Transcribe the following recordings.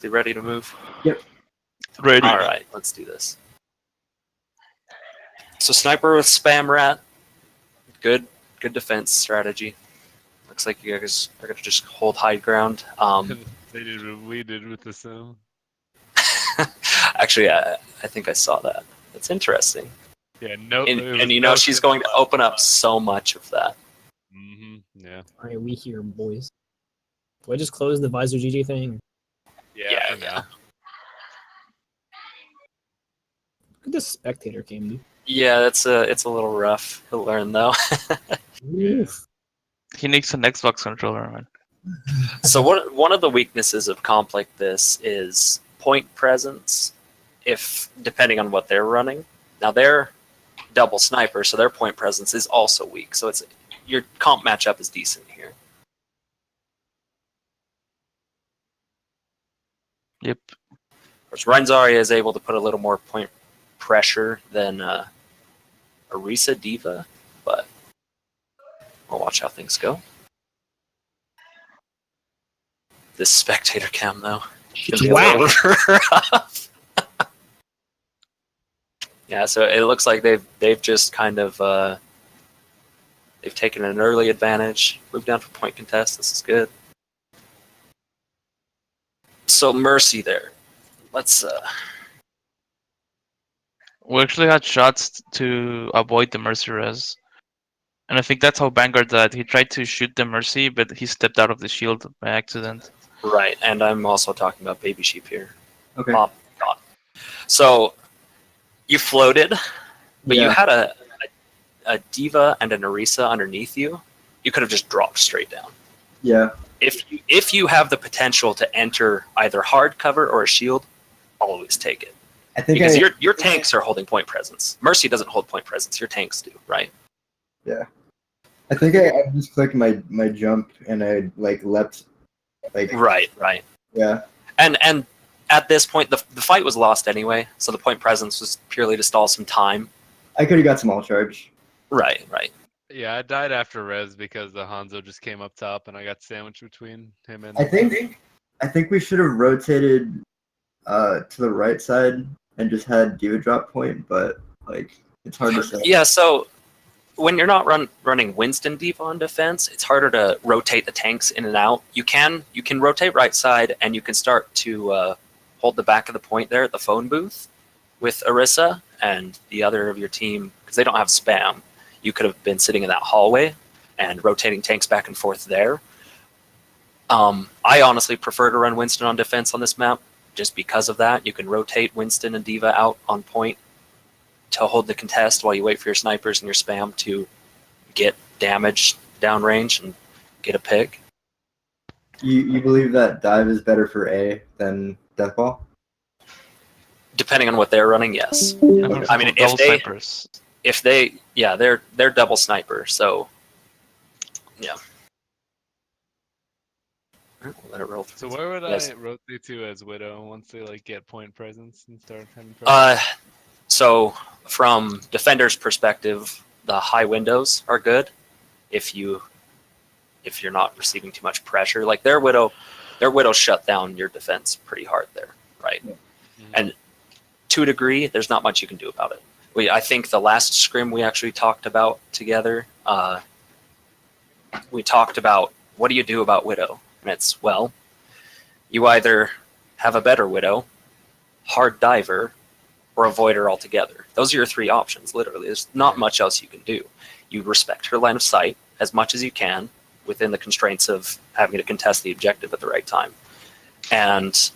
You ready to move? Yep. Ready. All right, let's do this. So sniper with spam rat, good defense strategy. Looks like you guys are gonna just hold high ground. They did what we did with the sim. Actually, I think I saw that. That's interesting. Yeah, no. And you know she's going to open up so much of that. Yeah. All right, we here, boys. Do I just close the visor GG thing? Yeah. For now. Look at this spectator cam, dude. Yeah, it's a little rough to learn though. Oof. He needs an Xbox controller, man. So one of the weaknesses of comp like this is point presence. If depending on what they're running, now they're double sniper, so their point presence is also weak. So it's your comp matchup is decent here. Yep. Of course, Renzari is able to put a little more point pressure than Arisa Diva, but we'll watch how things go. This spectator cam, though, It's can be a whack. little rough. Yeah, so it looks like they've just kind of they've taken an early advantage, moved down for point contest. This is good. So Mercy there. Let's We actually had shots to avoid the Mercy res. And I think that's how Vanguard died. He tried to shoot the Mercy, but he stepped out of the shield by accident. right, and I'm also talking about Baby Sheep here. Okay. Pop, God. So you floated, but you had a Diva and an Arisa underneath you. You could have just dropped straight down. Yeah. If you have the potential to enter either hard cover or a shield, always take it. I think Because your tanks are holding point presence. Mercy doesn't hold point presence. Your tanks do, right? Yeah. I think I just clicked my jump and I leapt Right. Yeah. And at this point, the fight was lost anyway, so the point presence was purely to stall some time. I could have got small charge. Right. Yeah, I died after res because the Hanzo just came up top and I got sandwiched between him and. I think we should have rotated to the right side and just had Diva drop point, but it's hard to say. Yeah, so when you're not running Winston Diva on defense, it's harder to rotate the tanks in and out. You can rotate right side and you can start to hold the back of the point there at the phone booth with Arisa and the other of your team, because they don't have spam. You could have been sitting in that hallway and rotating tanks back and forth there. I honestly prefer to run Winston on defense on this map just because of that. You can rotate Winston and Diva out on point to hold the contest while you wait for your snipers and your spam to get damage downrange and get a pick. You believe that dive is better for A than Deathball? Depending on what they're running, yes. And I mean, double snipers. they're double sniper, so yeah. We'll let it roll through. So where would Yes. I rotate to as Widow once they get point presence and start having? So from defender's perspective, the high windows are good if you're not receiving too much pressure. Like their widow shut down your defense pretty hard there, right? Mm-hmm. And to a degree, there's not much you can do about it. I think the last scrim we actually talked about together, we talked about what do you do about Widow? And it's, well, you either have a better Widow, hard diver, or avoid her altogether. Those are your three options, literally. There's not much else you can do. You respect her line of sight as much as you can within the constraints of having to contest the objective at the right time. And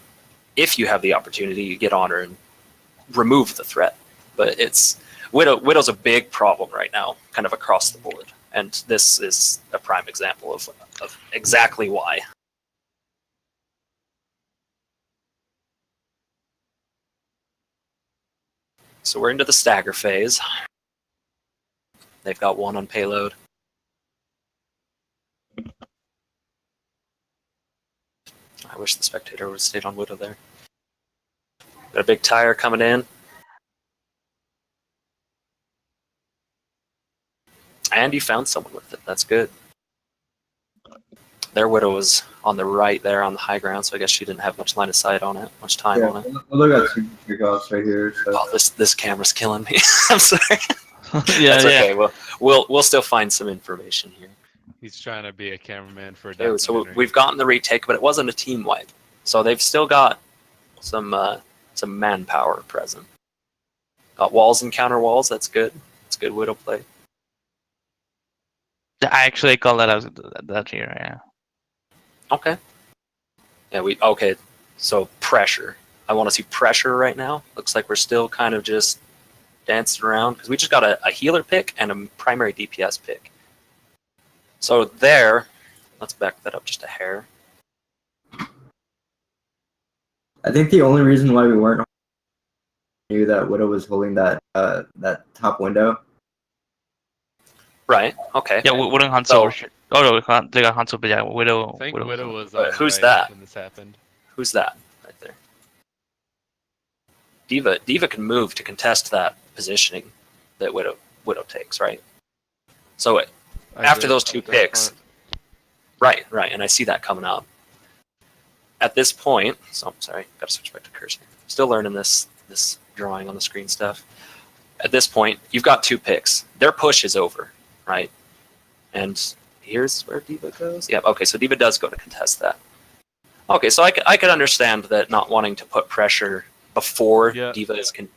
if you have the opportunity, you get on her and remove the threat. But Widow's a big problem right now, kind of across the board. And this is a prime example of exactly why. So we're into the stagger phase. They've got one on payload. I wish the spectator would have stayed on Widow there. Got a big tire coming in. And you found someone with it. That's good. Their Widow was on the right there on the high ground, so I guess she didn't have much line of sight on it, much time Yeah, on it. we'll look at two kickoffs right here. So. Oh, this camera's killing me. I'm sorry. Yeah, That's yeah. okay. We'll still find some information here. He's trying to be a cameraman for a Okay, so documentary. we've gotten the retake, but it wasn't a team wipe, so they've still got some manpower present. Got walls and counter walls. That's good. It's good Widow play. I actually call that out that here. Yeah. Okay. Yeah, okay. So pressure. I want to see pressure right now. Looks like we're still kind of just dancing around because we just got a healer pick and a primary DPS pick. So there, let's back that up just a hair. I think the only reason why we weren't knew that Widow was holding that top window. Right. Okay. Yeah, Widow and Hanzo. So- Oh no, they got Hanzo, but yeah, Widow. I think Widow. Widow was But on who's right that? when this happened. Who's that right there? Diva can move to contest that positioning that Widow takes, right? So after those two picks, right, and I see that coming up. At this point, so I'm sorry, got to switch back to cursor. Still learning this drawing on the screen stuff. At this point, you've got two picks. Their push is over, right? And here's where Diva goes. Yeah, okay, so Diva does go to contest that. Okay, so I could understand that not wanting to put pressure before Yeah.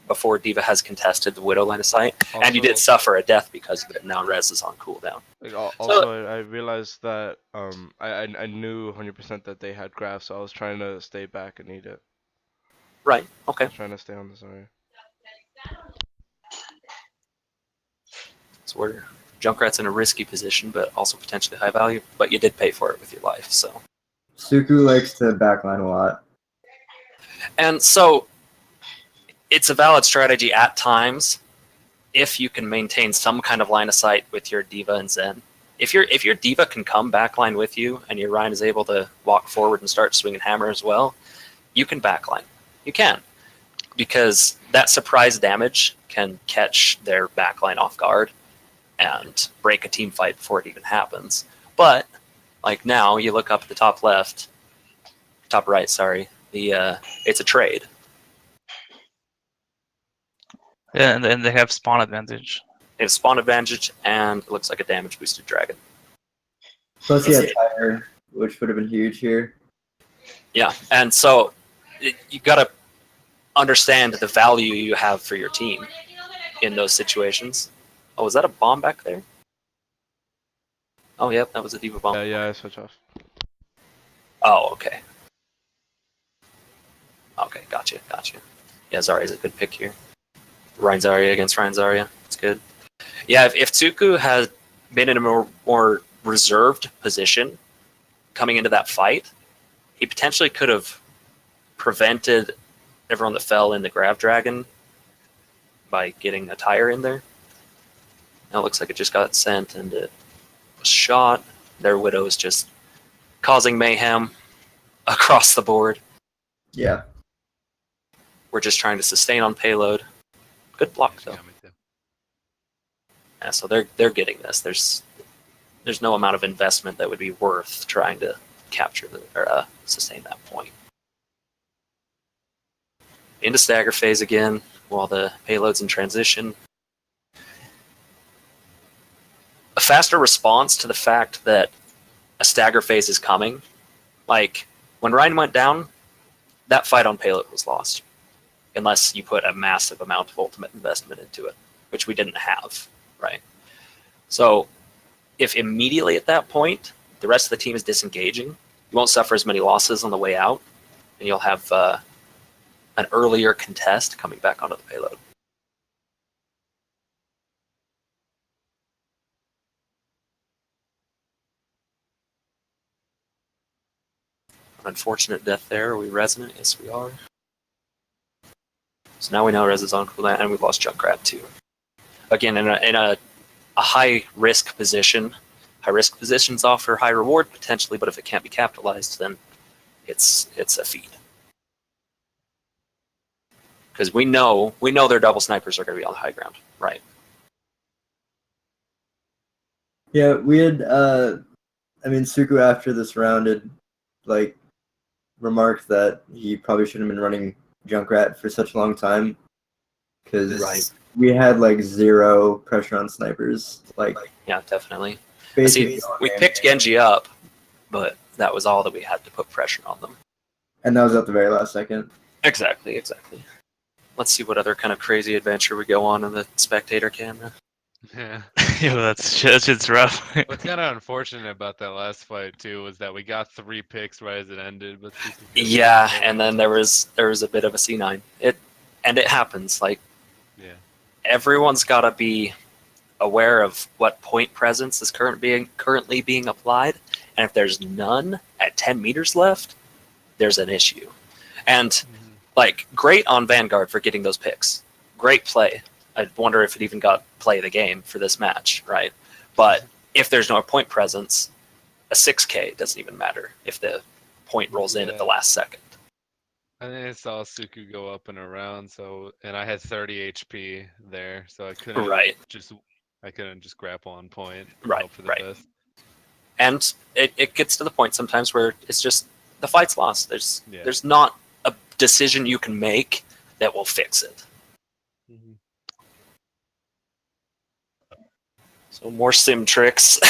before Diva has contested the Widow line of sight, and you Also- did suffer a death because of it. Now Rez is on cooldown. Like, also, I realized that I knew 100% that they had graphs, so I was trying to stay back and eat it. Right. I Okay. was trying to stay on this area. So we're Junkrat's in a risky position, but also potentially high value. But you did pay for it with your life, so. Suku likes to backline a lot. And so it's a valid strategy at times if you can maintain some kind of line of sight with your Diva and Zen. If your Diva can come backline with you and your Ryan is able to walk forward and start swinging hammer as well, you can backline. You can. Because that surprise damage can catch their backline off guard and break a team fight before it even happens. But like now, you look up at the top left, top right, sorry. It's a trade. Yeah, and they have spawn advantage. They have spawn advantage, and it looks like a damage boosted dragon. Plus, he had Tire, which would have been huge here. Yeah, and so you got to understand the value you have for your team in those situations. Oh, was that a bomb back there? Oh, yep, that was a Diva bomb. Yeah, I switch off. Oh, okay. Okay, gotcha. Yeah, Zarya's a good pick here. Ryan Zarya against Ryan Zarya. It's good. Yeah, if Tsuku had been in a more reserved position coming into that fight, he potentially could have prevented everyone that fell in the Grav Dragon by getting a tire in there. Now it looks like it just got sent and it was shot. Their Widow is just causing mayhem across the board. Yeah. We're just trying to sustain on payload. Good block She though. got me too. Yeah, so they're getting this. There's no amount of investment that would be worth trying to capture or sustain that point. Into stagger phase again while the payload's in transition. A faster response to the fact that a stagger phase is coming. Like when Ryan went down, that fight on payload was lost. Unless you put a massive amount of ultimate investment into it, which we didn't have, right? So if immediately at that point, the rest of the team is disengaging, you won't suffer as many losses on the way out, and you'll have an earlier contest coming back onto the payload. An unfortunate death there. Are we resonant? Yes, we are. So now we know Rez is on cooldown, and we've lost Junkrat too. Again, in a high risk position, high risk positions offer high reward potentially, but if it can't be capitalized, then it's a feed. Because we know their double snipers are going to be on the high ground, right? Yeah, we had I mean, Suku after this round had like remarked that he probably shouldn't have been running Junkrat for such a long time because Right. we had like 0 pressure on snipers. Like Yeah, definitely. basically, See, we picked Genji up, but that was all that we had to put pressure on them. and that was at the very last second. Exactly. Let's see what other kind of crazy adventure we go on in the spectator camera. Yeah. Yo, that shit's rough. What's kind of unfortunate about that last fight too was that we got 3 picks right as it ended, but Yeah, and then there was a bit of a C9. It happens. Like yeah. everyone's got to be aware of what point presence is currently being applied, and if there's none at 10 meters left, there's an issue. And like, great on Vanguard for getting those picks. Great play. I wonder if it even got play of the game for this match, right? But if there's no point presence, a 6K doesn't even matter if the point rolls in at the last second. I think I saw Suku go up and around, and I had 30 HP there, so I couldn't just grapple on point. And Right, hope for the right. best. And it gets to the point sometimes where it's just the fight's lost. There's not a decision you can make that will fix it. Mhm. So more sim tricks.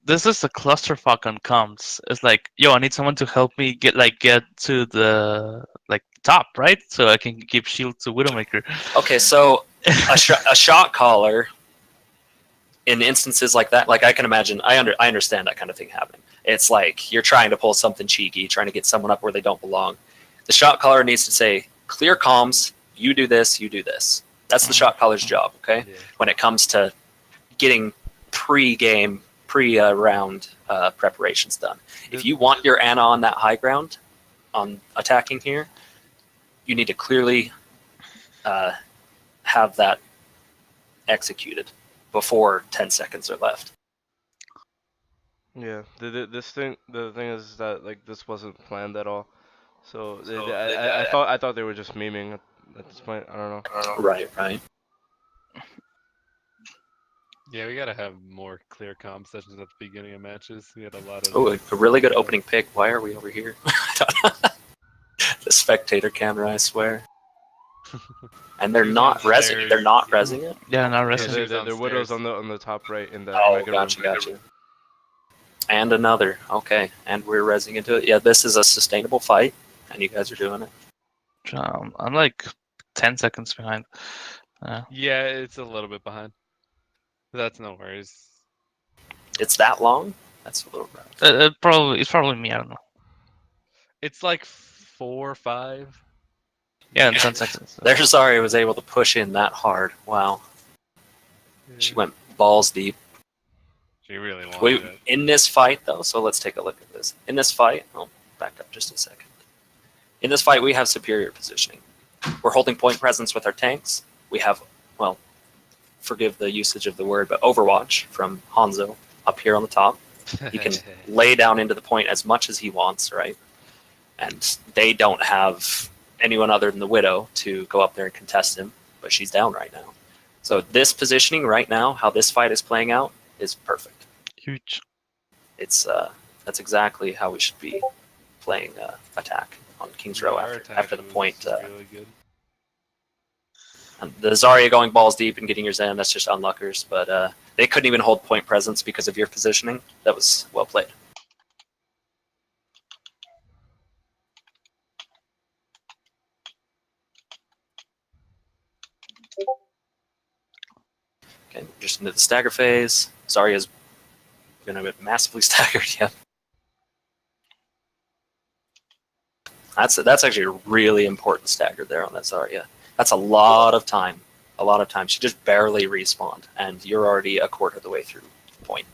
This is a clusterfuck on comms. It's like, yo, I need someone to help me get to the top, right? So I can give shield to Widowmaker. Okay, so a shot caller in instances like that, like I can imagine, I understand that kind of thing happening. It's like you're trying to pull something cheeky, trying to get someone up where they don't belong. The shot caller needs to say, clear comms, you do this, you do this. That's the shot caller's job, okay? Yeah. When it comes to getting pre-game, pre-round preparations done. If you want your Ana on that high ground, on attacking here, you need to clearly have that executed before 10 seconds are left. Yeah, the thing is that like this wasn't planned at all. So I thought they were just memeing at this point. I don't know. Right. Yeah, we gotta have more clear comm sessions at the beginning of matches. We had a lot of. Oh, a really good opening pick. Why are we over here? The spectator camera, I swear. And they're not resing. They're not resing it. Yeah, not Yeah, resting. there's They're widows downstairs. on the top right in the Oh, mega room. gotcha. And another. Okay, and we're resing into it. Yeah, this is a sustainable fight, and you guys are doing it. I'm like 10 seconds behind. Yeah, it's a little bit behind. That's no worries. It's that long? That's a little rough. It's probably me. I don't know. It's like 4 or 5. Yeah, in 10 seconds. There's Zarya was able to push in that hard. Wow. She went balls deep. She really wanted it. In this fight, though, so let's take a look at this. In this fight, I'll back up just a second. In this fight, we have superior positioning. We're holding point presence with our tanks. We have, well, forgive the usage of the word, but Overwatch from Hanzo up here on the top. He can lay down into the point as much as he wants, right? And they don't have anyone other than the Widow to go up there and contest him, but she's down right now. So this positioning right now, how this fight is playing out, is perfect. Huge. It's that's exactly how we should be playing attack on King's Row after the point. Really good. And the Zarya going balls deep and getting your Zen, that's just unluckers, but they couldn't even hold point presence because of your positioning. That was well played. Okay, just into the stagger phase. Zarya's gonna get massively staggered, yeah. That's actually a really important stagger there on that Zarya. That's a lot of time. A lot of time. She just barely respawned, and you're already a quarter of the way through the point.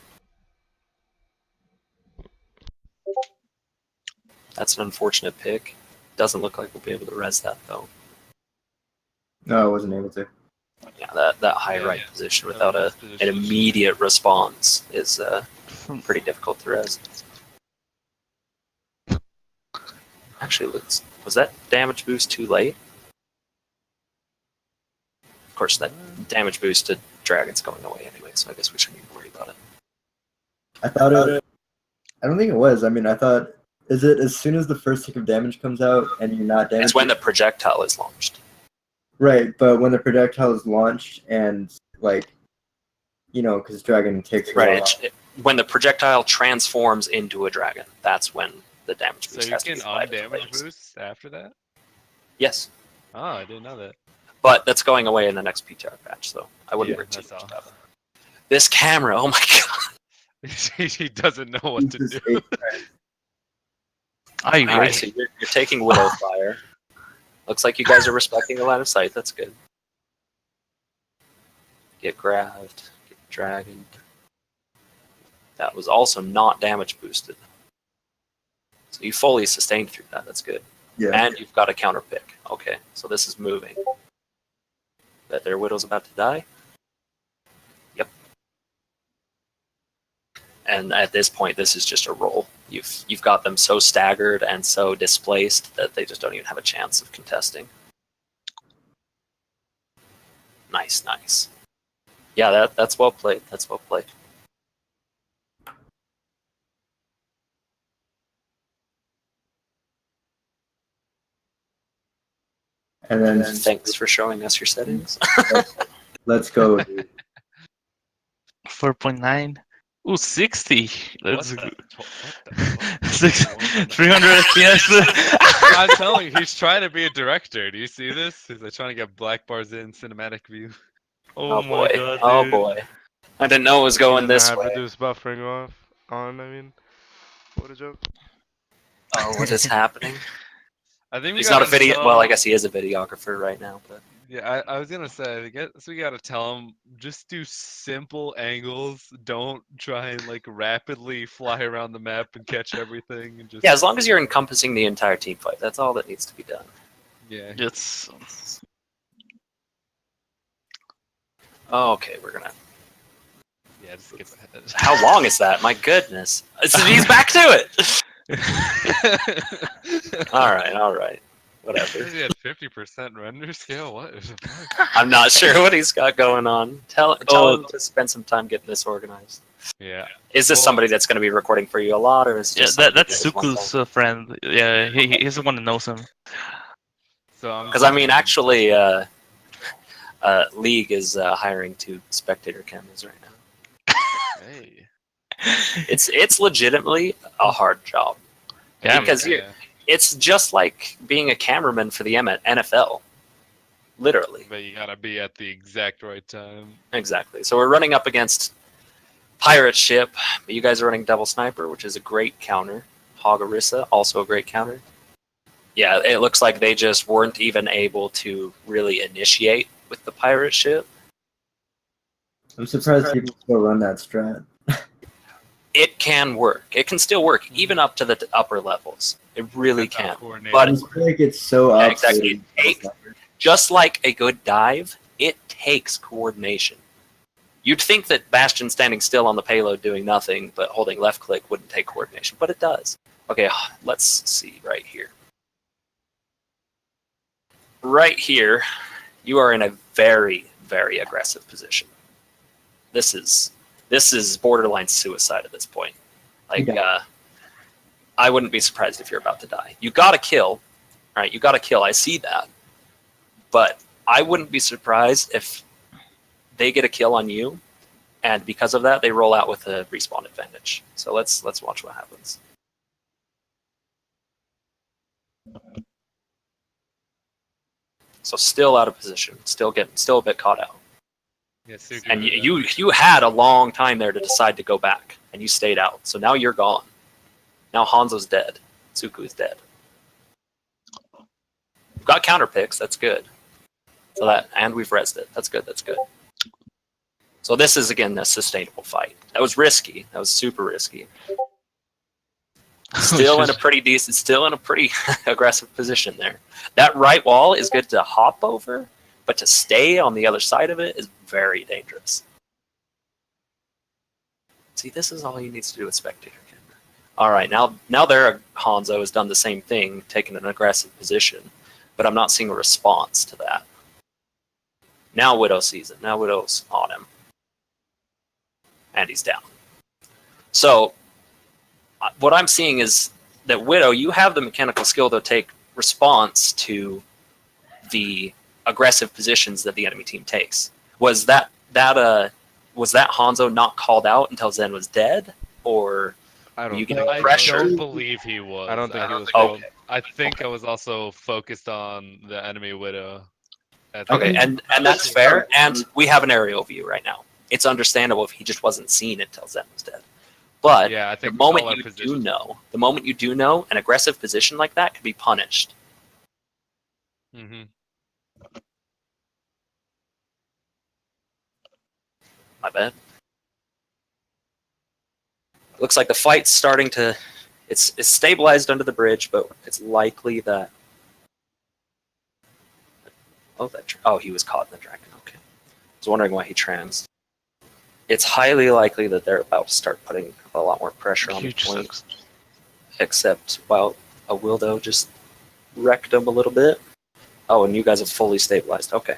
That's an unfortunate pick. Doesn't look like we'll be able to res that, though. No, I wasn't able to. Yeah, that high right position without an immediate response is pretty difficult to res. Actually, was that damage boost too late? Of course, that damage boost to dragon's going away anyway, so I guess we shouldn't even worry about it. I thought it. I don't think it was. I mean, I thought. Is it as soon as the first tick of damage comes out and you're not damaged? It's when the projectile is launched. Right, but when the projectile is launched and like, because dragon takes a Right. while. When the projectile transforms into a dragon, that's when the damage boost So you has to can be applied on to the damage blades. boosts after that? Yes, Oh, I didn't know that. but that's going away in the next PTR patch, so I wouldn't Yeah, worry too that's much all. about it. This camera, oh my god. He doesn't know what to Uses do. 8 I agree. Alright, so you're taking Widow Fire. Looks like you guys are respecting the line of sight, that's good. Get grabbed, get dragoned. That was also not damage boosted. So you fully sustained through that, that's good. Yeah. And you've got a counter pick. Okay, so this is moving. Bet their Widow's about to die. Yep. And at this point, this is just a roll. You've got them so staggered and so displaced that they just don't even have a chance of contesting. Nice, nice. Yeah, that's well played. That's well played. And then Thanks for showing us your settings. let's go. 4.9. Ooh, 60. Let's What go. the fuck? 300 FPS. I'm telling you, he's trying to be a director. Do you see this? He's like trying to get black bars in cinematic view. Oh my boy. god, Oh dude. boy. I didn't know it was going He this doesn't have way. reduced buffering on. I mean, what a joke. Oh, what is happening? I think we He's not a gotta video. tell- Well, I guess he is a videographer right now, but Yeah, I was gonna say, I guess we gotta tell him just do simple angles. Don't try and like rapidly fly around the map and catch everything. And just yeah, as long as you're encompassing the entire team fight, that's all that needs to be done. yeah. It's Oh, okay, we're gonna. Yeah, just skip ahead. How long is that? My goodness, he's back to it. All right, whatever. He had 50% render scale. What? the fuck? I'm not sure what he's got going on. Tell him to spend some time getting this organized. Yeah. Is this Well, somebody that's going to be recording for you a lot, or is it yeah, just somebody that's that wants Suku's friend. Yeah, he's the one that knows him. So Because I mean, actually, League is hiring 2 spectator cameras right now. Hey. It's legitimately a hard job. Yeah, Because it's just like being a cameraman for the NFL. Literally. But you gotta be at the exact right time. Exactly. So we're running up against Pirate Ship, but you guys are running Double Sniper, which is a great counter. Hogarissa, also a great counter. Yeah, it looks like they just weren't even able to really initiate with the Pirate Ship. I'm surprised people still run that strat. It can work. It can still work, even up to the upper levels. It really Depends how can. coordinated But I just feel like it's so Yeah, obsolete. exactly. Just like a good dive, it takes coordination. You'd think that Bastion standing still on the payload doing nothing but holding left click wouldn't take coordination, but it does. Okay, let's see right here. Right here, you are in a very, very aggressive position. This is borderline suicide at this point. Like, Yeah. I wouldn't be surprised if you're about to die. You got to kill, right? You got to kill. I see that, but I wouldn't be surprised if they get a kill on you, and because of that, they roll out with a respawn advantage. So let's watch what happens. So still out of position, still a bit caught out. Yeah, Suku, And you had a long time there to decide to go back, and you stayed out. So now you're gone. Now Hanzo's dead. Suku is dead. We've got counter picks. That's good. So and we've rezzed it. That's good. That's good. So this is again a sustainable fight. That was risky. That was super risky. Still in a pretty decent. Still in a pretty aggressive position there. That right wall is good to hop over, but to stay on the other side of it is very dangerous. See, this is all you need to do with spectator camera. All right, now their Hanzo has done the same thing, taken an aggressive position, but I'm not seeing a response to that. Now Widow sees it. Now Widow's on him. and he's down. So what I'm seeing is that Widow, you have the mechanical skill to take response to the aggressive positions that the enemy team takes. Was that Hanzo not called out until Zen was dead, or I don't you think getting I pressure? don't believe he was. I don't think he was Okay. called. I think I was also focused on the enemy Widow. Okay, and that's fair. And we have an aerial view right now. It's understandable if he just wasn't seen until Zen was dead. But yeah, I the think moment all our you positions- do know, an aggressive position like that could be punished. Mhm. My bad. Looks like the fight's starting to. It's stabilized under the bridge, but it's likely that. Oh, he was caught in the dragon. Okay. I was wondering why he trans. It's highly likely that they're about to start putting a lot more pressure on the Huge point. sucks. Except, well, a Wildo just wrecked him a little bit. Oh, and you guys have fully stabilized. Okay.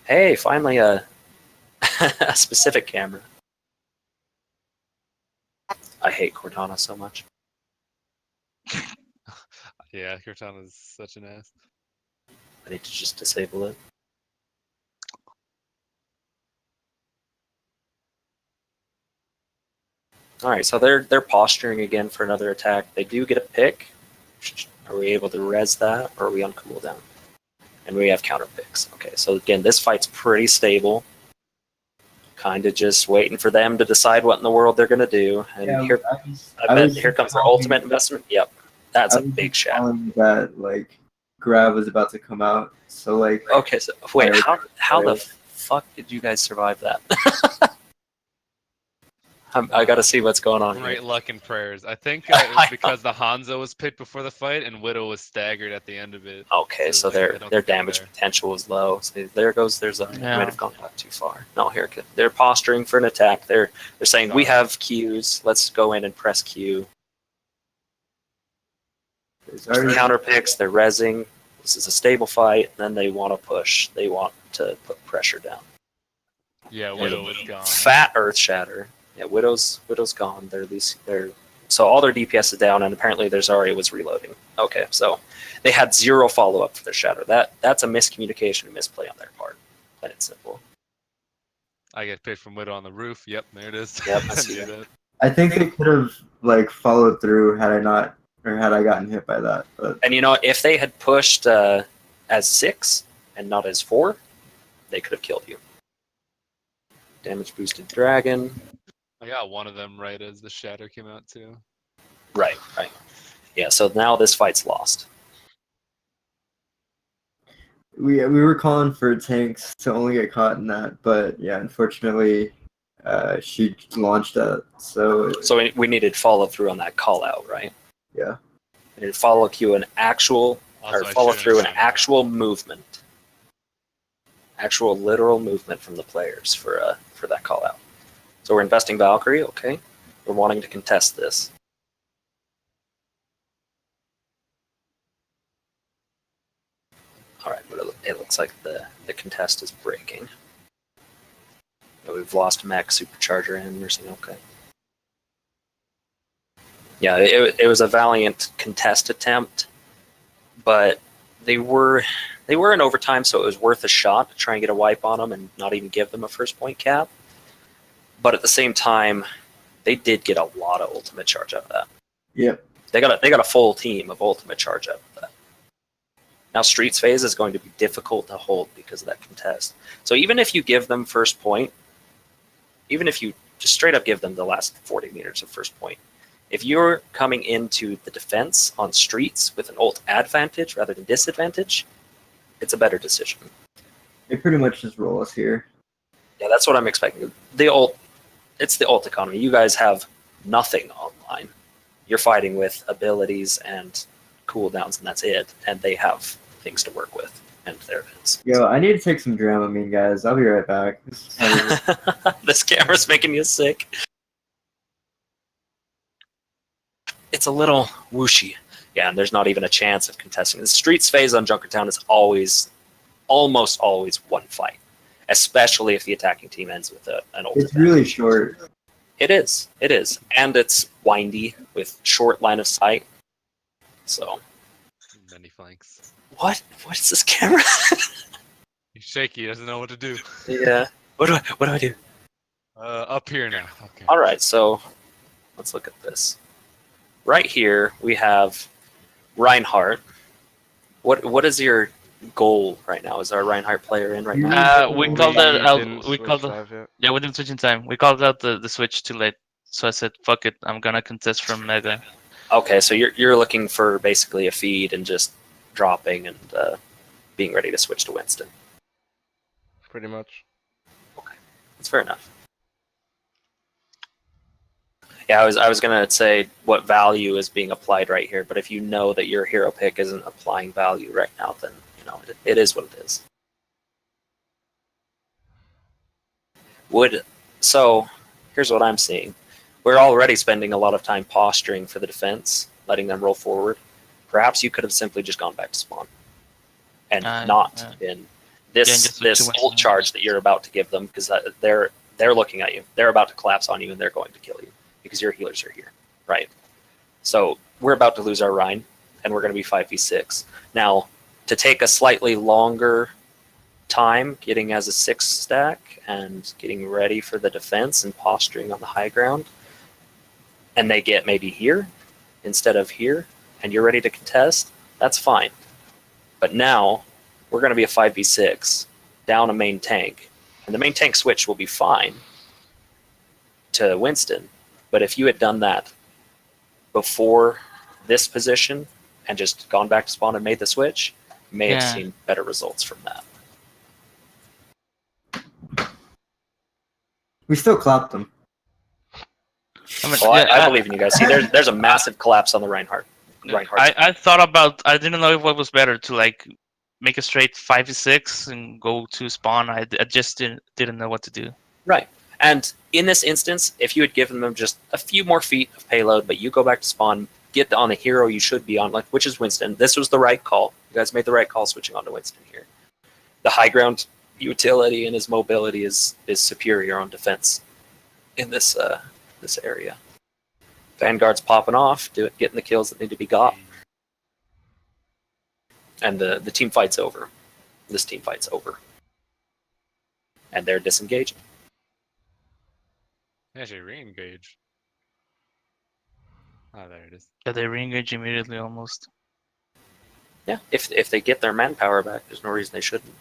Hey, finally a specific camera. I hate Cortana so much. Yeah, Cortana's such an ass. I need to just disable it. All right, so they're posturing again for another attack. They do get a pick. Are we able to res that, or are we on cooldown? And we have counter picks. Okay, so again, this fight's pretty stable. Kind of just waiting for them to decide what in the world they're gonna do. And Yeah, here, I bet here comes their ultimate investment. Yep, that's a big shot. That like Grav was about to come out. So like. Okay, so wait, how the fuck did you guys survive that? I gotta see what's going on Great here. luck and prayers. I think it was because the Hanzo was picked before the fight and Widow was staggered at the end of it. Okay, so like, they their don't get damage there. potential is low. So there goes their zone. Yeah. Might have gone back too far. No, here they're posturing for an attack. They're saying we have Qs. Let's go in and press Q. There's counter picks. They're rezzing. This is a stable fight. Then they want to push. They want to put pressure down. Yeah, Widow was gone. Fat Earth Shatter. Yeah, Widow's gone. So all their DPS is down, and apparently their Zarya was reloading. Okay, so they had 0 follow up for their Shatter. That's a miscommunication and misplay on their part. Plain and simple. I get picked from Widow on the roof. Yep, there it is. Yep, I see knew that. I think they could have like followed through had I not, or had I gotten hit by that. But And if they had pushed as 6 and not as 4, they could have killed you. Damage boosted dragon. I got one of them right as the shatter came out too. Right. Yeah, so now this fight's lost. we were calling for tanks to only get caught in that, but yeah, unfortunately, she launched that. So we needed follow through on that call out, right? Yeah. We needed follow through an actual Also, I follow shouldn't through have an done that. actual movement. Actual literal movement from the players for that call out. So we're investing Valkyrie, okay. We're wanting to contest this. Alright, but it looks like the contest is breaking. But we've lost Mech, Supercharger, and Nursing, okay. Yeah, it was a valiant contest attempt, but they were in overtime, so it was worth a shot to try and get a wipe on them and not even give them a first point cap. But at the same time, they did get a lot of ultimate charge out of that. Yep. They got a full team of ultimate charge out of that. Now Streets phase is going to be difficult to hold because of that contest. So even if you give them first point, even if you just straight up give them the last 40 meters of first point, if you're coming into the defense on Streets with an ult advantage rather than disadvantage, it's a better decision. They pretty much just roll us here. Yeah, that's what I'm expecting. It's the ult economy. You guys have nothing online. You're fighting with abilities and cooldowns, and that's it. And they have things to work with, and there it is. Yo, I need to take some Dramamine, guys. I'll be right back. This camera's making me sick. It's a little whooshy. Yeah, and there's not even a chance of contesting. The Streets phase on Junkertown is almost always one fight. especially if the attacking team ends with an ult. It's really short. It is, and it's windy with short line of sight. So Many flanks. what is this camera? He's shaky. He doesn't know what to do. Yeah. What do I do? Up here now. Okay. All right, so let's look at this. Right here we have Reinhardt. What is your goal right now? Is our Reinhardt player in right now? We called that out. didn't We switch called live yet. yeah, we didn't switch in time. We called out the switch too late. So I said, "Fuck it, I'm gonna contest from Mega." Okay, so you're looking for basically a feed and just dropping and being ready to switch to Winston. Pretty much. That's fair enough. Yeah, I was gonna say what value is being applied right here, but if you know that your hero pick isn't applying value right now, then it is what it is. So here's what I'm seeing. We're already spending a lot of time posturing for the defense, letting them roll forward. Perhaps you could have simply just gone back to spawn and not been this ult charge that you're about to give them, because they're looking at you. They're about to collapse on you and they're going to kill you because your healers are here, right? So we're about to lose our Rhine and we're going to be 5v6. Now, to take a slightly longer time getting as a 6 stack and getting ready for the defense and posturing on the high ground, and they get maybe here instead of here, and you're ready to contest, that's fine. But now we're going to be a 5v6 down a main tank, and the main tank switch will be fine to Winston. But if you had done that before this position and just gone back to spawn and made the switch, you may have seen better results from that. We still clapped them. I believe in you guys. See, there's a massive collapse on the Reinhardt. I thought about. I didn't know what was better to like make a straight 5v6 and go to spawn. I just didn't know what to do. Right. And in this instance, if you had given them just a few more feet of payload, but you go back to spawn, get on the hero you should be on, which is Winston. This was the right call. You guys made the right call switching on to Winston here. The high ground utility and his mobility is superior on defense in this area. Vanguard's popping off, getting the kills that need to be got. And the team fight's over. This team fight's over. And they're disengaging. Actually, re-engage. Oh, there it is. Yeah, they re-engage immediately almost. Yeah, if they get their manpower back, there's no reason they shouldn't.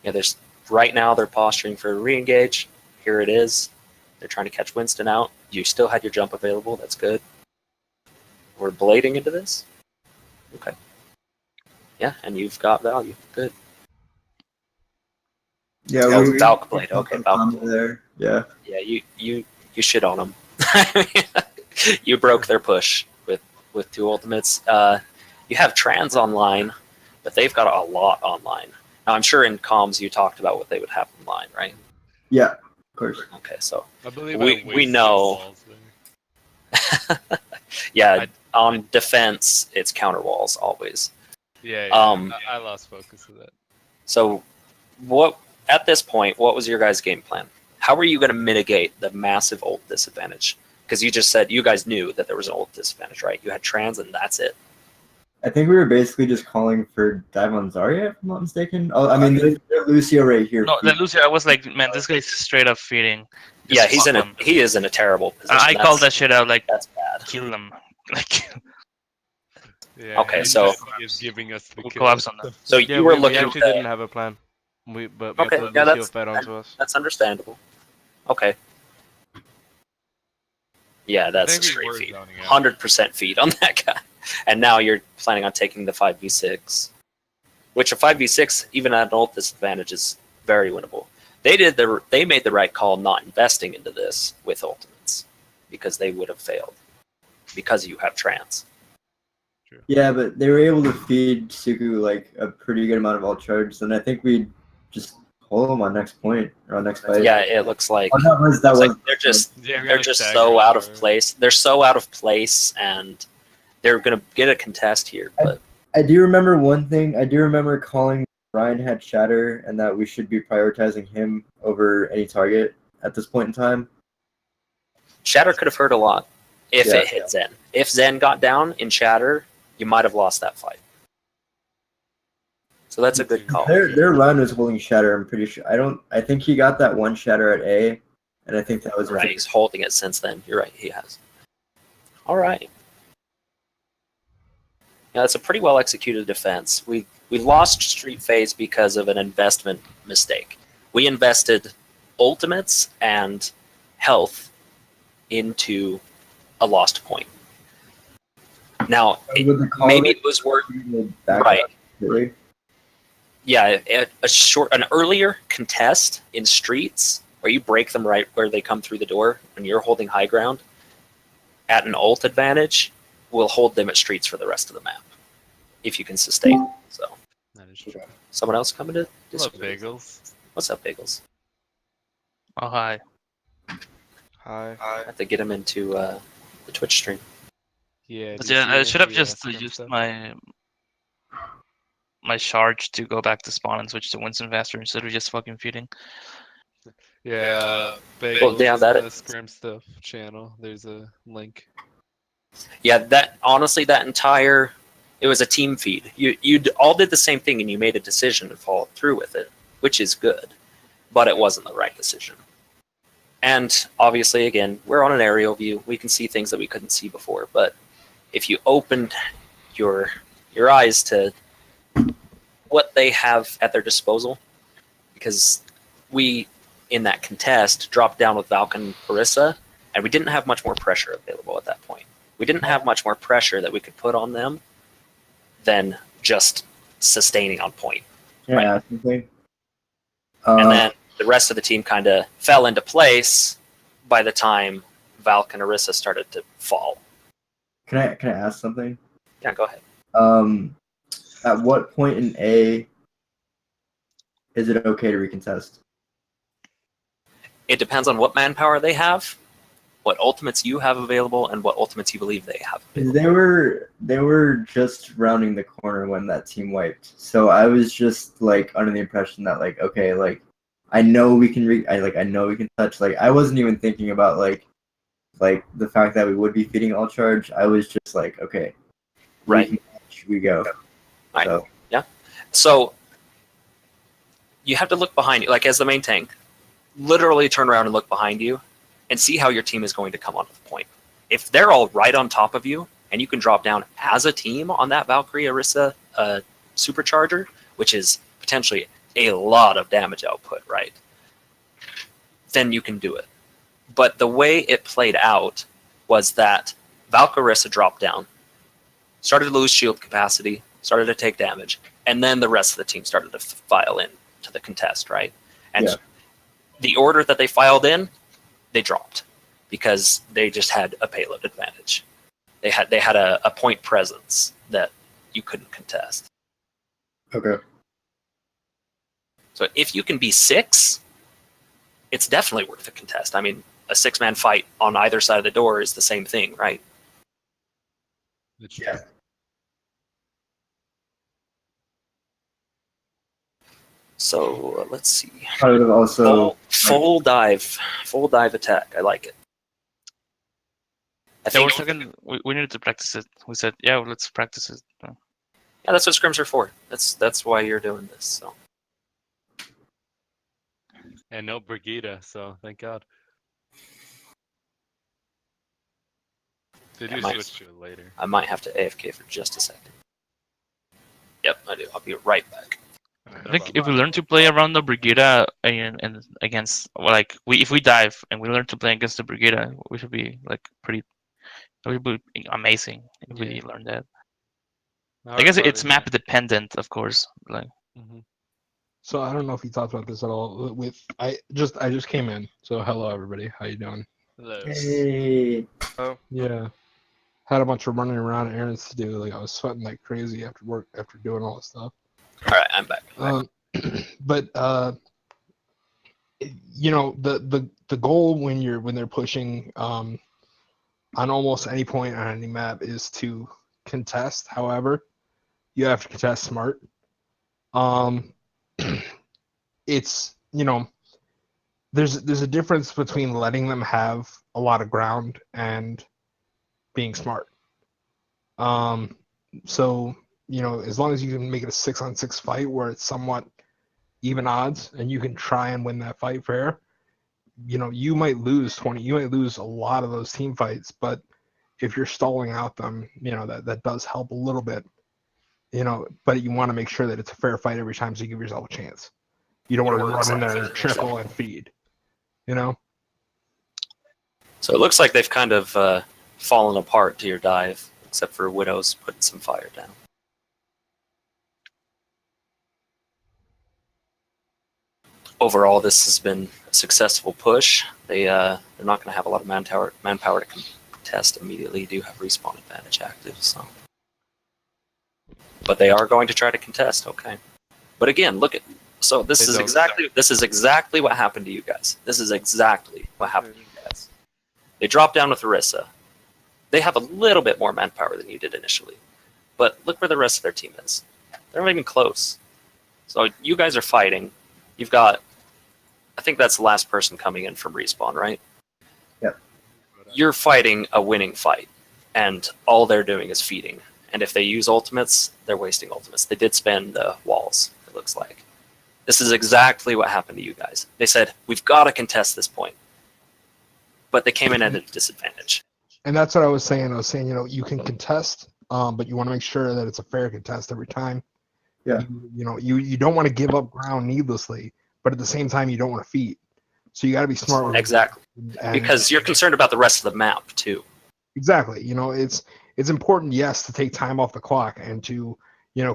Yeah, right now they're posturing for a re-engage. Here it is. They're trying to catch Winston out. You still had your jump available. That's good. We're blading into this. Okay. Yeah, and you've got value. Good. Yeah, we Valk blade. Okay, Valk blade. There. Yeah. Yeah, you shit on them. You broke their push with 2 ultimates. You have trans online, but they've got a lot online. Now, I'm sure in comms you talked about what they would have online, right? Yeah, of course. Okay, so I believe we know. Yeah, on defense, it's counter walls always. Yeah, I lost focus of that. So, at this point, what was your guys' game plan? How were you going to mitigate the massive ult disadvantage? Because you just said you guys knew that there was an ult disadvantage, right? You had trans, and that's it. I think we were basically just calling for dive on Zarya, if I'm not mistaken. Oh, I mean, there's Lucio right here. No, the Lucio, I was like, man, this guy's straight up feeding. Yeah, he is in a terrible position. I called that shit out, like, that's bad. Kill him. Like, yeah, okay, so he's giving us the we'll kill. collapse on them. So Yeah, you were we looking. actually didn't have a plan. But Okay, Lucio fed onto us. That's understandable. Okay. Yeah, that's a straight feed. 100% feed on that guy. And now you're planning on taking the 5v6. Which a 5v6, even at an ult disadvantage, is very winnable. They made the right call not investing into this with ultimates. Because they would have failed. Because you have trans. Yeah, but they were able to feed Suku like a pretty good amount of ult charge, and I think we just hold them on next point or on next fight. Yeah, it looks like, they're just so out of place. They're so out of place, and they're gonna get a contest here. But I do remember one thing. I do remember calling Ryan had Shatter and that we should be prioritizing him over any target at this point in time. Shatter could have hurt a lot if Yeah. it hit Zen. If Zen got down in Shatter, you might have lost that fight. So that's a good call. Their run was holding Shatter. I'm pretty sure. I think he got that one Shatter at A, and I think that was Right, he's holding it since then. You're right, he has. All right. Yeah, that's a pretty well executed defense. We lost Street Phase because of an investment mistake. We invested ultimates and health into a lost point. Now, maybe it was worth right. Really? Yeah, an earlier contest in streets where you break them right where they come through the door when you're holding high ground at an ult advantage will hold them at streets for the rest of the map if you can sustain. So That is true. someone else coming to What's up, disagree? Bagels? What's up, Bagels? Oh hi. Hi. I have to get him into the Twitch stream. Yeah. But do you yeah, see I should have any, just scrim used stuff? my charge to go back to spawn and switch to Winston faster instead of just fucking feeding. Yeah, Bagels Well, yeah, is that in the is- scrim stuff channel. There's a link. Yeah, that honestly, that entire it was a team feed. You all did the same thing, and you made a decision and followed through with it, which is good, but it wasn't the right decision. And obviously, again, we're on an aerial view. We can see things that we couldn't see before. But if you opened your eyes to what they have at their disposal, because we in that contest dropped down with Valken and Orisa, and we didn't have much more pressure available at that point. We didn't have much more pressure that we could put on them than just sustaining on point. Can I ask something? And then the rest of the team kind of fell into place by the time Valk and Orisa started to fall. Can I ask something? Yeah, go ahead. At what point in A is it okay to recontest? It depends on what manpower they have, what ultimates you have available, and what ultimates you believe they have. 'Cause they were just rounding the corner when that team wiped. So I was just like under the impression that like okay, like I know we can I know we can touch. Like I wasn't even thinking about like the fact that we would be feeding all charge. I was just like okay, Right. we go. Right. So So you have to look behind you, like as the main tank, literally turn around and look behind you and see how your team is going to come onto the point. If they're all right on top of you and you can drop down as a team on that Valkyrie Orisa supercharger, which is potentially a lot of damage output, right? Then you can do it. But the way it played out was that Valkyrie Orisa dropped down, started to lose shield capacity, started to take damage, and then the rest of the team started to file in to the contest, right? And Yeah. the order that they filed in, they dropped because they just had a payload advantage. They had a point presence that you couldn't contest. okay. So if you can be 6, it's definitely worth a contest. I mean, a 6-man fight on either side of the door is the same thing, right? It's Yeah. So let's see. I would have also Full dive attack. I like it. I Yeah, we're think talking. We needed to practice it. We said, yeah, let's practice it. yeah, that's what scrims are for. That's why you're doing this. So and no Brigida, so thank God. They Yeah, do might- switch to it later. I might have to AFK for just a second. Yep, I do. I'll be right back. I think if we learn to play around the Brigida and against, like, if we dive and we learn to play against the Brigida, we should be like pretty. It would be amazing if we Yeah. learn that. The I hard guess part it's is map dependent, of course. Like, Mhm. So I don't know if you talked about this at all. I just came in. So hello everybody. How you doing? hey. Yeah. Had a bunch of running around errands to do. Like I was sweating like crazy after work after doing all this stuff. All right, I'm back. But you know the goal when they're pushing on almost any point on any map is to contest. However, you have to contest smart. it's, there's a difference between letting them have a lot of ground and being smart. So, as long as you can make it a 6-on-6 fight where it's somewhat even odds and you can try and win that fight fair, you might lose a lot of those team fights, but if you're stalling out them, that does help a little bit, but you want to make sure that it's a fair fight every time so you give yourself a chance. You don't want to run in there and trickle and feed, So it looks like they've kind of fallen apart to your dive, except for Widow's putting some fire down. Overall, this has been a successful push. They're not going to have a lot of manpower to contest immediately. You do have respawn advantage active, so. But they are going to try to contest. Okay. But again, look at. So this is exactly what happened to you guys. This is exactly what happened to you guys. They dropped down with Orisa. They have a little bit more manpower than you did initially, but look where the rest of their team is. They're not even close. So you guys are fighting. You've got. I think that's the last person coming in from respawn, right? Yep. You're fighting a winning fight, and all they're doing is feeding. And if they use ultimates, they're wasting ultimates. They did spend walls, it looks like. This is exactly what happened to you guys. They said, we've got to contest this point. But they came in at a disadvantage. And that's what I was saying. I was saying, you can contest, but you want to make sure that it's a fair contest every time. Yeah. You don't want to give up ground needlessly, but at the same time, you don't want to feed. So you got to be smart with Exactly. And because you're concerned about the rest of the map, too. Exactly. It's important, yes, to take time off the clock and to,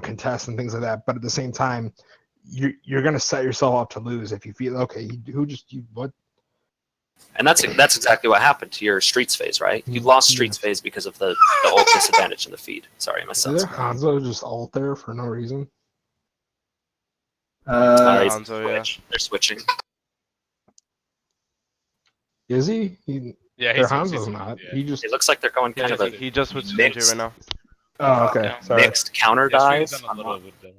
contest and things like that. But at the same time, you're going to set yourself up to lose if you feel, okay, what? And that's exactly what happened to your Streets phase, right? You lost Streets phase because of the ult disadvantage in the feed. Sorry, my Is son's. there Hanzo just ult there for no reason? Hanzo, yeah. They're switching. Is he? Yeah, Their he's Hanzo's not. yeah. He just. It looks like they're going kind of a He just switched into mixed- right now. Oh, okay. Sorry. mixed counter Yeah, dive. Street's done a little bit better.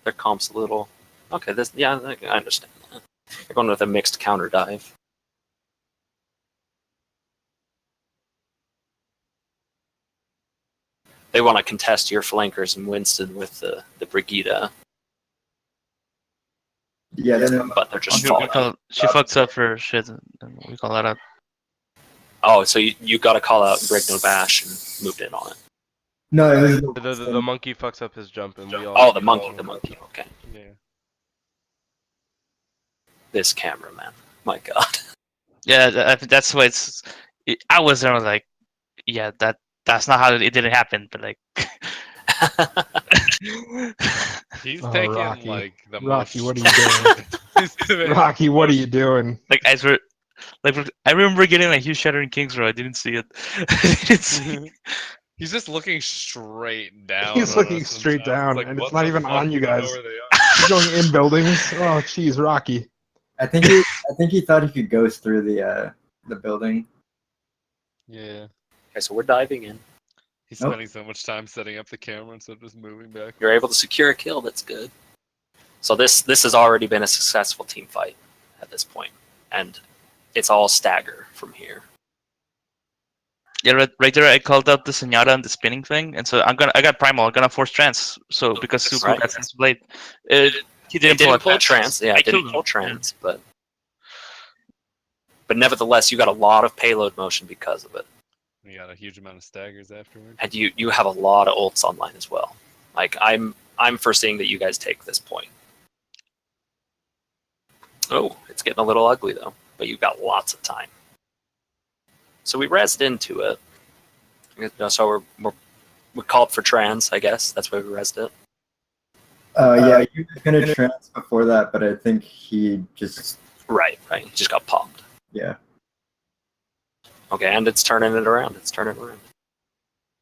Their comp's a little. Okay, I understand that. They're going with a mixed counter dive. They want to contest your flankers and Winston with the Brigida, Yeah, but they're just She falling. fucks up her shit, and we call that out. Oh, so you got to call out Brigno Bash and moved in on it. no, it was The monkey fucks up his jump, and we all. Oh, the monkey. Okay, Yeah. this camera, man. My God. Yeah, that's why I was there. I was like, yeah, that's not how it didn't happen, but like. He's Oh, taking Rocky. like the Rocky, most. what are you doing? He's doing- Rocky, what are you doing? Like I remember getting like huge Shattering Kings row. I didn't see it. I didn't see. He's just looking straight down. He's on looking us straight sometimes. down, and it's what not the even fuck? on you We don't know guys. where they are. He's going in buildings. Oh, jeez, Rocky. I think he thought he could ghost through the building. Yeah. Okay, so we're diving in. He's Nope. spending so much time setting up the camera instead of just moving back. You're able to secure a kill. That's good. So this has already been a successful team fight at this point, and it's all stagger from here. Yeah, right there. I called out the Senora and the spinning thing, and so I got primal. I'm gonna force trance. So because Suku Right. got sense blade, he It didn't didn't pull pull trance. Yeah, I it didn't killed pull him. trance, but nevertheless, you got a lot of payload motion because of it, We got a huge amount of staggers afterward. and you have a lot of ults online as well. Like I'm foreseeing that you guys take this point. Oh, it's getting a little ugly though, but you've got lots of time. So we rezzed into it. So we called for trans, I guess. That's why we rezzed it. Yeah, he was gonna trans before that, but I think he just Right. He just got popped. yeah. Okay, and it's turning it around.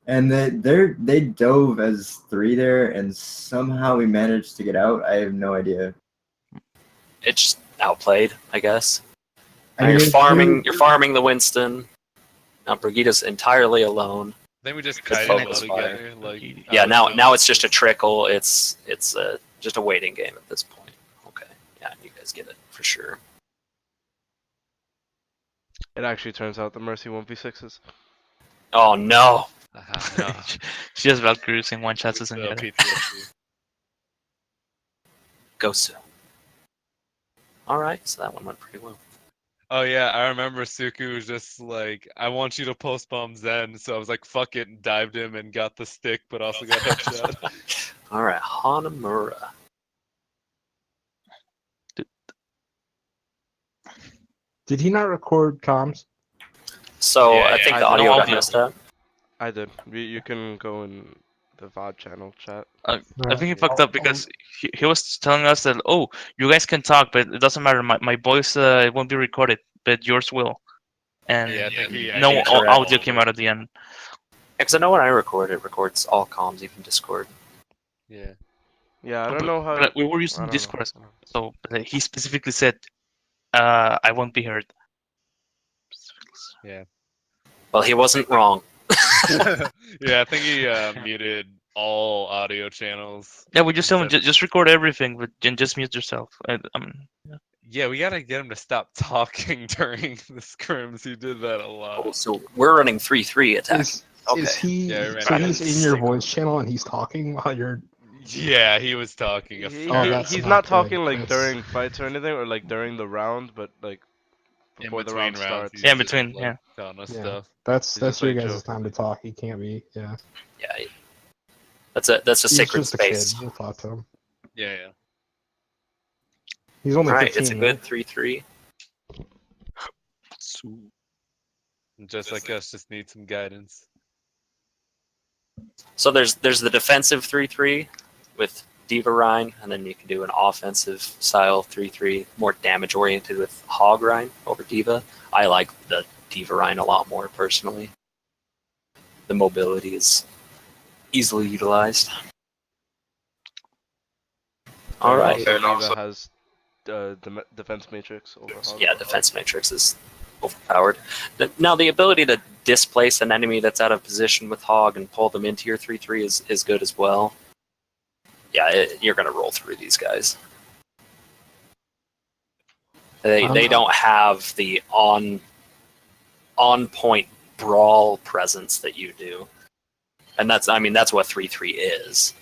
And they dove as 3 there, and somehow we managed to get out. I have no idea. It's just outplayed, I guess. I Now mean, you're farming the Winston. Now Brigida's entirely alone. Then we just Just kite it all focus together. Like, Yeah, I don't know. now it's just a trickle. It's just a waiting game at this point. Okay. Yeah, you guys get it for sure. It actually turns out the Mercy 1v6s. Oh no! No. She has Valkyries and one shots doesn't get it. PTSD. Gosu. All right, so that one went pretty well. Oh yeah, I remember Suku was just like, I want you to post bomb Zen, so I was like, fuck it, and dived him and got the stick, but also got headshot. All right, Hanamura. Did he not record comms? So Yeah, I think I the did. audio No got audio. messed up. I did. You can go in the VOD channel chat. I think he fucked up because he was telling us that, oh, you guys can talk, but it doesn't matter. My voice won't be recorded, but yours will. And Yeah, I think he no actually correct. audio came out at the end. Because I know when I record, it records all comms, even Discord. Yeah. Yeah, I But- don't know how. but we were I using don't know. Discord, so he specifically said, I won't be heard. Well, he wasn't wrong. Yeah, I think he muted all audio channels. Yeah, we just tell him, Except- just record everything, but just mute yourself. Yeah, we gotta get him to stop talking during the scrims. He did that a Oh, lot. so we're running 3-3 attack. Is Okay. he? Yeah, we So ran he's it. in your voice channel and he's talking while you're. Yeah, he was talking. that's He's not not good. talking like That's- during fights or anything, or like during the round, but like in before the between round rounds. starts. he's Yeah, in just, between, like, yeah. telling us Yeah. stuff. That's He's your just, like, guys' joking. time to talk. He can't be. Yeah. Yeah, that's a He's sacred just a space. kid. You'll talk to him. Yeah, yeah. He's only All right, 15. it's a right? good 3-3. Just like us, just need some guidance. So there's the defensive 3-3 with Diva Rhine, and then you can do an offensive style 3-3, more damage oriented with Hog Rhine over Diva. I like the Diva Rhine a lot more personally. The mobility is easily utilized. All right. And also Diva has defense matrix over Hog. Yeah, defense matrix is overpowered. Now the ability to displace an enemy that's out of position with Hog and pull them into your 3-3 is good as well. Yeah, you're gonna roll through these guys. They don't have the on point brawl presence that you do, and that's what 3-3 is.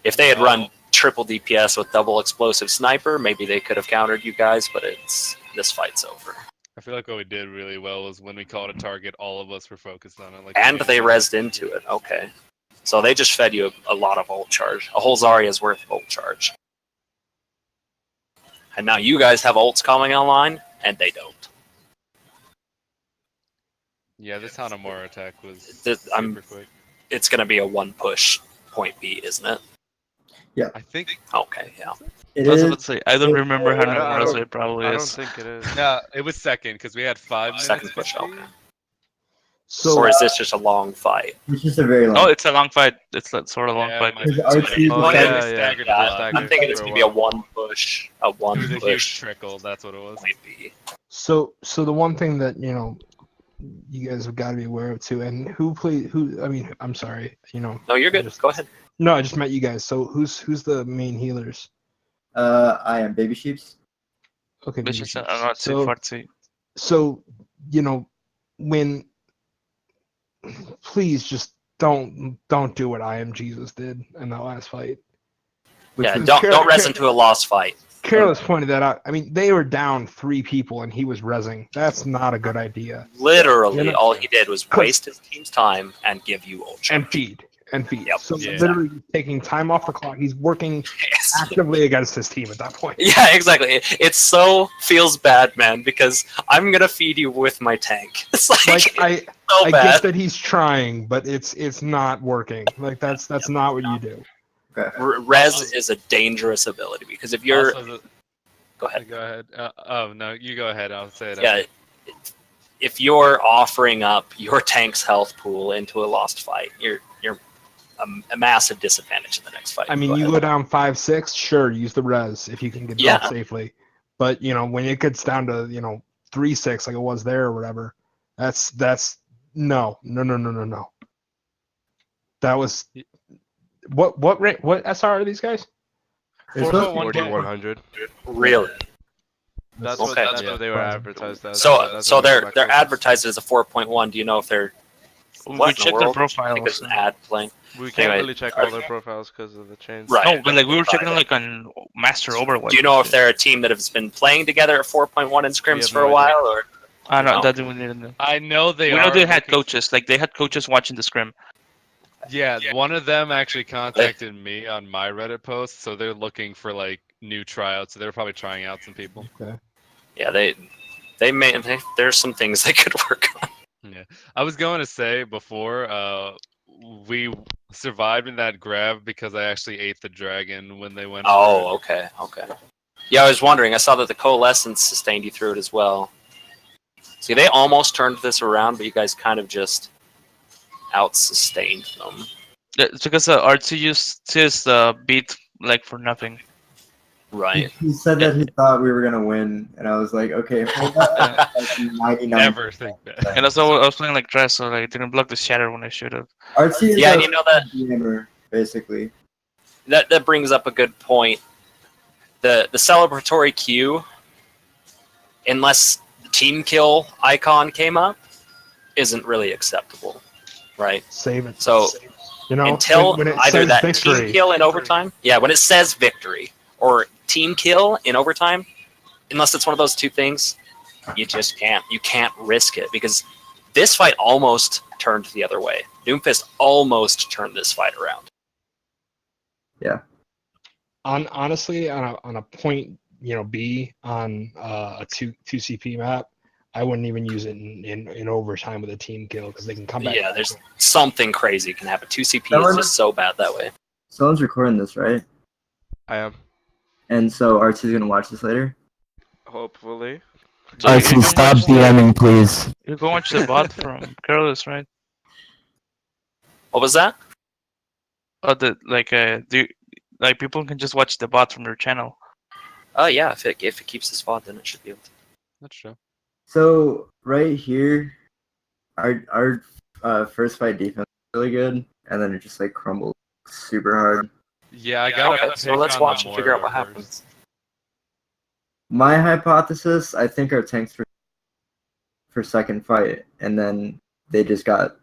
If they had run triple DPS with double explosive sniper, maybe they could have countered you guys, but this fight's over. I feel like what we did really well was when we caught a target, all of us were focused on it. Like, And they rezzed into it. Okay. So they just fed you a lot of ult charge. A whole Zarya's worth of ult charge. And now you guys have ults coming online, and they don't. Yeah, this Hanamura attack was I'm- super quick. It's going to be a one push point B, isn't it? I think Okay, yeah. It I was is. about to say, I don't remember how I don't- to say it probably I don't is. think it is. no, it was second because we had 5 minutes. Second push, 50. okay. So Or is this just a long fight? It's just a very long. Oh, it's a long fight. It's a sort of long Yeah, fight. it might be. Archie- Oh, Might have yeah, been yeah. staggered Yeah, to staggered I'm thinking it's for going a to be a while. one push. A It one was a huge push trickle. That's what it was. point B. So the one thing that you guys have got to be aware of too, and I mean, I'm sorry, No, you're good. Just- Go ahead. No, I just met you guys. So who's the main healers? I am Baby Sheeps. Okay, Which Baby is Sheeps. not too far to see. So when please just don't do what I Am Jesus did in that last fight. Which Yeah, was don't res into a lost fight. Careless pointed that out. I mean, they were down 3 people and he was rezzing. That's not a good idea. Literally, Yeah. all he did was waste his team's time and give you ult charge. And feed. Yep. So Yeah. literally taking time off the clock. He's working Yes. actively against his team at that point. Yeah, exactly. It so feels bad, man, because I'm gonna feed you with my tank. It's like, Like so I bad. get that he's trying, but it's not working. Like that's not what you do. Okay. Res is a dangerous ability because if you're Also, go ahead. Go ahead. Oh no, you go ahead. I'll say it. Yeah, if you're offering up your tank's health pool into a lost fight, you're a massive disadvantage in the next fight. I mean, you go down 5-6, sure, use the res if you can get Yeah. off safely. But when it gets down to 3-6 like it was there or whatever, that's no. That was what SR are these guys? They're supposed to be 4100. Really? That's Okay. what they were advertised as. So that's so what makes it they're back closer. advertised as a 4.1. Do you know if they're We what in the checked their world? I think profiles. there's an ad playing. We can't Anyway, really check all their profiles because of the change. Right. No, but like we were checking Right. like on Master Overwatch. Do you know if they're a team that has been playing together at 4.1 in scrims have for no a while, idea. or I know No. that we didn't know. I know they We are. know they had looking- coaches. Like they had coaches watching the scrim. Yeah, one of them actually contacted me on my Reddit post, so they're looking for like new tryouts. So they're probably trying out some people. Okay. yeah, there's some things they could work on. Yeah, I was going to say before, we survived in that grab because I actually ate the dragon when they went. Oh, okay. Yeah, I was wondering. I saw that the coalescence sustained you through it as well. See, they almost turned this around, but you guys kind of just out-sustained them. It's because RT used his beat like for nothing. Right. He said that he thought we were gonna win, and I was like, okay, hold that. Like 99. Never think that. And also I was playing like dress, so like, I didn't block the shatter when I should have. RT is Yeah, a and you know that gamer, basically. that brings up a good point. The celebratory queue, unless the team kill icon came up, isn't really acceptable, right? Save it. So You know, until when it either says that victory, team kill in overtime, yeah, when it says victory or team kill in overtime, unless it's one of those two things, you just can't. You can't risk it because this fight almost turned the other way. Doomfist almost turned this fight around. honestly, on a point, B on a two CP map, I wouldn't even use it in overtime with a team kill because they can come back. Yeah, there's something crazy can happen. 2 CP is Someone- just so bad that way. Someone's recording this, right? I am. And so RT's gonna watch this later. Hopefully. So RT, can stop watch the- DMing, please. You go watch the bot from Careless, right? What was that? Oh, people can just watch the bot from their channel. Oh yeah, if it keeps the spot, then it should be able to. That's true. So right here, our first fight defense was really good, and then it just like crumbled super hard. Yeah, I got. Okay, so let's watch and figure out what happens. My hypothesis, I think our tanks for second fight, and then they just got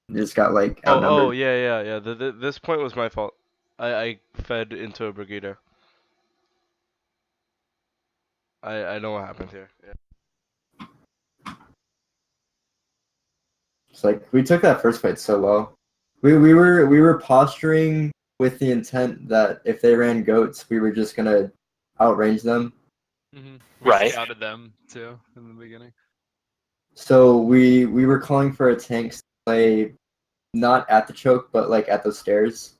like outnumbered. Oh yeah. This point was my fault. I fed into a Brigida. I know what happened here. Yeah. It's like we took that first fight so well. We were posturing with the intent that if they ran goats, we were just gonna outrange them. Mm-hmm. Right. Scouted them too in the beginning. So we were calling for a tank to play not at the choke, but like at those stairs.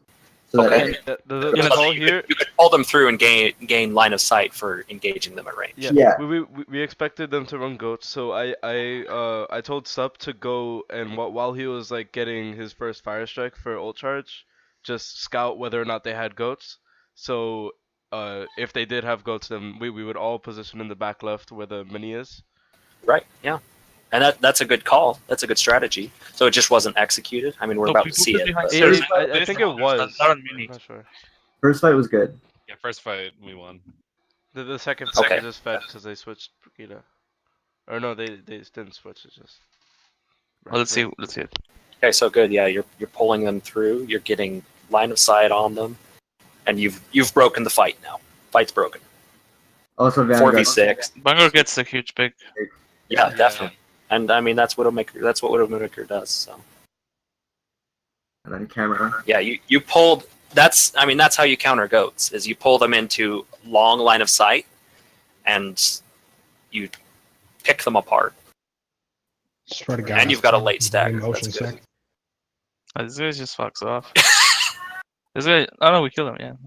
So Okay. that The call here. You could pull them through and gain line of sight for engaging them at range. Yeah. We expected them to run goats, so I told Sup to go and while he was like getting his first fire strike for ult charge, just scout whether or not they had goats. So if they did have goats, then we would all position in the back left where the mini is. Right. Yeah. And that's a good call. That's a good strategy. So it just wasn't executed. I mean, we're No, about to people see sit it. behind but- stairs. I think it was. Not on mini. I'm not sure. first fight was good. Yeah, first fight we won. The second Okay. fight just fed because they switched Brigida. Or no, they didn't switch. It just. Well, let's see it. Okay, so good. Yeah, you're pulling them through. You're getting line of sight on them, and you've broken the fight now. Fight's broken. Also, Vanguard. 4v6. Bangor gets a huge pick. Yeah, Yeah. definitely. And I mean that's what Widowmaker does. So And then camera. yeah, you pulled. That's how you counter goats. Is you pull them into long line of sight, and you pick them apart. Swear to God, And you've got a late stack. Motion That's good. sick. This guy just fucks off. This guy. Oh no, we killed him.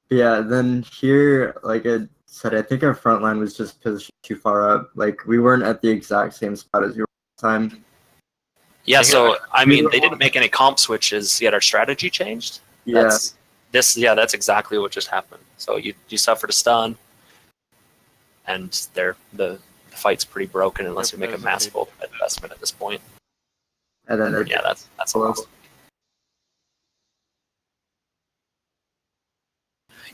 Yeah. Yeah. Then here, like I said, I think our front line was just positioned too far up. Like we weren't at the exact same spot as we were last time. Yeah, so I mean they didn't make any comp switches yet. Our strategy changed. Yeah. That's exactly what just happened. So you suffered a stun, and the fight's pretty broken unless you make a massive investment at this point. And then Yeah, that's a loss.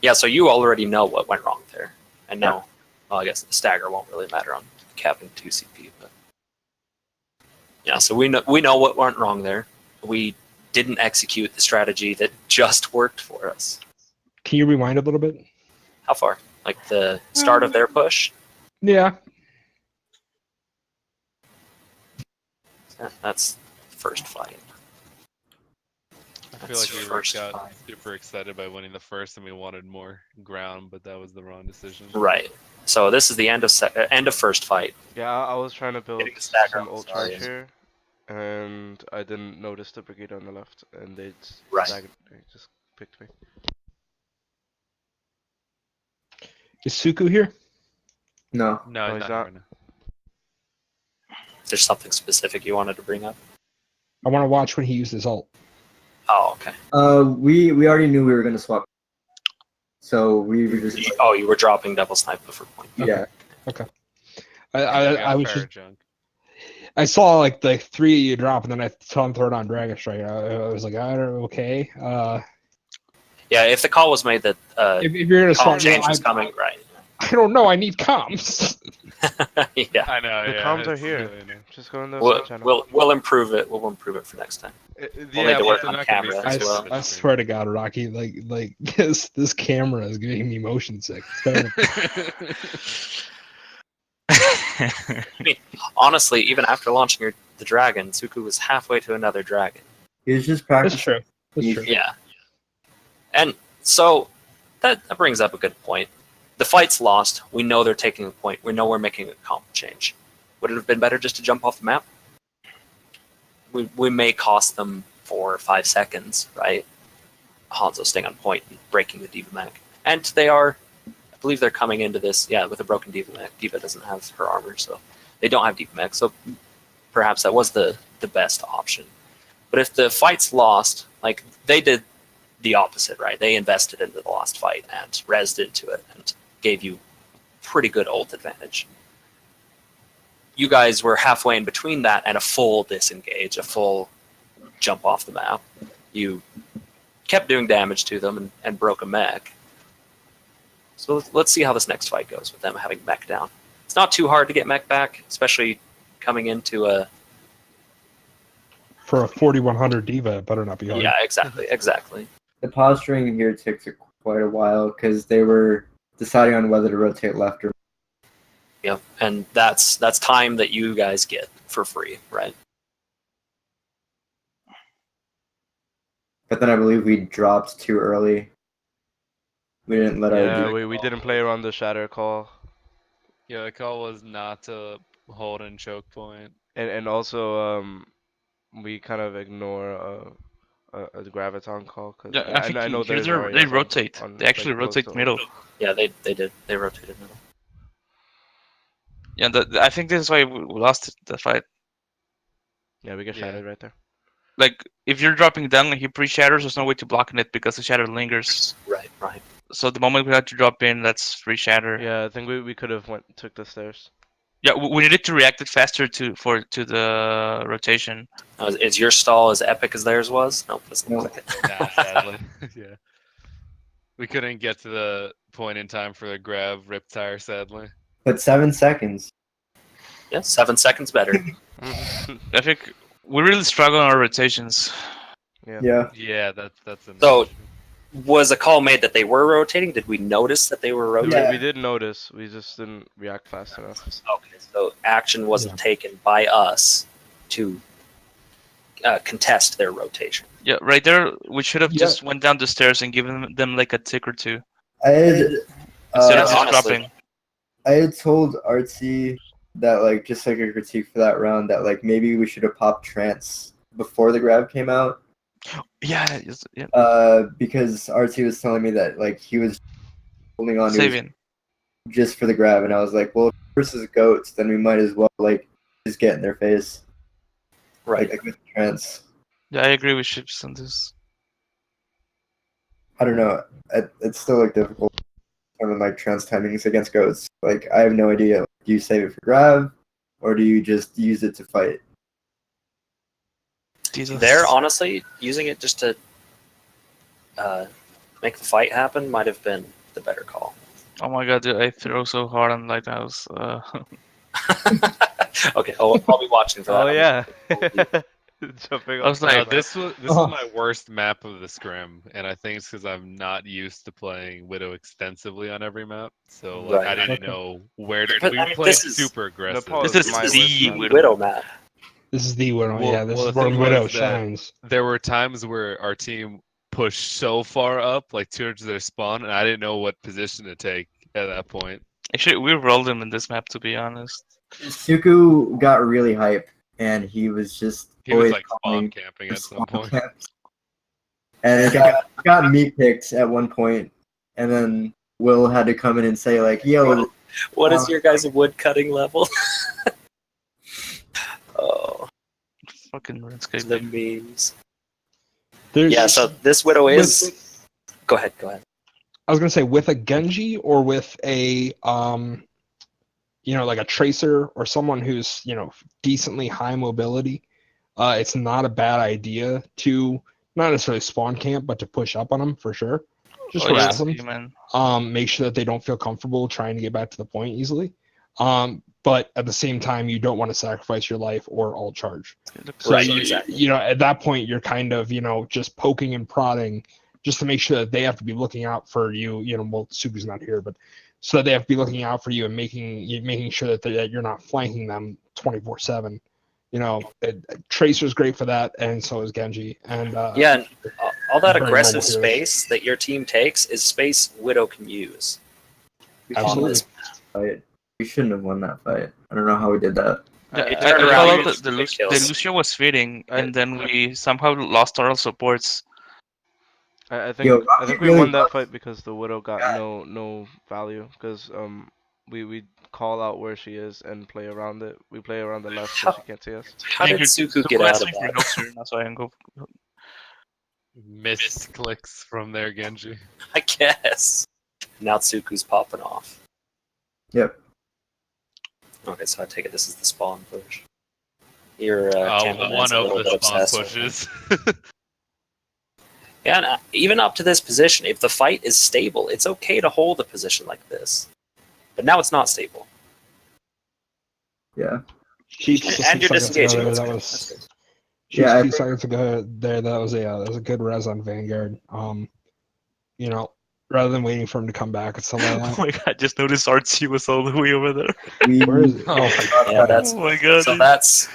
Yeah, so you already know what went wrong there, and now, well, I guess the stagger won't really matter on capping 2 CP, but yeah, so we know what went wrong there. We didn't execute the strategy that just worked for us. Can you rewind a little bit? How far? Like the start of their push? Yeah. Yeah, that's the first fight. I feel That's like we first got fight. super excited by winning the first, and we wanted more ground, but that was the wrong decision. Right. So this is the end of first fight. Yeah, I was trying to build Getting the stagger some on ult Stars. charge here, and I didn't notice the brigade on the left, and they Right. they just picked me. Is Suku here? No. No, No, he's he's not. not. Right now. Is there something specific you wanted to bring up? I want to watch when he used his ult. Oh, okay. We already knew we were gonna swap, so we were just Oh, you were dropping double snipe before point. yeah. I We was got just junk. I saw like the 3 you drop, and then I saw him throw it on Dragon Strike. I was like, I don't know, okay. Yeah, if the call was made that If you're gonna comp swap, change was coming, right? I don't know. I need comms. Yeah, I know. The yeah, comms are it's here. really annoying. Just go in the we'll, side channel. we'll improve it. We'll improve it for next time. We'll need to but work they're on not gonna be camera I, as well. fixed I this stream. swear to God, Rocky, like this camera is giving me motion sick. I mean, honestly, even after launching the dragon, Suku was halfway to another dragon. He was just That's practicing. true. That's He- true. Yeah. And so that brings up a good point. The fight's lost. We know they're taking a point. We know we're making a comp change. Would it have been better just to jump off the map? We may cost them 4 or 5 seconds, right? Hanzo staying on point and breaking the Diva mech. And they are, I believe they're coming into this, with a broken Diva mech. Diva doesn't have her armor, so they don't have Diva mech. So perhaps that was the best option. But if the fight's lost, like they did the opposite, right? They invested into the lost fight and rezzed into it and gave you pretty good ult advantage. You guys were halfway in between that and a full disengage, a full jump off the map. You kept doing damage to them and broke a mech. So let's see how this next fight goes with them having mech down. It's not too hard to get mech back, especially coming into a... For a 4100 Diva, it better not be hard. Yeah, exactly. The posturing here took quite a while because they were deciding on whether to rotate left or. Yeah, and that's time that you guys get for free, right? But then I believe we dropped too early. We didn't let Yeah, our. we didn't play around the shatter call, Yeah, the call was not to hold and choke point. and also we kind of ignore a graviton call because Yeah, I think I know here there's they Arias on- rotate. on, They actually like, close rotate to middle. Yeah, they did. They rotated middle. Yeah, I think this is why we lost the fight. Yeah, we get Yeah. shattered right there. Like, if you're dropping down and he pre-shatters, there's no way to blocking it because the shatter lingers. Right. So the moment we had to drop in, that's pre-shatter. Yeah, I think we could have took the stairs. Yeah, we needed to react it faster to the rotation. Is your stall as epic as theirs was? Nope, doesn't No. look like it. Nah, sadly. Yeah. We couldn't get to the point in time for the grab Riptire, sadly. But 7 seconds. Yeah, 7 seconds better. I think we really struggle on our rotations. Yeah. Yeah, that's a So, was a call made that they were rotating? Did we notice that they were rotating? Yeah. We did notice, we just didn't react fast enough. Okay, so action wasn't taken by us to contest their rotation. Yeah, right there, we should have Yeah. just went down the stairs and given them like a tick or two I had. instead of just honestly. dropping. I had told Artsy that like just like a critique for that round that like maybe we should have popped trance before the grab came out. Yeah, yeah. Because Artsy was telling me that like he was holding on to his Saving. just for the grab, and I was like, well, if versus goats, then we might as well like just get in their face, Right. like with trance. Yeah, I agree with Ships on this. I don't know. It's still like difficult. Some of my trance timings against goats. Like I have no idea. Do you save it for grab, or do you just use it to fight? Jesus. They're honestly using it just to make the fight happen might have been the better call. Oh my god, dude, I throw so hard on Lighthouse. Okay, I'll be watching for that. Oh yeah. Jumping I was off like, the This was my worst map of the scrim, and I think it's because I'm not used to playing Widow extensively on every map. So like I Right. didn't know where to. But, We I mean, played this is- super aggressive. Nepal this is my the worst map. Widow map. This is the Widow. Well- Yeah, this well, is the where thing Widow was that- shines. There were times where our team pushed so far up, like towards their spawn, and I didn't know what position to take at that point. actually, we rolled him in this map, to be honest. Suku got really hype, and he was just He was always like spawn calling camping for at some spawn point. camps. And it got me picked at one point, and then Will had to come in and say like, "Yo, What is your guys' wood cutting level?" Oh, Fucking RuneScape. the memes. There's, Yeah, so this Widow is. Go ahead. I was gonna say with a Genji or with a like a tracer or someone who's decently high mobility, it's not a bad idea to not necessarily spawn camp, but to push up on them for sure. Just Oh, yeah, harass them. man. Make sure that they don't feel comfortable trying to get back to the point easily. But at the same time, you don't want to sacrifice your life or all charge. So Right, you, exactly. at that point, you're kind of just poking and prodding just to make sure that they have to be looking out for you. Well, Suku's not here, but so that they have to be looking out for you and making sure that you're not flanking them 24/7. Tracer's great for that, and so is Genji. And Yeah, and all that very aggressive mobile heroes. space that your team takes is space Widow can use. On Absolutely. this- fight. We shouldn't have won that fight. I don't know how we did that." Yeah, It I turned around, felt you that just the get the kills. Lucio was fitting, I- and then we somehow lost our supports. I think Yo, I think we really won that love- fight because the Widow got no value because we call out where she is and play around it. We play around the left so she can't see us. How did Suku get out of that? That's why I go. Missed clicks from their Genji. I guess. Now Tsuku's popping off. Yep. Okay, so I take it this is the spawn push. Your One of the spawn pushes. Yeah, and even up to this position, if the fight is stable, it's okay to hold a position like this. But now it's not stable. Yeah. Chiefs And- just and you're 6 seconds disengaging, ago, that's that good, was that's good. Chiefs Yeah, I 2 think- seconds ago there. That was a good res on Vanguard. Rather than waiting for him to come back and stuff like Oh that. my god! Just noticed Archie was all the way over there. Where is it? Oh, Yeah, that's Oh my god! so dude. that's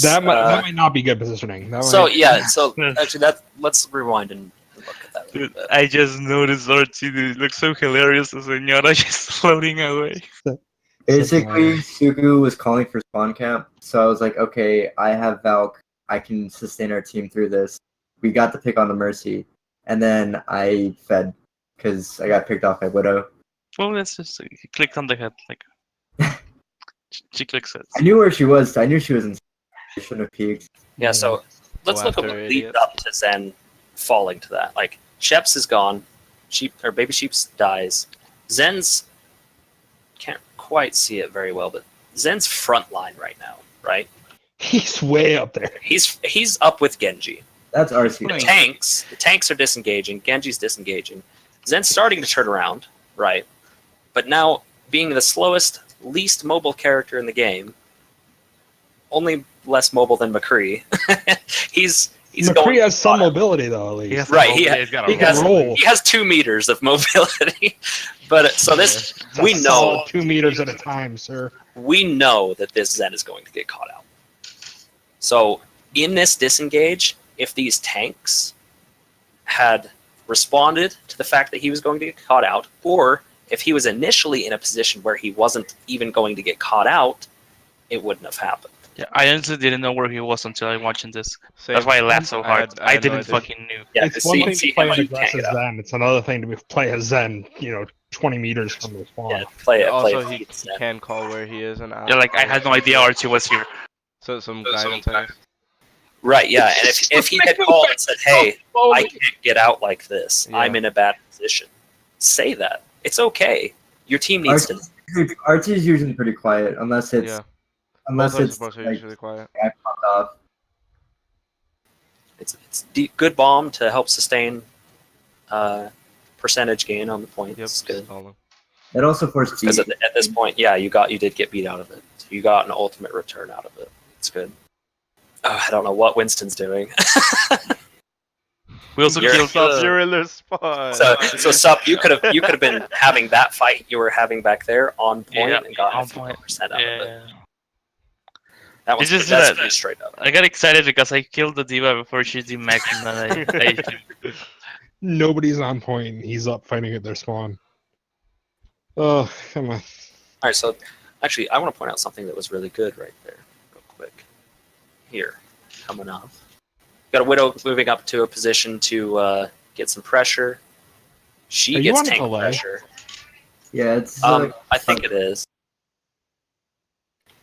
that might not be good positioning. That so might, yeah. So actually, let's rewind and look at that. A little Dude, bit. I just noticed Archie. Dude, looks so hilarious. The Senora just floating away. Basically, Suku was calling for spawn camp, so I was like, okay, I have Valk. I can sustain our team through this. We got to pick on the Mercy, and then I fed because I got picked off by Widow. Well, that's just he clicked on the head like. She clicks it. I knew where she was. I knew she was in. I shouldn't have peeked. Yeah. So let's Go look at after what her, leads idiot. up to Zen falling to that. Like Sheps is gone. Baby Sheeps dies. Zen's can't quite see it very well, but Zen's front line right now, right? he's way up there. He's up with Genji. That's RC. The Right. tanks are disengaging. Genji's disengaging. Zen's starting to turn around, right? But now, being the slowest, least mobile character in the game, only less mobile than McCree, he's McCree going. has some mobility though, at least. Yes. Right, He's got he a can has- roll. He has 2 meters of mobility, but so this It's a we know solid 2 meters at a time, sir. that this Zen is going to get caught out. So in this disengage, if these tanks had responded to the fact that he was going to get caught out, or if he was initially in a position where he wasn't even going to get caught out, it wouldn't have happened. Yeah, I honestly didn't know where he was until I watching this. Same. That's why I laughed so hard. I I, had no didn't idea. fucking knew. Yeah, It's to one see, thing see to play him an when you can't aggressive get out. Zen. It's another thing to play a Zen, 20 meters from the spawn. Yeah, play Also, it. he can call where he is and Yeah, like I had no idea Archie was here. So some guidance. I guess. Right, yeah, and if he had called and said, "Hey, I can't get out like this. Yeah. I'm in a bad position," say that. It's okay. Your team needs to. Archie's usually pretty quiet unless it's Yeah. unless Both our it's supports are like usually quiet. I popped off. It's good bomb to help sustain percentage gain on the point. Yep. It's good. Stalling. It also forced Because at this point, yeah, you did get beat out of it. So you got an ultimate return out of it. It's good. I don't know what Winston's doing. We also You're- killed Sup, you're in their spot. so Sup, you could have been having that fight you were having back there on point Yeah, and gotten on a few point. percent out of it. Yeah. That was It's just that's that- pretty straight up. I got excited because I killed the diva before she D-Max, and then I Nobody's on point. He's up fighting at their spawn. Oh, come on. All right, so actually, I want to point out something that was really good right there, real quick. Here, coming up. Got a Widow moving up to a position to get some pressure. She Are you gets on a tank delay? pressure. Yeah, it's I think it is.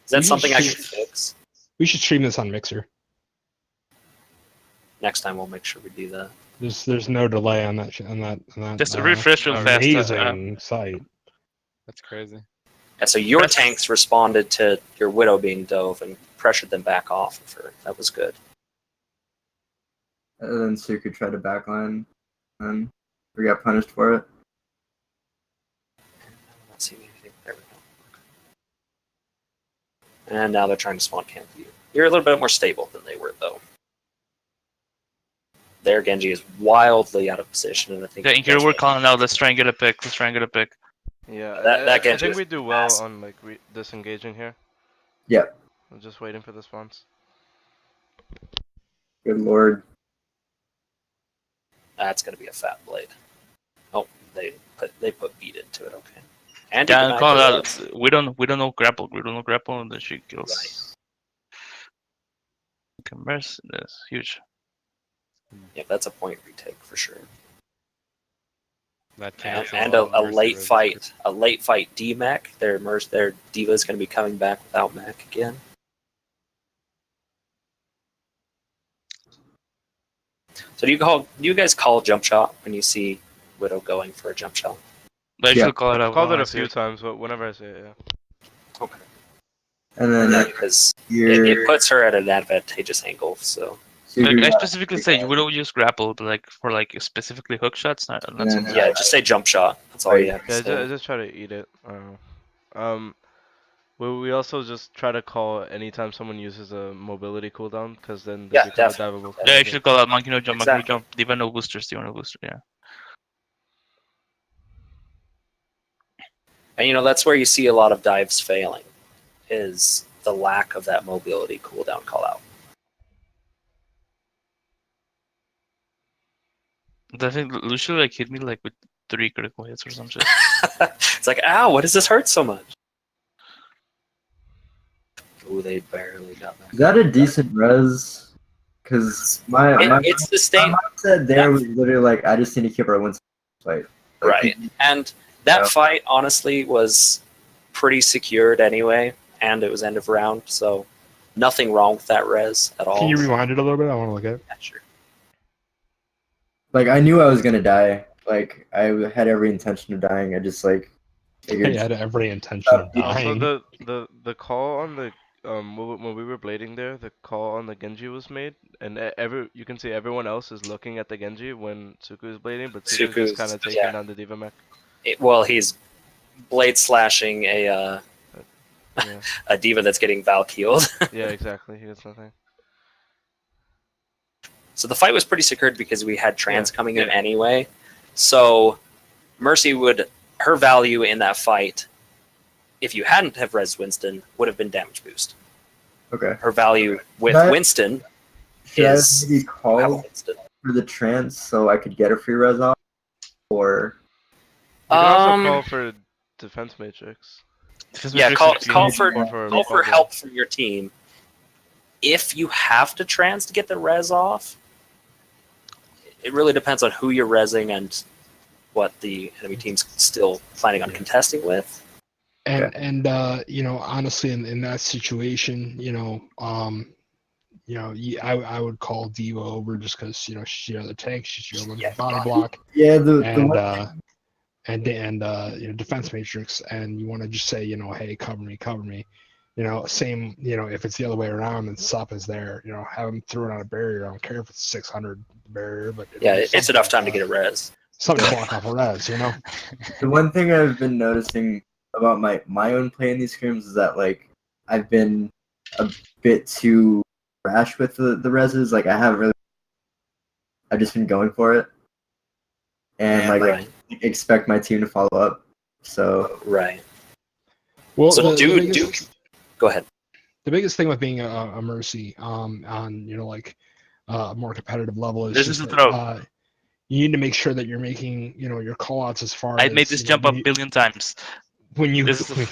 Is that You something I should- can fix? We should stream this on Mixer. Next time we'll make sure we do that. There's no delay on that on that just refresh real fast. amazing site. That's crazy. And so your That's- tanks responded to your Widow being dove and pressured them back off of her. That was good. and then Suku tried to backline, and we got punished for it. I'm not seeing anything. There we go. And now they're trying to spawn camp you. You're a little bit more stable than they were, though. Their Genji is wildly out of position, and I think Yeah, in here we're calling out. Let's try and get a pick. Let's try and get a pick. Yeah, That I Genji think was we do well massive. on like disengaging here. Yep. I'm just waiting for the spawns. Good lord. That's going to be a fat blade. Oh, they put beat into it. Okay. And Yeah, denied call the it res. out. We don't know grapple. We don't know grapple, and then she kills. Okay, Mercy, that's huge. Yeah, that's a point retake for sure. That And, cancel and on a Mercy late Res is fight, a late fight D-Mac. Their Diva is going to be coming back without Mac again. So do you guys call jump shot when you see Widow going for a jump shot? But I Yeah. should call it I've out. called when it I a see few times, but whenever I say it, yeah. Okay. And then Because you're it puts her at an advantageous angle. So Like, Suku I got- specifically say you would use grapple, but like for like specifically hook shots, not Yeah. something. yeah, just say jump shot. That's all you have to Yeah, say. I just try to eat it. I don't know. We also just try to call anytime someone uses a mobility cooldown, because then they Yeah, become a definitely. diveable. Yeah, I candidate. should call out monkey no jump, monkey no Exactly. jump. Diva no boosters, Diva no booster. Yeah. And that's where you see a lot of dives failing, is the lack of that mobility cooldown call out. I think Lucio like hit me like with 3 critical hits or some shit. It's like, ow, what does this hurt so much? Oh, they barely got back. Is that a decent res? Because my It's the same, mindset there was literally like, I just need to keep her one fight. right? And that Yeah. fight, honestly, was pretty secured anyway, and it was end of round, so nothing wrong with that res at all. Can you rewind it a little bit? I want to look at it. Yeah, sure. Like, I knew I was gonna die. Like, I had every intention of dying. I just like figured. He had every intention of Also, dying. Also, the call on the when we were blading there, the call on the Genji was made, and you can see everyone else is looking at the Genji when Suku is blading, but Suku's Suku's- just kind of taking yeah. down the Diva mech. Well, he's blade slashing Yeah. a diva that's getting Val keeled. Yeah, exactly. He gets nothing. So the fight was pretty secured because we had trans Yeah. coming in anyway. So Mercy her value in that fight, if you hadn't have res Winston, would have been damage boost. Okay. Her value with Should I- Winston Should I is maybe have a call Winston. for the trance so I could get a free res off? Or You can also Um, call for defense matrix. Yeah, call for bubble. help from your team. If you have to trans to get the res off, it really depends on who you're resing and what the enemy team's still planning on contesting with. And honestly, in that situation, I would call Diva over just because she's the tank, she's your Yeah. body block, yeah, the and one, defense matrix, and you want to just say, hey, cover me. Same, if it's the other way around and Sup is there, have him throw it on a barrier. I don't care if it's 600 barrier, but Yeah, it's enough time to get a res. something to block off a res, you know? The one thing I've been noticing about my own play in these scrims is that like I've been a bit too rash with the reses. Like I've just been going for it, and Right. expect my team to follow up. So Right. Well, So the biggest, go ahead. the biggest thing with being a mercy on like a more competitive level is This just is the that, throw. you need to make sure that you're making your call outs as far I as made this jump a billion times. when you This is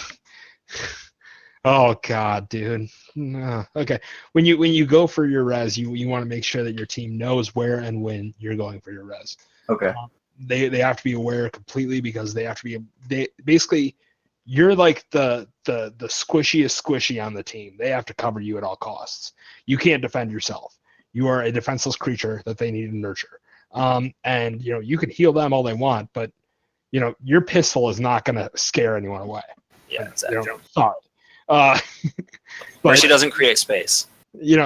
oh god, dude. No. Okay, when you go for your res, you want to make sure that your team knows where and when you're going for your res. okay, They have to be aware completely because they have to be basically you're like the squishiest squishy on the team. They have to cover you at all costs. You can't defend yourself. You are a defenseless creature that they need to nurture. And you can heal them all they want, but your pistol is not going to scare anyone away. Yeah, exactly. Sorry. Mercy doesn't create space.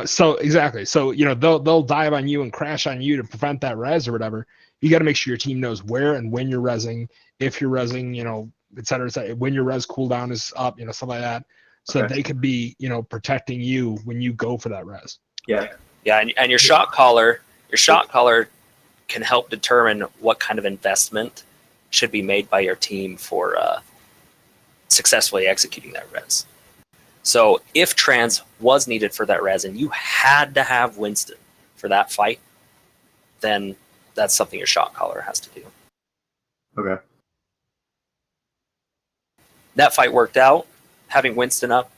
So exactly. So they'll dive on you and crash on you to prevent that res or whatever. You got to make sure your team knows where and when you're resing, if you're resing, et cetera, et cetera, when your res cooldown is up, stuff like that, so that they could be, protecting you when you go for that res. yeah, And your shot caller can help determine what kind of investment should be made by your team for successfully executing that res. So if trans was needed for that res and you had to have Winston for that fight, then that's something your shot caller has to do. okay, That fight worked out. Having Winston up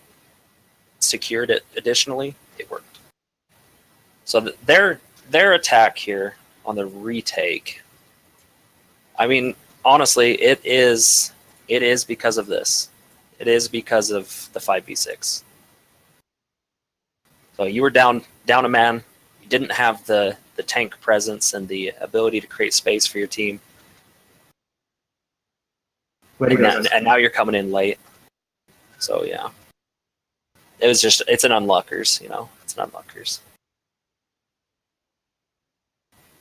secured it additionally. It worked. So their attack here on the retake, I mean, honestly, it is because of this. It is because of the 5v6. So you were down a man. You didn't have the tank presence and the ability to create space for your team. And now you're coming in late. So yeah. It's an unluckers, It's an unluckers.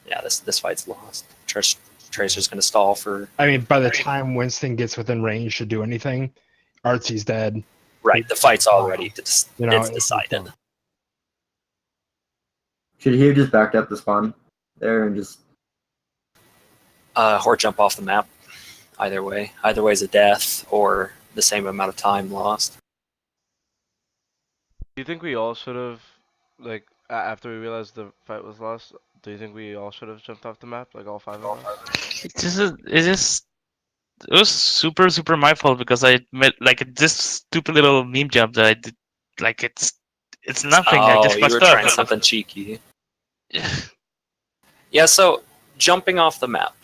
Yeah, this fight's lost. Tracer's gonna stall for. I mean, by the time Winston gets within range to do anything, Artsy's dead. Right, the fight's already it's decided. Should he have just backed up the spawn there and just Or jump off the map. Either way is a death or the same amount of time lost. Do you think we all should have, like, after we realized the fight was lost, do you think we all should have jumped off the map, like all five of us? It was super my fault because I made like this stupid little meme jump that I did. Like it's nothing. I just you were fucked up. trying something cheeky. Yeah, so jumping off the map.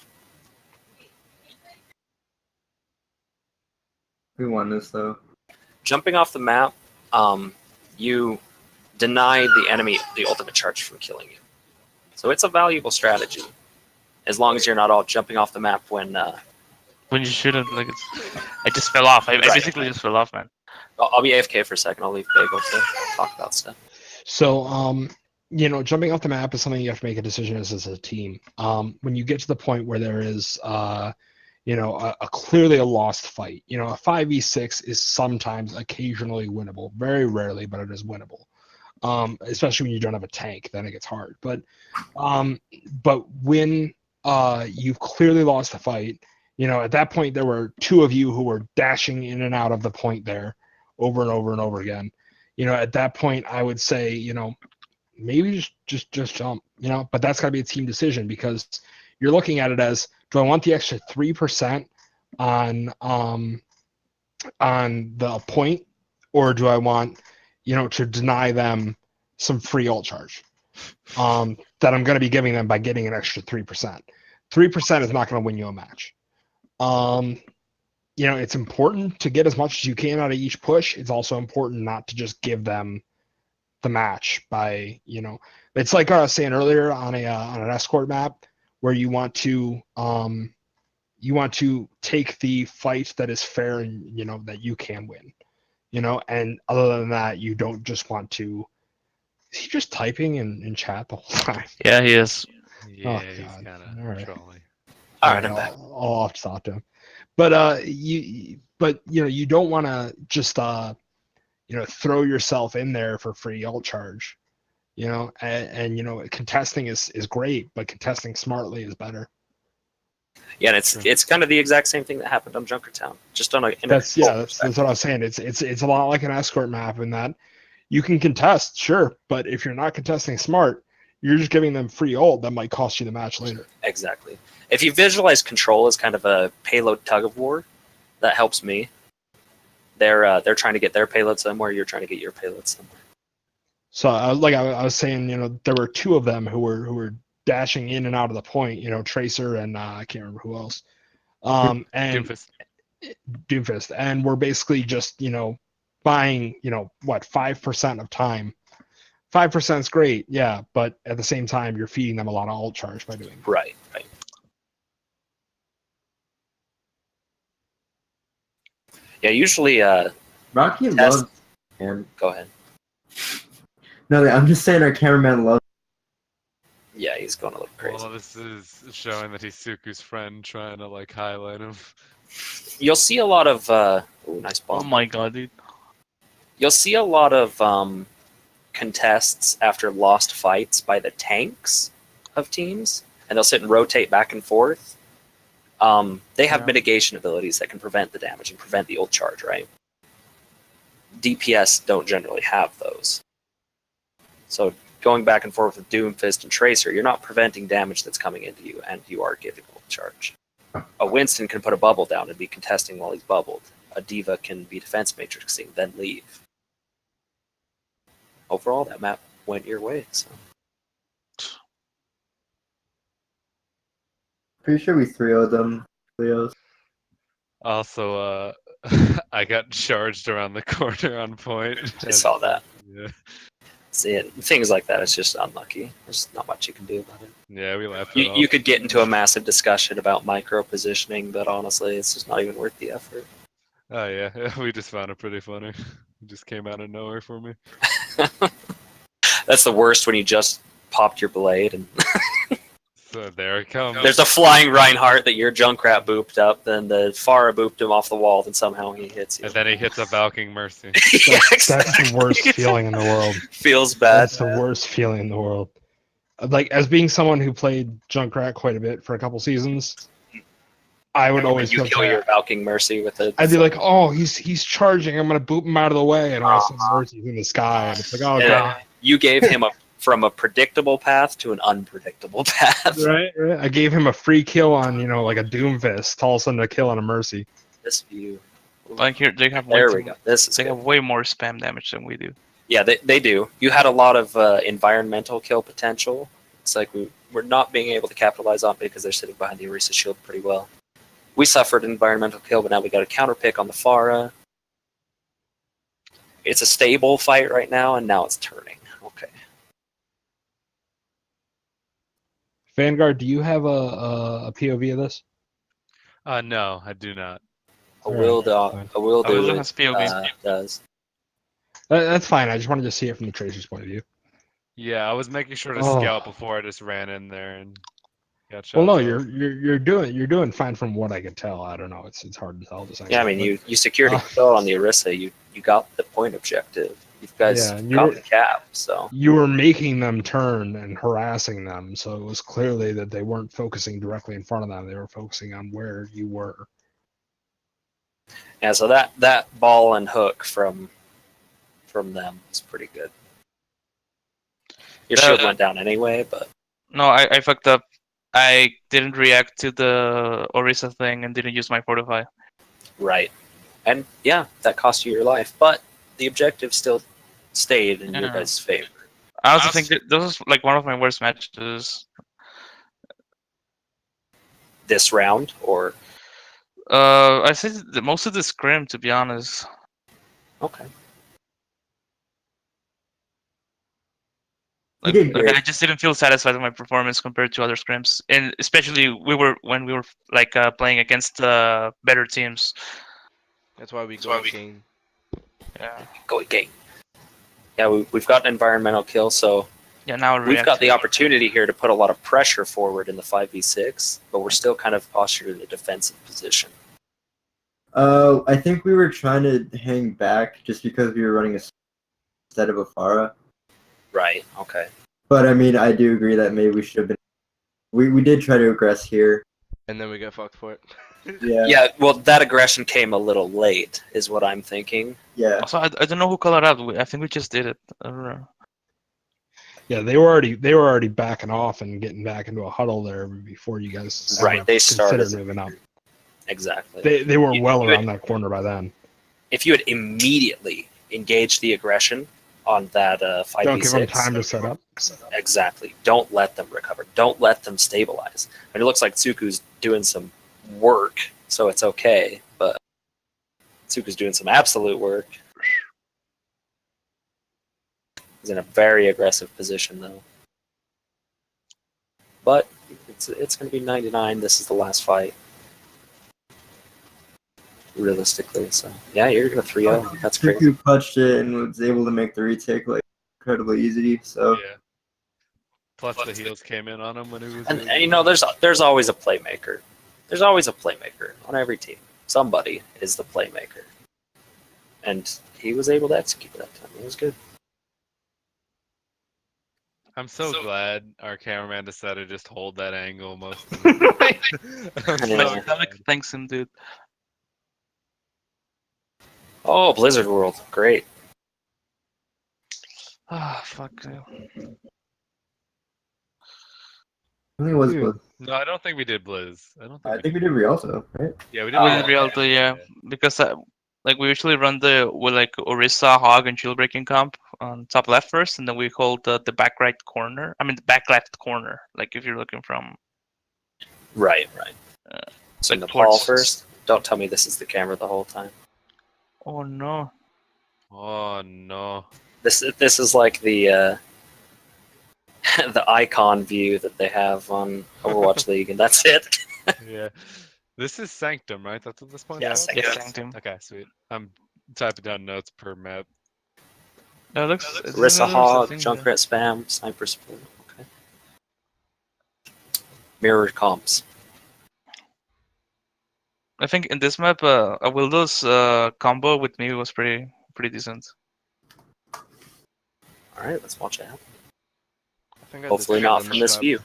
we won this though? Jumping off the map, you deny the enemy the ultimate charge from killing you. So it's a valuable strategy, as long as you're not all jumping off the map when you shouldn't. Like I just fell off. I basically just fell off, man. I'll be AFK for a second. I'll leave Bagel to talk about stuff. So, jumping off the map is something you have to make a decision as a team. When you get to the point where there is, a clearly a lost fight, a 5v6 is sometimes occasionally winnable, very rarely, but it is winnable. Especially when you don't have a tank, then it gets hard. But when you've clearly lost the fight, at that point there were two of you who were dashing in and out of the point there over and over and over again. At that point I would say, maybe just jump, but that's got to be a team decision because you're looking at it as, do I want the extra 3% on the point, or do I want, to deny them some free ult charge that I'm going to be giving them by getting an extra 3%. 3% is not going to win you a match. It's important to get as much as you can out of each push. It's also important not to just give them the match by, it's like I was saying earlier on an escort map where you want to take the fight that is fair and, that you can win, and other than that, you don't just want to. Is he just typing in chat the whole time? Yeah, he is. Yeah, Oh, he's God. kind of All right. trolling. All right, I'm back. I'll have to talk to him. But you don't want to just throw yourself in there for free ult charge. And contesting is great, but contesting smartly is better. Yeah, and it's kind of the exact same thing that happened on Junkertown, just on a. That's what I was saying. It's a lot like an escort map in that you can contest, sure, but if you're not contesting smart, you're just giving them free ult that might cost you the match later. Exactly. If you visualize control as kind of a payload tug of war, that helps me. They're trying to get their payload somewhere. You're trying to get your payload somewhere. So, I was saying, there were two of them who were dashing in and out of the point. Tracer and I can't remember who else. And Doomfist, and we're basically just buying 5% of time. 5% is great, yeah, but at the same time you're feeding them a lot of ult charge by doing that. Right. Yeah, usually Rocky test- loves him. Go ahead. No, I'm just saying our cameraman loves. Yeah, he's going to look crazy. Well, this is showing that he's Suku's friend, trying to like highlight him. You'll see a lot of nice Oh bomb. my god, dude. You'll see a lot of contests after lost fights by the tanks of teams, and they'll sit and rotate back and forth. They have mitigation abilities that can prevent the damage and prevent the ult charge, right? DPS don't generally have those. So going back and forth with Doomfist and Tracer, you're not preventing damage that's coming into you, and you are giving ult charge. A Winston can put a bubble down and be contesting while he's bubbled. A Diva can be defense matrixing, then leave. Overall, that map went your way. So. Pretty sure we 3-0'd them, Leos. Also, I got charged around the corner on point. I saw that. Yeah. See, things like that, it's just unlucky. There's not much you can do about it. Yeah, we laughed. You could get into a massive discussion about micro positioning, but honestly, it's just not even worth the effort. Oh yeah, we just found it pretty funny. It just came out of nowhere for me. That's the worst when you just popped your blade and So there it comes. there's a flying Reinhardt that your Junkrat booped up, then the Pharah booped him off the wall, then somehow he hits you. And then he hits a Valking Mercy. Yeah, That's exactly. the worst feeling in the world. Feels bad. That's the worst feeling in the world. Like, as being someone who played Junkrat quite a bit for a couple seasons, I would always you feel kill your Valking Mercy with it. I'd be like, oh, he's charging. I'm gonna boop him out of the way, and all of a sudden Mercy's in the sky, and it's like, oh god. You gave him from a predictable path to an unpredictable path. Right. I gave him a free kill on like a Doomfist, all of a sudden a kill on a Mercy. This view. Like here, they have There we go. This is They good. have way more spam damage than we do. Yeah, they do. You had a lot of environmental kill potential. It's like we're not being able to capitalize on it because they're sitting behind the Orisa shield pretty well. We suffered an environmental kill, but now we got a counter pick on the Pharah. It's a stable fight right now, and now it's turning. Okay. Vanguard, do you have a POV of this? No, I do not. A will do Will it. has POV. Does. That's fine. I just wanted to see it from the Tracer's point of view. Yeah, I was making sure to Oh. scout before I just ran in there and got shot. Well, no, off. you're doing fine from what I could tell. I don't know. It's hard to tell. Yeah, I mean, you secured a kill on the Orisa. You got the point objective. You guys Yeah, got the cap, so. You were making them turn and harassing them, so it was clearly that they weren't focusing directly in front of them. They were focusing on where you were. Yeah, so that ball and hook from them is pretty good. Your shield went down anyway, but No, I fucked up. I didn't react to the Orisa thing and didn't use my Fortify. right. And yeah, that cost you your life, but the objective still stayed in your Yeah. guys' favor. I also think that this was like one of my worst matches. This round, or I think most of the scrim, to be honest. okay. You did Like, great. I just didn't feel satisfied with my performance compared to other scrims, and especially when we were like playing against better teams. That's why we go game. Yeah. Go again. Yeah, we've got an environmental kill, so Yeah, now We've got the react. opportunity here to put a lot of pressure forward in the 5v6, but we're still kind of postured in a defensive position. I think we were trying to hang back just because we were running a instead of a Pharah. Right. Okay. But I mean, I do agree that maybe we should have been. We did try to aggress here. And then we get fucked for it. Yeah. Yeah. Well, that aggression came a little late, is what I'm thinking. Yeah. Also, I don't know who called it out. I think we just did it. I don't know. Yeah, they were already backing off and getting back into a huddle there before you guys Right, they considered started. moving up. Exactly. They were You- well you around that corner by then. If you had immediately engaged the aggression on that 5v6, Don't give them time to set up. exactly. Don't let them recover. Don't let them stabilize. And it looks like Tsuku's doing some work, so it's okay. But Tsuku's doing some absolute work. He's in a very aggressive position, though. But it's going to be 99. This is the last fight. Realistically, so yeah, you're going to 3-0. That's great. Suku punched it and was able to make the retake like incredibly easy. So Yeah. Plus the heels came in on him when he was. And you know, there's always a playmaker. There's always a playmaker on every team. Somebody is the playmaker, and he was able to execute that time. It was good. I'm so glad our cameraman decided to just hold that angle most of the time. I'm Yeah. so glad. Thanks him, dude. Oh, Blizzard World, great. Ah, fuck. I think it was Dude. good. No, I don't think we did Blizz. I think we did Rialto, right? Yeah, we did. Oh, We Blizz. did Rialto, yeah, because like we usually run with like Orisa, Hog, and Jailbreaking comp on top left first, and then we hold the back right corner. I mean the back left corner. Like if you're looking from Right. So like Nepal towards- first. Don't tell me this is the camera the whole time. Oh no. Oh no. This is like the the icon view that they have on Overwatch League, and that's it. Yeah. This is Sanctum, right? That's what this point Yeah, is? Sanctum. Yeah, Sanctum. Okay, sweet. I'm typing down notes per map. No, it looks. Rissa Hog, Junkrat Spam, Sniper Support. Okay. Mirrored comps. I think in this map, Wildo's combo with me was pretty decent. All right, let's watch it happen. I think I did Hopefully shit not on from this map. view.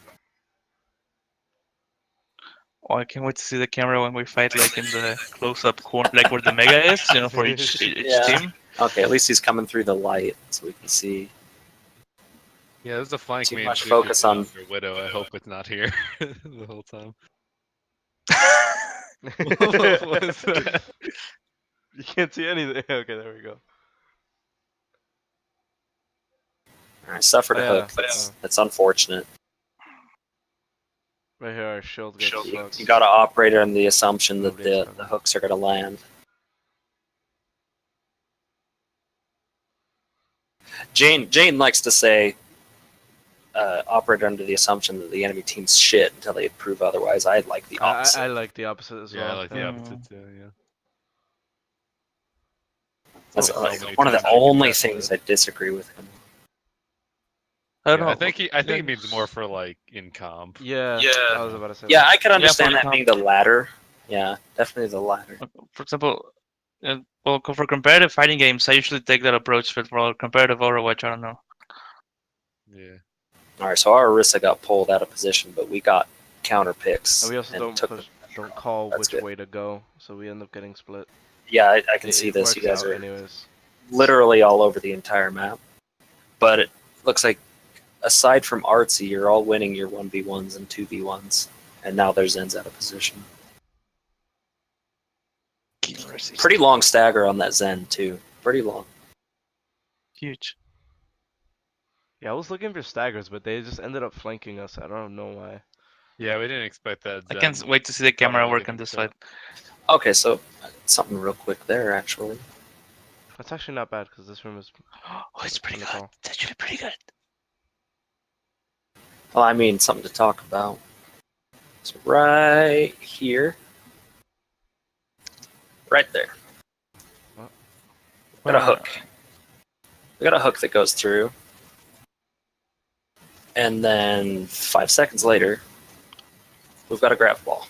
Oh, I can't wait to see the camera when we fight, like in the close-up corner, like where the mega is, for each Yeah. team. Okay, at least he's coming through the light, so we can see. Yeah, there's a flank Too me much and focus Suku on- for Widow. I hope it's not here the whole time. What was that? You can't see anything. Okay, there we go. All right, suffered a Oh, yeah. hook. That's unfortunate. Right here, our shield gets fucked. You got to operate on the assumption that Nobody's the coming. hooks are going to land. Jane likes to say, operate under the assumption that the enemy team's shit until they prove otherwise. I like the opposite. I like the opposite as well. Yeah, I like the Mm. opposite too. Yeah. That's so like many one of the times I can only press things it. I disagree with him. I don't Yeah, know. I think it means more for like in comp. Yeah, Yeah. I was about to say Yeah, that. I can understand for that being the latter. Yeah, definitely the latter. For example, well, for competitive fighting games, I usually take that approach, but for competitive Overwatch, I don't know. Yeah. All right, so our Orisa got pulled out of position, but we got counter picks. And we also don't took push, don't call That's which good. way to go, so we end up getting split. Yeah, I can see It this. You works guys out are anyways. literally all over the entire map. But it looks like, aside from Artsy, you're all winning your 1v1s and 2v1s. And now their Zen's out of position. Pretty long stagger on that Zen, too. Pretty long. Huge. Yeah, I was looking for staggers, but they just ended up flanking us. I don't know why. Yeah, we didn't expect that. I can't Zen. wait to see the camera Probably work on this different fight. Okay, so something real quick there, actually. That's actually not bad because this room is. Oh, it's pretty Kinda good. cool. It's actually pretty good. Well, I mean, something to talk about. So right here. Right there. What? Got a hook. We got a hook that goes through. And then 5 seconds later, we've got a grab ball.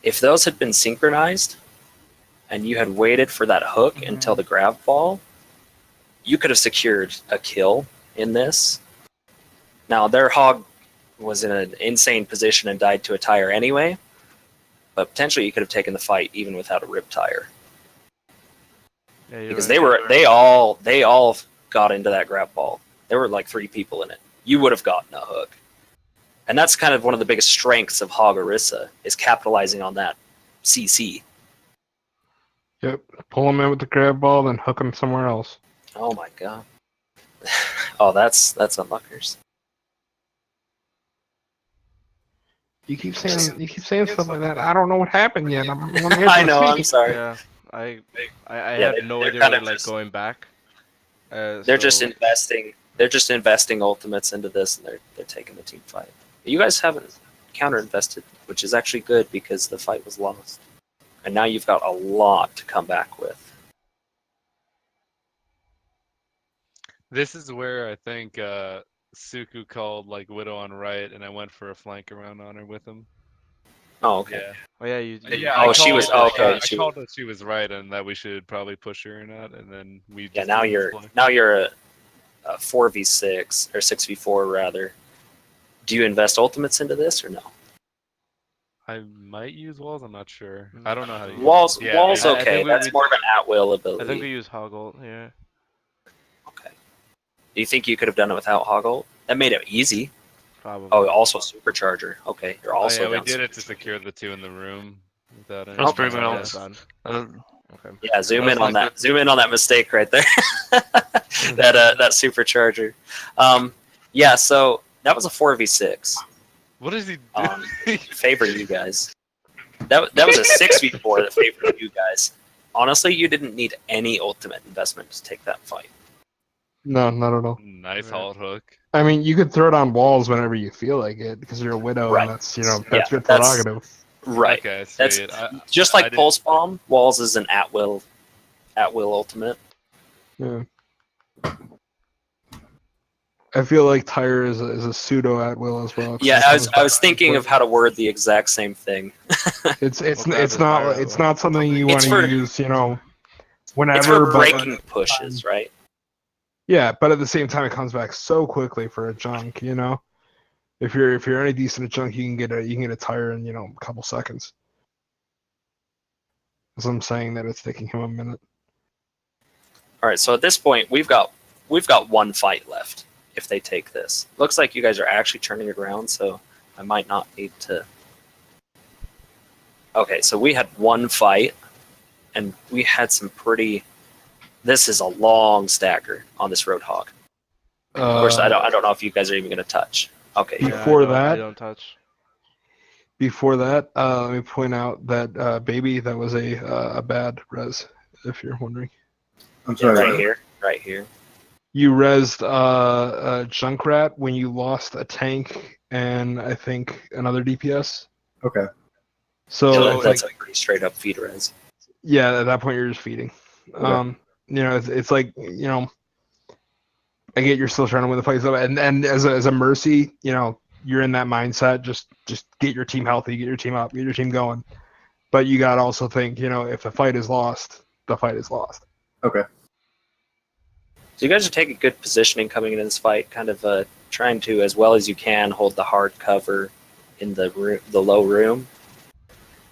If those had been synchronized and you had waited for that hook until the grab ball, you could have secured a kill in this. Now, their hog was in an insane position and died to a tire anyway, but potentially you could have taken the fight even without a rib tire. Yeah, Because right. they all got into that grab ball. There were like 3 people in it. You would have gotten a hook. And that's kind of one of the biggest strengths of Hog Orisa, is capitalizing on that CC. Yep. Pull him in with the grab ball, then hook him somewhere else. Oh my god. Oh, that's unluckers. You keep saying stuff like that. I don't know what happened yet. I'm I know, I'm sorry. Yeah, I Yeah, had no they're idea kind where of like just- going back. They're just investing ultimates into this, and they're taking the team fight. You guys haven't counter invested, which is actually good because the fight was lost. And now you've got a lot to come back with. This is where I think Suku called like Widow on right, and I went for a flank around on her with him. Oh, okay. Yeah. Oh yeah, you. Yeah, Oh, I she was- called, okay, I she called that she was right, and that we should probably push her or not, and then we. Yeah, Just now did the you're flank. a 4v6 or 6v4 rather. Do you invest ultimates into this or no? I might use walls. I'm not sure. I don't know how to use Walls, them. Yeah, walls, I okay. think That's more of an at-will ability. I think we use Hoggle. Yeah. Okay. Do you think you could have done it without Hoggle? That made it easy. Probably. Oh, also supercharger. Okay, you're also. Oh, yeah, we down did it to supercharger. secure the 2 in the room without any. That's Okay. pretty well. Yeah, done. Okay. Yeah, zoom That's in on not that. Zoom in on that mistake right there. that supercharger. Yeah, so that was a 4v6. What is he doing? Favor you guys. That was a 6v4 that favored you guys. Honestly, you didn't need any ultimate investment to take that fight. No, not at all. Nice Right. halt hook. I mean, you could throw it on walls whenever you feel like it because you're a widow, Right. and that's that's Yeah, your that's- prerogative. Right. Okay, That's sweet. just I like didn't- Pulse Bomb. Walls is an at-will ultimate. Yeah. I feel like tire is a pseudo at will as well. 'cause Yeah, it I was comes thinking back of how to word the exact same thing. It's Well, grab his tire at will. not something you want It's to for- use, whenever. It's for but- breaking pushes, right? Yeah, but at the same time, it comes back so quickly for a junk. If you're any decent at junk, you can get a tire in a couple seconds. So I'm saying that it's taking him a minute. All right, so at this point, we've got one fight left. If they take this, looks like you guys are actually turning it around, so I might not need to. Okay, so we had one fight, and we had some pretty. This is a long stagger on this Roadhog. Of course, I don't know if you guys are even going to touch. Okay, Yeah. Yeah, Before I don't- that- I don't touch. Before that, let me point out that baby, that was a bad res, if you're wondering. I'm yeah, sorry. right here. You resed Junkrat when you lost a tank and I think another DPS. Okay. So Yeah, that's a pretty straight up feed res. yeah, at that point you're just feeding. Okay. It's like I get you're still trying to win the fight, and as a mercy, you're in that mindset. Just get your team healthy, get your team up, get your team going. But you got to also think, if the fight is lost, the fight is lost. Okay. So you guys are taking good positioning coming into this fight, kind of trying to, as well as you can, hold the hard cover in the low room.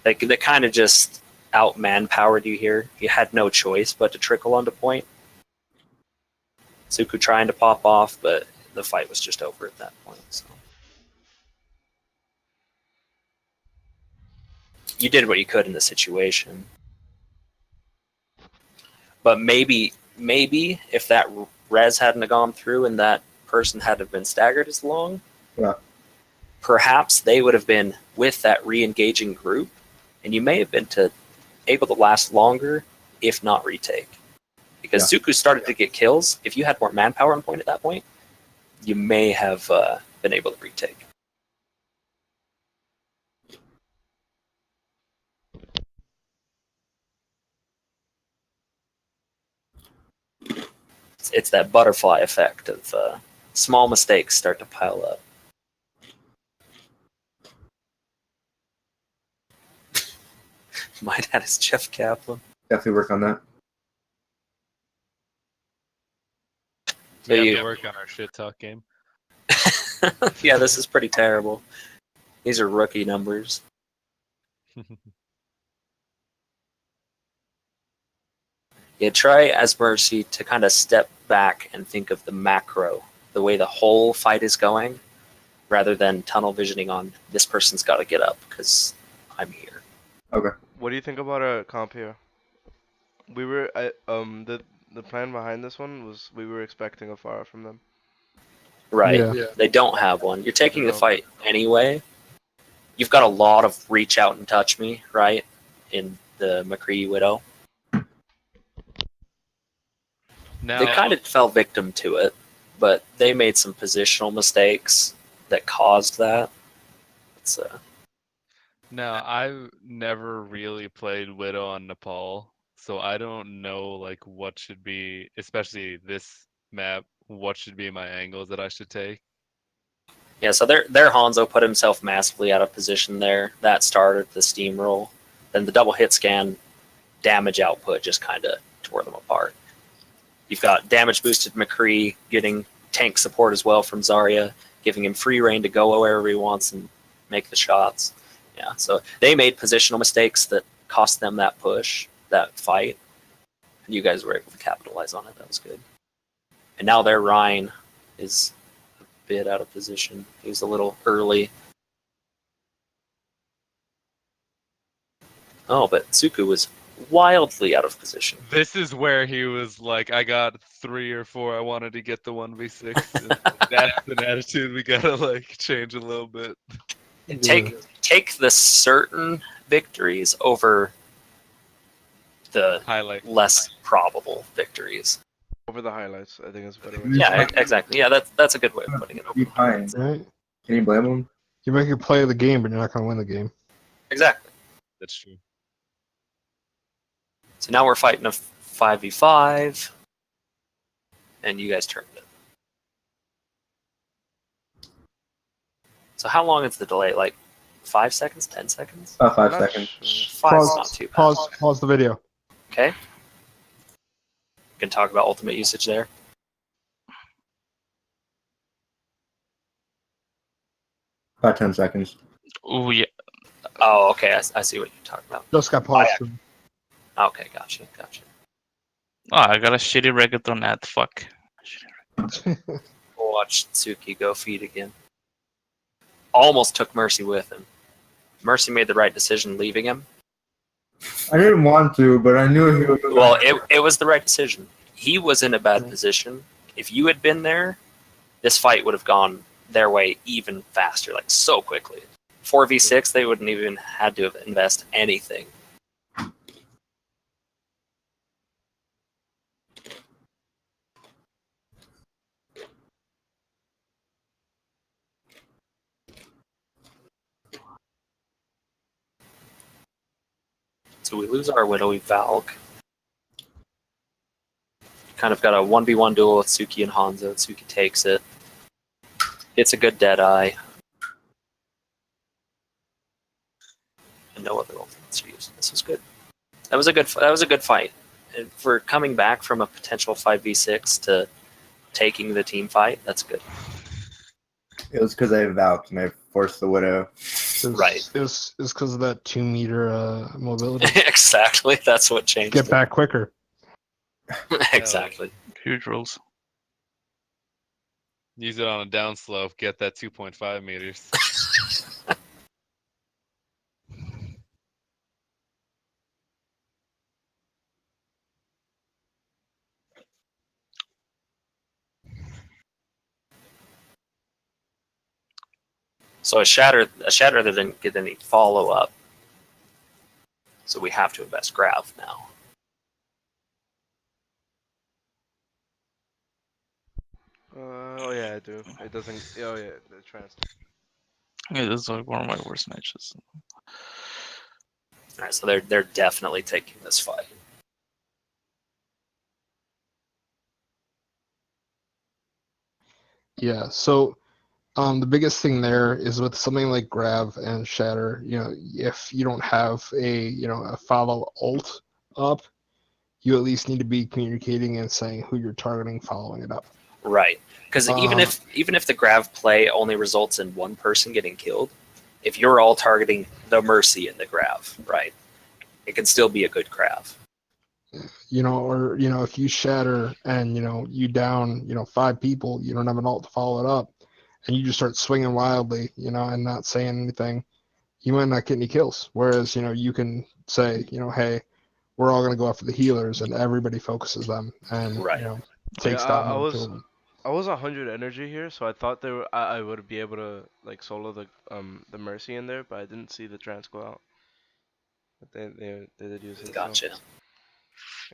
They kind of just out manpowered you here. You had no choice but to trickle onto point. Suku trying to pop off, but the fight was just over at that point. So you did what you could in the situation. But maybe if that res hadn't have gone through and that person hadn't been staggered as long, Yeah. perhaps they would have been with that re-engaging group, and you may have been able to last longer, if not retake. Because Suku started to get kills. If you had more manpower on point at that point, you may have been able to retake. it's that butterfly effect of small mistakes start to pile up. My dad is Jeff Kaplan. Definitely work on that. We have you- to work on our shit talk game. Yeah, this is pretty terrible. These are rookie numbers. Yeah, try as Mercy to kind of step back and think of the macro, the way the whole fight is going, rather than tunnel visioning on this person's got to get up because I'm here. What do you think about a comp here? The plan behind this one was we were expecting a Pharah from them. Right. Yeah. They don't have one. You're taking the No. fight anyway. You've got a lot of reach out and touch me, right? In the McCree Widow. Now, They kind of fell victim to it, but they made some positional mistakes that caused that. It's now I've never really played Widow on Nepal, so I don't know like what should be, especially this map, what should be my angles that I should take. yeah, so their Hanzo put himself massively out of position there. That started the steamroll. Then the double hit scan damage output just kind of tore them apart. You've got damage boosted McCree getting tank support as well from Zarya, giving him free reign to go wherever he wants and make the shots. Yeah, so they made positional mistakes that cost them that push, that fight. And you guys were able to capitalize on it. That was good. And now their Rhine is a bit out of position. He was a little early. Oh, but Suku was wildly out of position. This is where he was like, I got 3 or 4. I wanted to get the 1v6. And that's an attitude we gotta like change a little bit. Take the certain victories over the Highlight. less probable victories. Over the highlights, I think is a better way. Yeah, exactly. Yeah, that's a good way of putting it. Be fine. Right? Can you blame them? You make a play of the game, but you're not going to win the game. Exactly. That's true. So now we're fighting a 5v5, and you guys turned it. So how long is the delay? Like 5 seconds, 10 seconds? About 5 I'm not seconds. sure. Five's not too bad. Pause the video. Okay. We can talk about ultimate usage there. About 10 seconds. Oh yeah. Oh, okay. I see what you're talking about. Just got paused. Okay, gotcha. Oh, I got a shitty reggaeton ad. Fuck. We'll watch Tsuki go feed again. Almost took Mercy with him. Mercy made the right decision leaving him. I didn't want to, but I knew he was. Well, it was the right decision. He was in a bad position. If you had been there, this fight would have gone their way even faster, like so quickly. 4v6, they wouldn't even had to invest anything. So we lose our Widow, we Valk. Kind of got a 1v1 duel with Suki and Hanzo. Suki takes it. It's a good Deadeye. And no other ultimates to use. This was good. That was a good fight. And for coming back from a potential 5v6 to taking the team fight, that's good. It was because I Valked and I forced the Widow. Right. It was because of that 2-meter mobility. Exactly. That's what changed. Get it. back quicker. Exactly. Huge rules. Use it on a downslope, get that 2.5 meters. So a shatter that didn't get any follow up. So we have to invest Grav now. Oh yeah, I do. It doesn't. Oh yeah, the trans. Yeah, this is like one of my worst matches. All right, so they're definitely taking this fight. Yeah. So the biggest thing there is with something like Grav and Shatter. If you don't have a follow ult up, you at least need to be communicating and saying who you're targeting, following it up. Right. Because even Um, if the grav play only results in one person getting killed, if you're all targeting the Mercy and the grav, right, it can still be a good grav. or if you shatter and you down 5 people, you don't have an ult to follow it up, and you just start swinging wildly, and not saying anything, you might not get any kills. Whereas you can say, hey, we're all gonna go after the healers, and everybody focuses them, and Right. takes Yeah, down one, kill them. I was 100 energy here, so I thought I would be able to like solo the Mercy in there, but I didn't see the trance go out. But they did use it. Gotcha.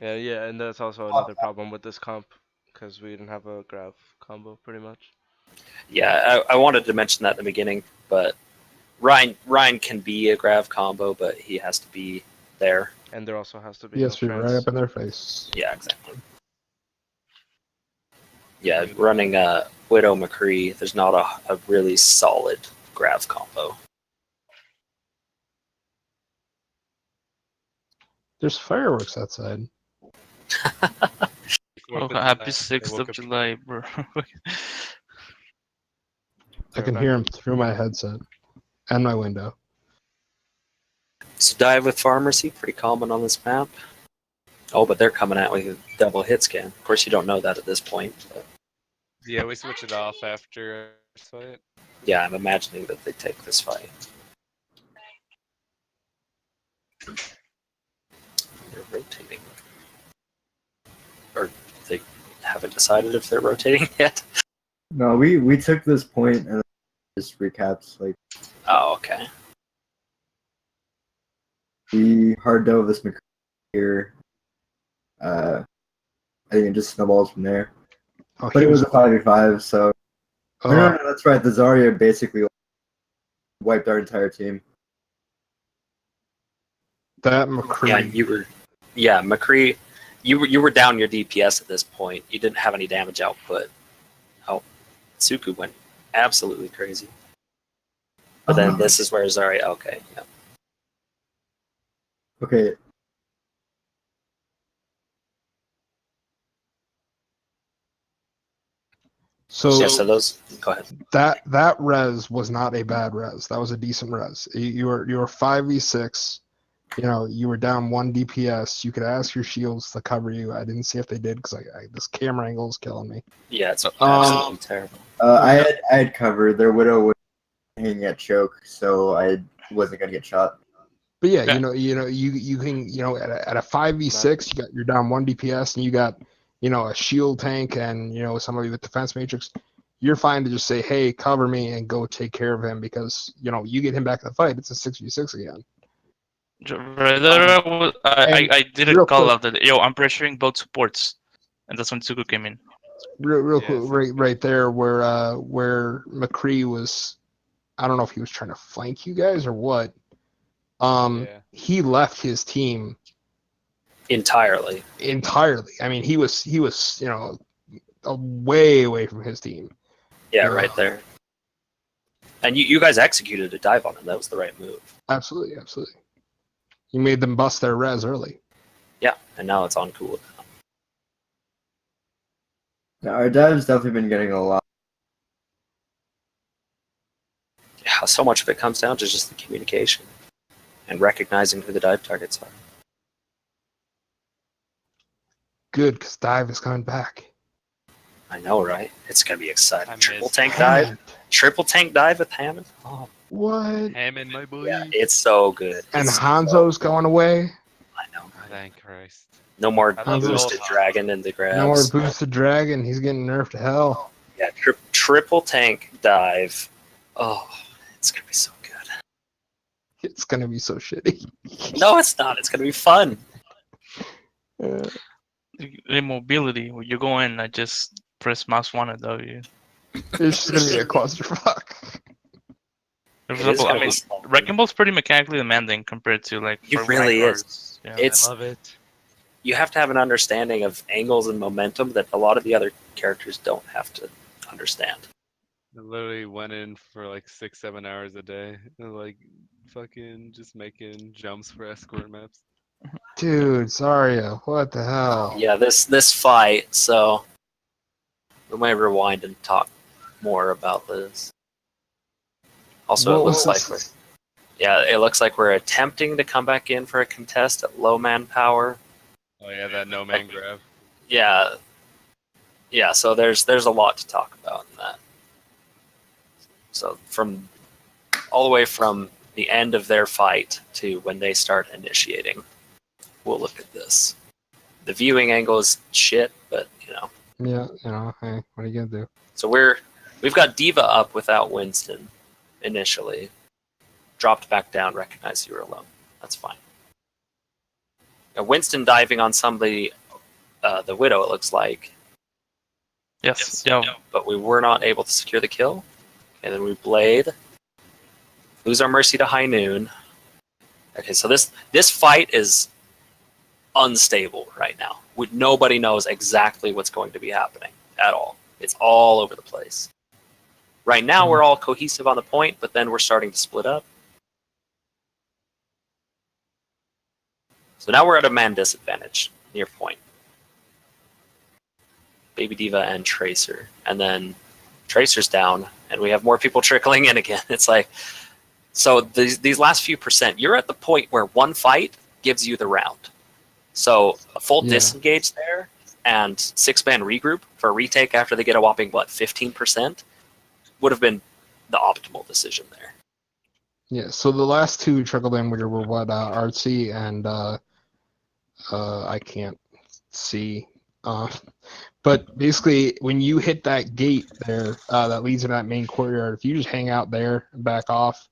So. Yeah, and that's also another problem with this comp, because we didn't have a Grav combo pretty much. Yeah, I wanted to mention that in the beginning, but Ryan can be a grav combo, but he has to be there. And there also has to be Yes, no be right trance. up in their face. Yeah, exactly. Yeah, running Widow McCree, there's not a really solid grav combo. There's fireworks outside. Oh, happy 6th of July, bro. I can hear them through my headset and my window. So dive with Pharmacy, pretty common on this map. Oh, but they're coming out with a double hit scan. Of course, you don't know that at this point. But Yeah, we switch it off after this fight. yeah, I'm imagining that they take this fight. They're rotating. Or they haven't decided if they're rotating yet. No, we took this point and just recaps like Oh, okay. we hard dove this McCree here. I think it just snowballs from there. Oh, But it was a 5v5, so no, that's right. The Zarya basically wiped our entire team. that McCree. McCree. You were down your DPS at this point. You didn't have any damage output. Oh, Suku went absolutely crazy. But then this is where Zarya. Okay, yeah. Okay. So, Yeah, so those. Go ahead. that res was not a bad res. That was a decent res. You were 5v6. You were down 1 DPS. You could ask your shields to cover you. I didn't see if they did because this camera angle is killing me. Yeah, it's absolutely terrible. I had covered. Their Widow was hanging at choke, so I wasn't gonna get shot. But yeah, Okay. you can at a 5v6, you're down 1 DPS, and you got a shield tank and somebody with defense matrix. You're fine to just say, hey, cover me and go take care of him, because you get him back in the fight, it's a 6v6 again. I did a real call quick- out that I'm pressuring both supports, and that's when Tsuku came in. Real Yeah, quick, sounds right there where McCree was, I don't know if he was trying to flank you guys or what. Yeah. He left his team Entirely. entirely. I mean, he was way away from his team. Yeah, right there. And you guys executed a dive on him. That was the right move. Absolutely. You made them bust their res early. Yeah, and now it's on cool. Now, our dive's definitely been getting a lot. Yeah, so much of it comes down to just the communication and recognizing who the dive targets are. Good, because dive is coming back. I know, right? It's gonna be exciting. I Triple miss tank Hammond. dive. Triple tank dive with Hammond. Oh, What? Hammond, my boy. yeah, it's so good. And It's Hanzo's going away. I know. Thank Christ. No more I love boosted it all. dragon in the grabs. No more boosted dragon. He's getting nerfed to hell. Yeah, triple tank dive. Oh, it's gonna be so good. It's gonna be so shitty. No, it's not. It's gonna be fun. Immobility. When you go in, I just press mouse 1 and W. It's just gonna be a clusterfuck. For It is example, gonna I mean, be fun. Wrecking Ball's pretty mechanically demanding compared to like. It for really rank is. cards. Yeah. It's I love it. you have to have an understanding of angles and momentum that a lot of the other characters don't have to understand. I literally went in for like 6-7 hours a day, and like fucking just making jumps for escort maps. Dude, Zarya, what the hell? Yeah, this fight. So we might rewind and talk more about this. Also, What it looks was like this? it looks like we're attempting to come back in for a contest at low manpower. Oh yeah, that no man grab. Yeah, yeah. So there's a lot to talk about in that. So from all the way from the end of their fight to when they start initiating, we'll look at this. The viewing angle is shit, but you know. Yeah, hey, what are you gonna do? So we've got Diva up without Winston initially. Dropped back down, recognized you were alone. That's fine. Now, Winston diving on somebody, the Widow, it looks like. Yes. Yeah. But we were not able to secure the kill. And then we blade. Lose our Mercy to High Noon. Okay, so this fight is unstable right now. Nobody knows exactly what's going to be happening at all. It's all over the place. Right now, we're all cohesive on the point, but then we're starting to split up. So now we're at a man disadvantage near point. Baby Diva and Tracer. And then Tracer's down, and we have more people trickling in again. It's like, so these last few percent, you're at the point where one fight gives you the round. So a full disengage there and 6-man regroup for a retake after they get a whopping, 15%, would have been the optimal decision there. Yeah, so the last two trickled in, which were what, Artsy and I can't see. But basically, when you hit that gate there that leads to that main courtyard, if you just hang out there and back off,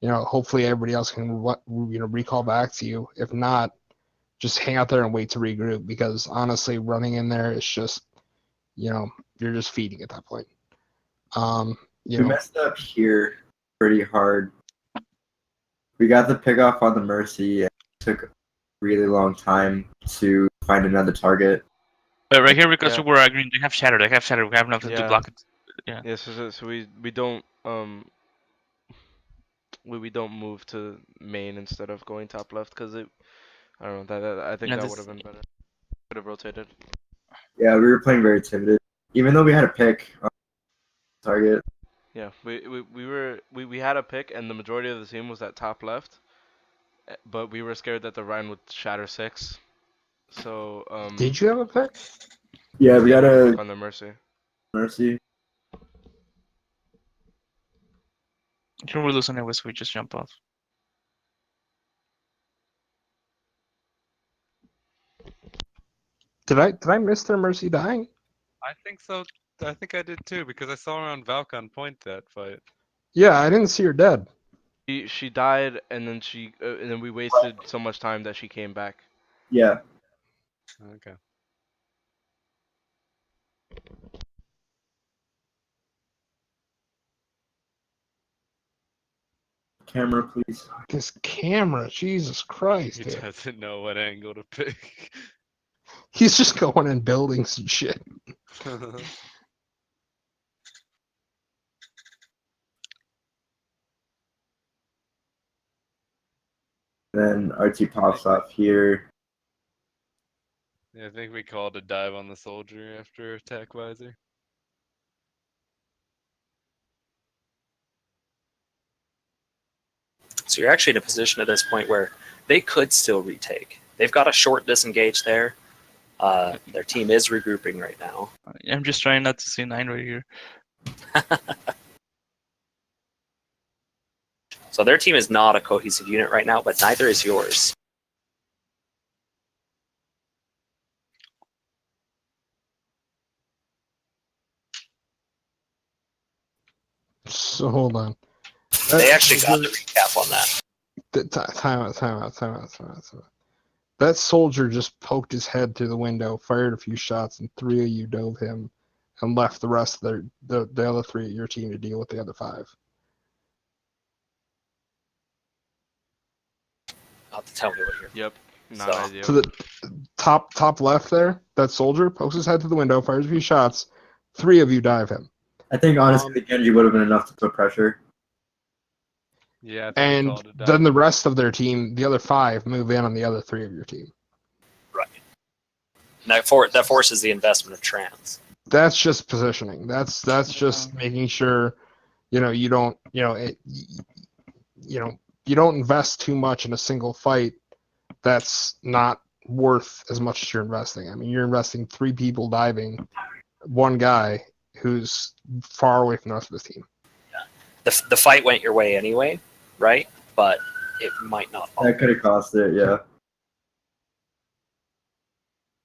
hopefully everybody else can recall back to you. If not, just hang out there and wait to regroup, because honestly, running in there is just, you're just feeding at that point. We messed up here pretty hard. We got the pick off on the Mercy, and it took a really long time to find another target. But right here, because we were agreeing, they have shadow. We have nothing to block it. Yeah. Yeah. So we don't we don't move to main instead of going top left, because I don't know, that I think that would have been better. Could have rotated. Yeah, we were playing very timid, even though we had a pick on target. Yeah, we had a pick, and the majority of the team was at top left, but we were scared that the Rhine would shatter 6. So Did you have a pick? Yeah, we got a on the Mercy. If we're losing it, we just jump off. Did I miss their Mercy dying? I think so. I think I did too, because I saw her on Valk on point that fight. Yeah, I didn't see her dead. She died, and then we wasted so much time that she came back. Yeah. Okay. Camera, please. This camera, Jesus Christ. He Dude. doesn't know what angle to pick. He's just going in buildings and shit. Then RT pops off here. Yeah, I think we called a dive on the soldier after attack visor. So you're actually in a position at this point where they could still retake. They've got a short disengage there. Their team is regrouping right now. I'm just trying not to see 9 right here. So their team is not a cohesive unit right now, but neither is yours. So hold on. They actually got the recap on that. Time out. That soldier just poked his head through the window, fired a few shots, and 3 of you dove him, and left the rest of the other 3 of your team to deal with the other 5. I'll have to tell me what you're. Yep. Not ideal. So the top left there, that soldier pokes his head through the window, fires a few shots, 3 of you dive him. I think honestly the Genji would have been enough to put pressure. Yeah, I think we And called it then done. the rest of their team, the other 5, move in on the other 3 of your team. Right. And that forces the investment of trans. That's just positioning. That's just making sure, you don't, you don't invest too much in a single fight that's not worth as much as you're investing. I mean, you're investing 3 people diving, 1 guy who's far away from the rest of his team. The fight went your way anyway, right? But it might not. That could have cost it, yeah.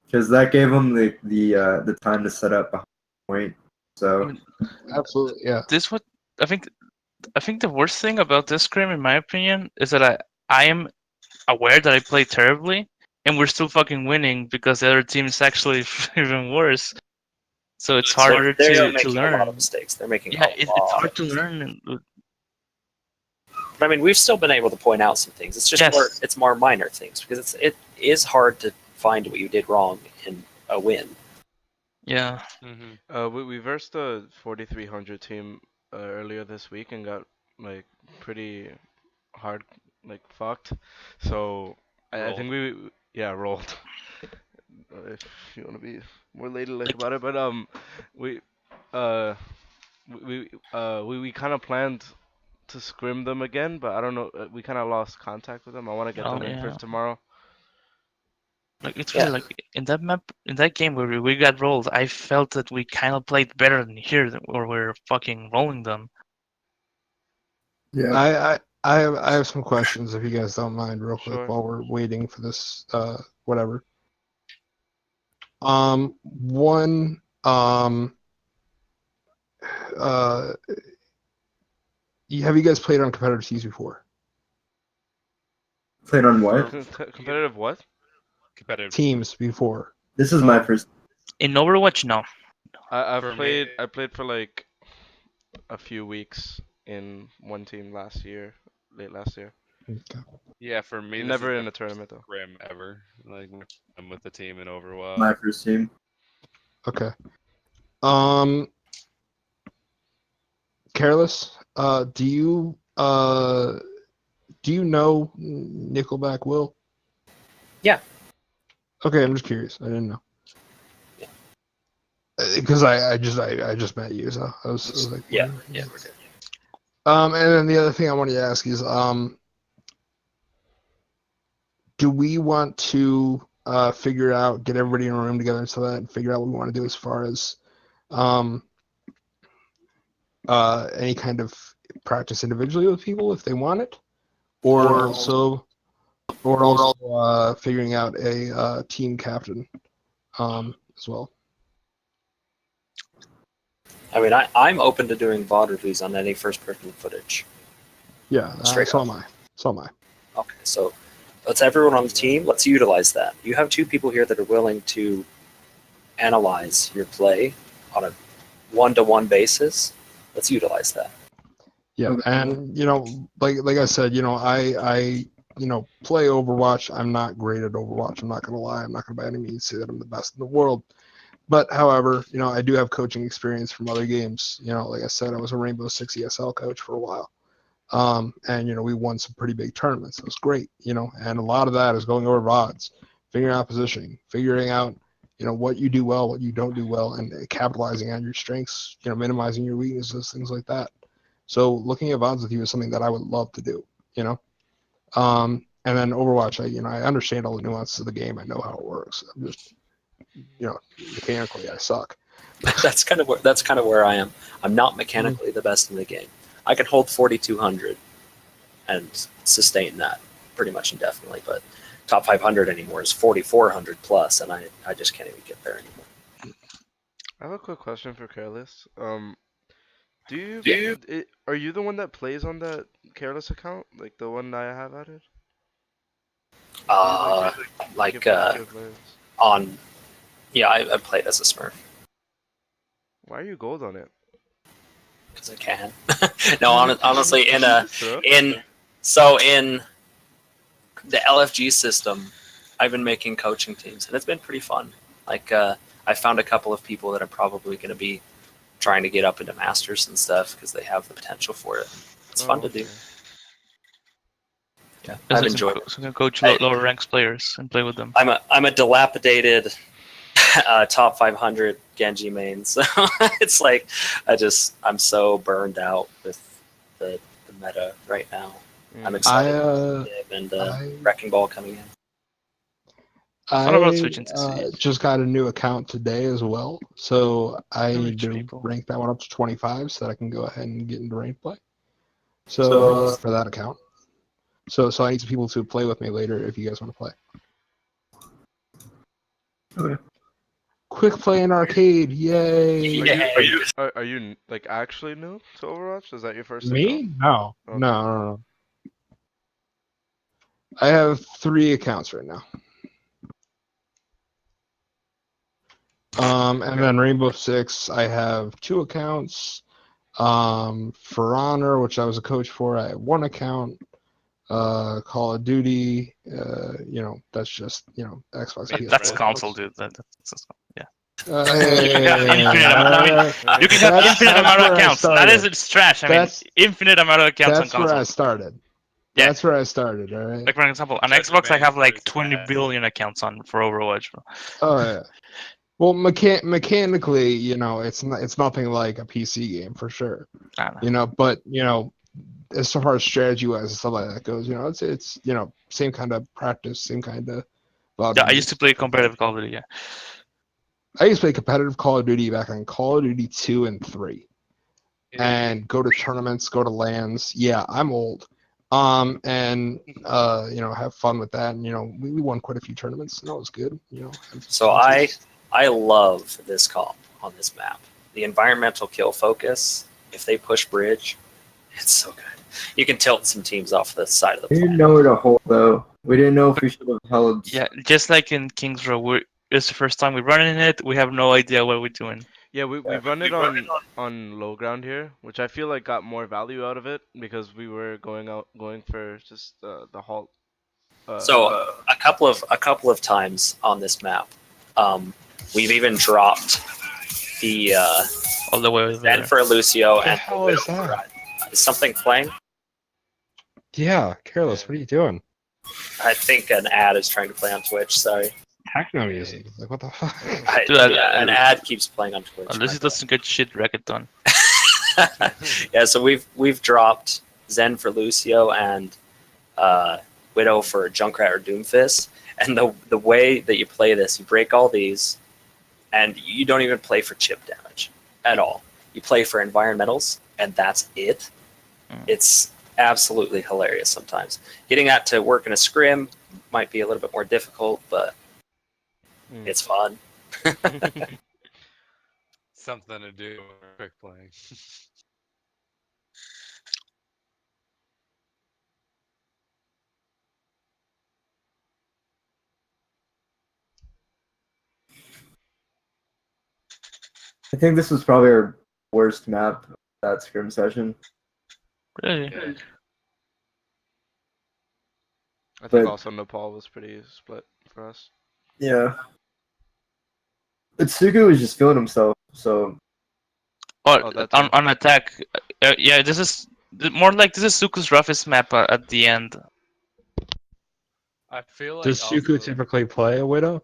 Because that gave them the time to set up a point. So Absolutely, yeah. This what I think the worst thing about this scrim, in my opinion, is that I am aware that I play terribly, and we're still fucking winning because the other team is actually even worse. So it's harder They're to making a lot learn. of mistakes. They're making Yeah, a it's lot hard of to mistakes. learn. But I mean, we've still been able to point out some things. It's just Yes. more minor things because it is hard to find what you did wrong in a win. Yeah. We versed the 4300 team earlier this week and got like pretty hard fucked. So I think we rolled. If you want to be more ladylike about it, but we uh we kind of planned to scrim them again, but I don't know. We kind of lost contact with them. I want to get Oh them in yeah. for tomorrow. Like it's Yeah. really like in that map, in that game where we got rolled, I felt that we kind of played better than here, where we're fucking rolling them. yeah. I have some questions if you guys don't mind, real quick, Sure. while we're waiting for this whatever. One have you guys played on competitive teams before? Played on what? Competitive what? Competitive. Teams before. This is my first. In Overwatch, no. I've For played. me- I played for like a few weeks in one team late last year. Okay. Yeah, for me, this Never is in the a tournament though. scrim ever. Like I'm with the team in Overwatch. My first team. Okay. Careless, do you know Nickelback Will? Yeah. Okay, I'm just curious. I didn't know. Because I just met you, so I was like, Yeah. wondering. Yeah. And then the other thing I wanted to ask is, do we want to figure out, get everybody in a room together so that and figure out what we want to do as far as any kind of practice individually with people if they want it, or also figuring out a team captain as well. I mean, I'm open to doing VOD reviews on any first-person footage. Yeah, Straight so up. am I. So am I. Okay, so let's everyone on the team. Let's utilize that. You have 2 people here that are willing to analyze your play on a one-to-one basis. Let's utilize that. Yeah, and like I said, I play Overwatch. I'm not great at Overwatch. I'm not gonna lie. I'm not gonna by any means say that I'm the best in the world. But however, I do have coaching experience from other games. Like I said, I was a Rainbow Six ESL coach for a while. And we won some pretty big tournaments. It was great, and a lot of that is going over VODs, figuring out positioning, figuring out, what you do well, what you don't do well, and capitalizing on your strengths, minimizing your weaknesses, things like that. So looking at VODs with you is something that I would love to do, and then Overwatch, I understand all the nuances of the game. I know how it works. I'm just, mechanically, I suck. That's kind of where I am. I'm not mechanically the best in the game. I can hold 4,200 and sustain that pretty much indefinitely, but top 500 anymore is 4,400 plus, and I just can't even get there anymore. I have a quick question for Careless. Are you the one that plays on that Careless account, like the one that I have added? Like Give players. on, yeah, I played as a Smurf Why are you gold on it? because I can. No, honestly, in True. the LFG system, I've been making coaching teams, and it's been pretty fun. Like I found a couple of people that are probably going to be trying to get up into Masters and stuff because they have the potential for it. It's fun to do. Yeah, I've enjoyed it. So coach lower ranks players and play with them. I'm a dilapidated top 500 Genji main, so it's like I'm so burned out with the meta right now. I'm excited and Wrecking Ball coming in. What about switching to C? Just got a new account today as well, so I The need rich to people. rank that one up to 25 so that I can go ahead and get into ranked play. So for that account. So I need some people to play with me later if you guys want to play. Okay. Quick play in arcade, yay! Are you like actually new to Overwatch? Is that your first account? Me? No. Okay. No. I have 3 accounts right now. And then Rainbow Six, I have 2 accounts. For Honor, which I was a coach for, I have 1 account. Call of Duty, that's just Xbox. PS4. That's console, dude. That's yeah. You You can have infinite amount of accounts. That isn't trash. I mean, That's- infinite amount of accounts on That's where I console. started. Yeah. That's where I started. All right. Like for example, on Xbox, I have like 20 billion accounts on for Overwatch. Oh yeah. Well, mechanically, it's nothing like a PC game for sure. I don't know. But as far as strategy wise and stuff like that goes, it's same kind of practice, same kind of. Yeah, I used to play competitive Call of Duty. Yeah. I used to play competitive Call of Duty back on Call of Duty 2 and 3, and go to tournaments, go to LANs. Yeah, I'm old. And have fun with that. And we won quite a few tournaments, and that was good. So I love this comp on this map. The environmental kill focus. If they push bridge, it's so good. You can tilt some teams off the side of the We planet. didn't know where to hold though. We didn't know if we should have held. Yeah, just like in Kings Row, it's the first time we're running it. We have no idea what we're doing. Yeah, we run it on low ground here, which I feel like got more value out of it because we were going for just the halt. So a couple of times on this map, we've even dropped the All the way over Zen there. for Lucio What the and hell is that? Is something playing? Yeah, Careless, what are you doing? I think an ad is trying to play on Twitch. Sorry, Techno music. Like what the fuck? An ad keeps playing on Twitch. Unless he doesn't get shit reggaeton. Yeah, so we've dropped Zen for Lucio and Widow for Junkrat or Doomfist, and the way that you play this, you break all these, and you don't even play for chip damage at all. You play for environmentals, and that's it. It's absolutely hilarious sometimes. Getting that to work in a scrim might be a little bit more difficult, but it's fun. Something to do with quick playing. I think this was probably our worst map of that scrim session. Really? I think But- also Nepal was pretty split for us. Yeah. Itsuku was just feeling himself, so Oh, that's on attack. Yeah, this is more like this is Suku's roughest map at the end. I feel like Does Suku also- typically play a Widow?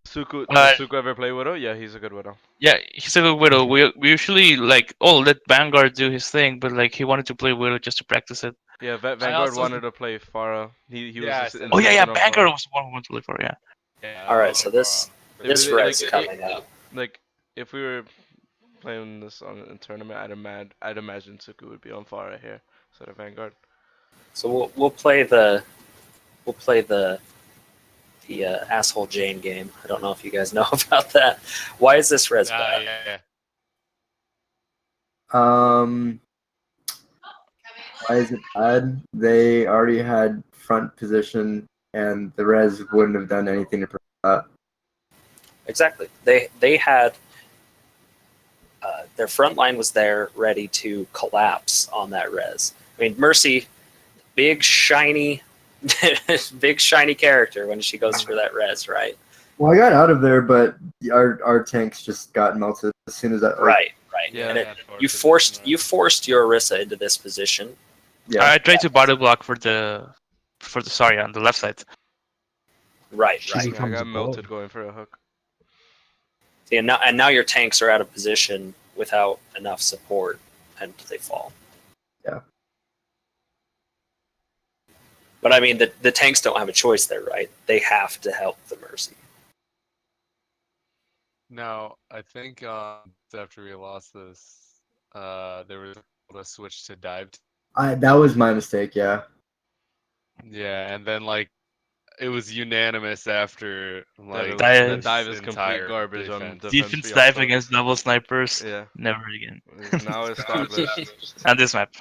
Suku, Uh, does Suku ever play Widow? Yeah, he's a good Widow. Yeah, he's a good Widow. We usually like, let Vanguard do his thing, but like he wanted to play Widow just to practice it. Yeah, Vanguard also- wanted to play Pharah. He Yeah, was. Just I Oh yeah, insistent on Vanguard Pharah. was the one who wanted to play for. Yeah. Yeah, All right, so this Yeah, this but, res like, coming up. Like, if we were playing this on a tournament, I'd imagine Suku would be on Pharah here instead of Vanguard. So we'll play the asshole Jane game. I don't know if you guys know about that. Why is this res bad? yeah. why is it bad? They already had front position, and the res wouldn't have done anything to prevent that. Exactly. They had their front line was there ready to collapse on that res. I mean, Mercy, big shiny character when she goes for that res, right? Well, I got out of there, but our tanks just got melted. as soon as that. Right. Yeah. And Yeah, you forced your Orisa into this position. Yeah. I tried to body block for the sorry on the left side. Right. She Right. I becomes a got melted bully. going for a hook. See, and now your tanks are out of position without enough support, and they fall. Yeah. But I mean, the tanks don't have a choice there, right? They have to help the Mercy. Now, I think after we lost this, there was a switch to dive. That was my mistake. Yeah. Yeah, and then like it was unanimous after like The Dive. dive is complete entire garbage on defense. Defense free dive auto. against double snipers. Yeah. Never again. It's now established. On this map.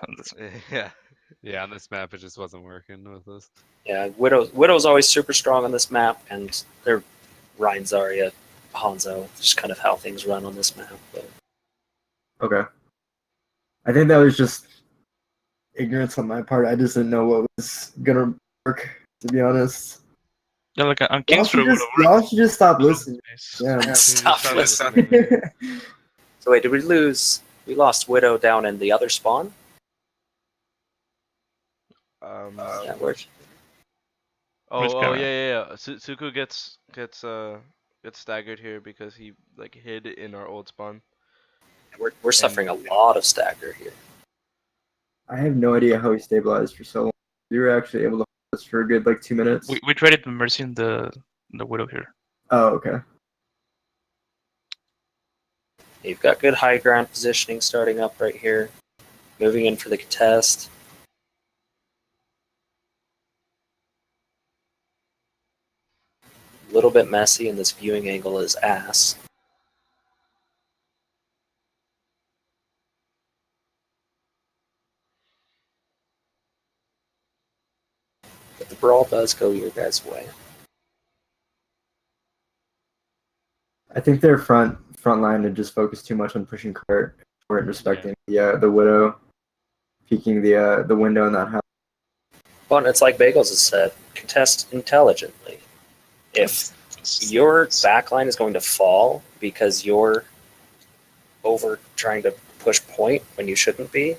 Yeah. Yeah, on this map it just wasn't working with us. Yeah, Widow's always super strong on this map, and they're Ryan, Zarya, Hanzo. Just kind of how things run on this map. But Okay. I think that was just ignorance on my part. I just didn't know what was gonna work. To be honest. Yeah, like on Y'all King's should, Row. just stop listening. Yeah. stop started listening. So wait, did we lose? We lost Widow down in the other spawn. Yeah, where? Oh, yeah. Suku gets staggered here because he like hid in our old spawn. We're suffering a lot of stagger here. I have no idea how he stabilized for so long. You were actually able to hold us for a good 2 minutes. We traded the Mercy and the Widow here. Oh, okay. You've got good high ground positioning starting up right here. Moving in for the contest. A little bit messy, and this viewing angle is ass. But the brawl does go your guys' way. I think their front line had just focused too much on pushing cart, weren't respecting the Widow, peeking the window in that house. Well, it's like Bagels has said, contest intelligently. If your backline is going to fall because you're over trying to push point when you shouldn't be,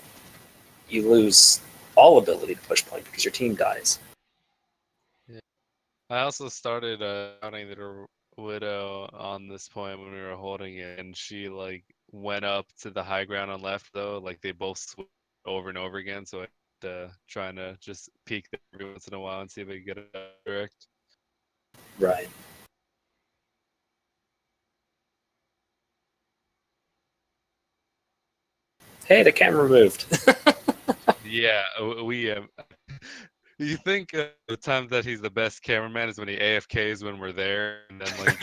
you lose all ability to push point because your team dies. I also started counting the Widow on this point when we were holding it, and she like went up to the high ground on left though. Like they both switched over and over again, so I trying to just peek there every once in a while and see if I could get it direct. Right. Hey, the camera moved. Yeah, we. You think the time that he's the best cameraman is when he AFKs when we're there, and then like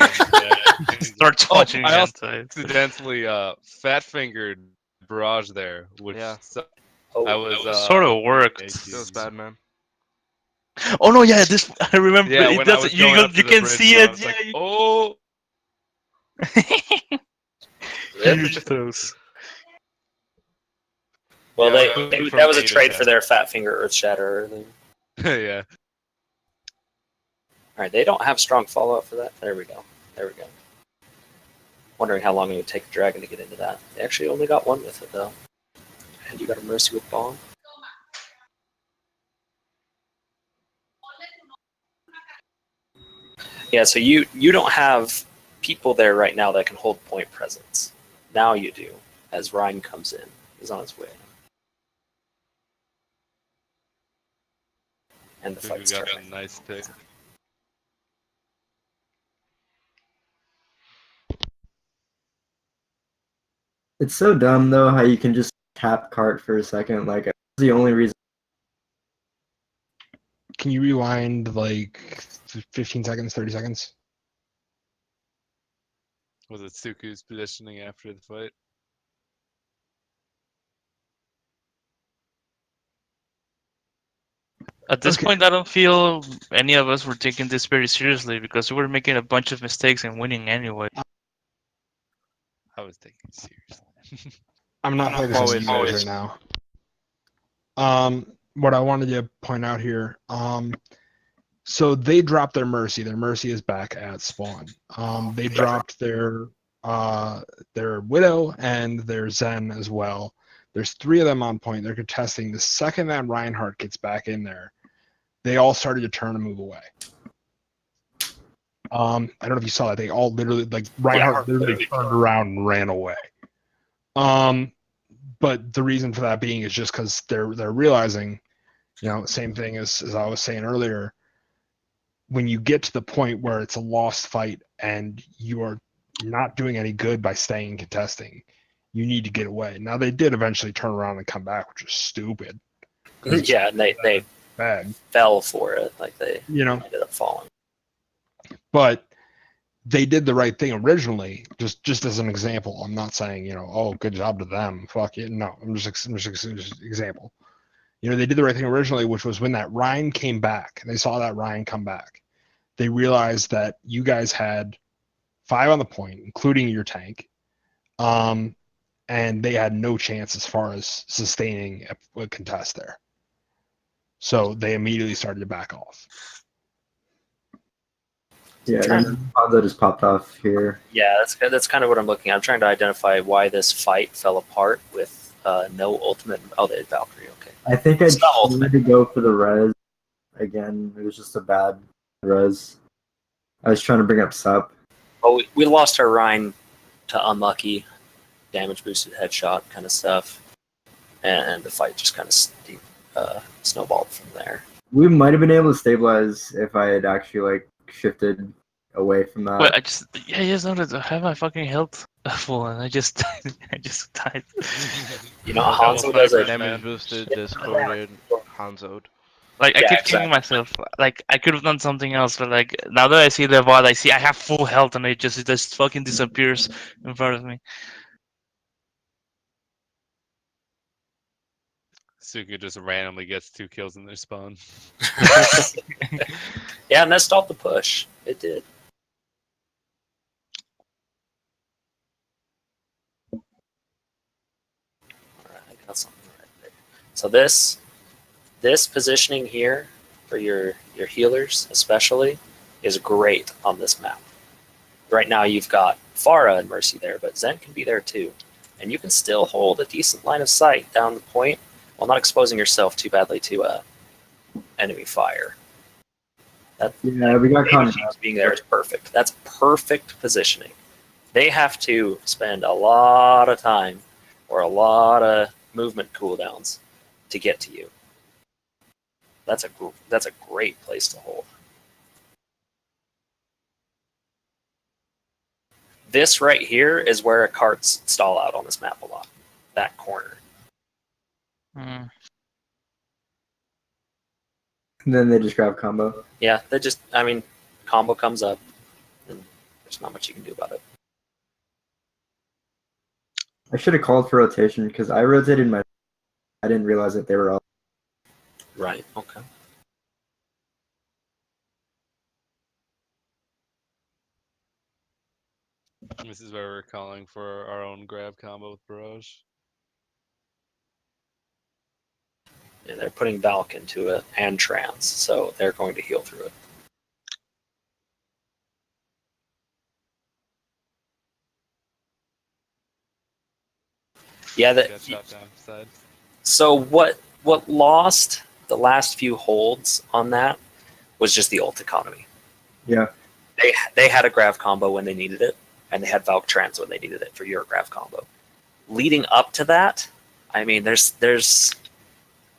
Start watching I also hentai. accidentally fat fingered Barrage there, which Yeah. I was Sort of worked. Feels bad, man. Oh no, yeah, this I remember. Yeah, it when I does, was you going up to you the can bridge, see I it. was Yeah, like, oh, huge throws. Well, Yeah, that from was a 8 to trade 10. for their Fat Finger Earth Shatter. All Yeah. right, they don't have strong follow up for that. There we go. Wondering how long it would take a dragon to get into that. They actually only got one with it though. And you got a Mercy with Bomb. Yeah, so you don't have people there right now that can hold point presence. Now you do, as Ryan comes in. He's on his way. And the We fight's got starting. a nice pick. It's so dumb though how you can just tap cart for a second. Like that's the only reason. Can you rewind like 15 seconds, 30 seconds? Was it Suku's positioning after the fight? At this Okay. point, I don't feel any of us were taking this very seriously because we were making a bunch of mistakes and winning anyway. I was taking it seriously. I'm not focusing on you guys right now. What I wanted to point out here, so they dropped their Mercy. Their Mercy is back at spawn. They dropped their their Widow and their Zen as well. There's 3 of them on point. They're contesting. The second that Reinhardt gets back in there, they all started to turn and move away. I don't know if you saw that. They all literally, like, Reinhardt literally turned around and ran away. But the reason for that being is just because they're realizing, same thing as I was saying earlier, when you get to the point where it's a lost fight and you are not doing any good by staying and contesting, you need to get away. Now, they did eventually turn around and come back, which is stupid. Yeah, and they Bad. fell for it. Like they ended up falling. But they did the right thing originally, just as an example. I'm not saying, oh, good job to them. Fuck it. No, I'm just an example. They did the right thing originally, which was when that Ryan came back, and they saw that Ryan come back, they realized that you guys had 5 on the point, including your tank, and they had no chance as far as sustaining a contest there. So they immediately started to back off. Yeah, and Hanzo just popped off here. Yeah, that's kind of what I'm looking at. I'm trying to identify why this fight fell apart with no ultimate. Oh, they had Valkyrie. Okay. I think I It's not ultimate. tried to go for the res. Again, it was just a bad res. I was trying to bring up Sup. Well, we lost our Rhine to unlucky, damage boosted headshot kind of stuff, and the fight just kind of snowballed from there. We might have been able to stabilize if I had actually shifted away from that. But I just noticed I have my fucking health full, and I just died. Hanzo does it. Damage boosted, discorded, Hanzo'd. I Yeah, keep thinking myself, I could have done something else, but now that I see the VOD, I have full health, and it just fucking disappears in front of me. Suka just randomly gets 2 kills in their spawn. Yeah, and that stopped the push. It did. Alright, I got something right there. So this positioning here for your healers especially is great on this map. Right now you've got Pharah and Mercy there, but Zen can be there too. And you can still hold a decent line of sight down the point while not exposing yourself too badly to enemy fire. Yeah, we got caught. Being there is perfect. That's perfect positioning. They have to spend a lot of time or a lot of movement cooldowns to get to you. That's a great place to hold. This right here is where carts stall out on this map a lot. That corner. Mm. And then they just grab combo. Yeah, combo comes up, and there's not much you can do about it. I should have called for rotation because I rotated my. I didn't realize that they were up. Right, okay. This is where we're calling for our own grab combo with Barrage. Yeah, they're putting Valk into it and Trance, so they're going to heal through it. Yeah, Got shot down side. So what lost the last few holds on that was just the ult economy. Yeah. They had a grav combo when they needed it, and they had Valk Trance when they needed it for your grav combo. Leading up to that, there's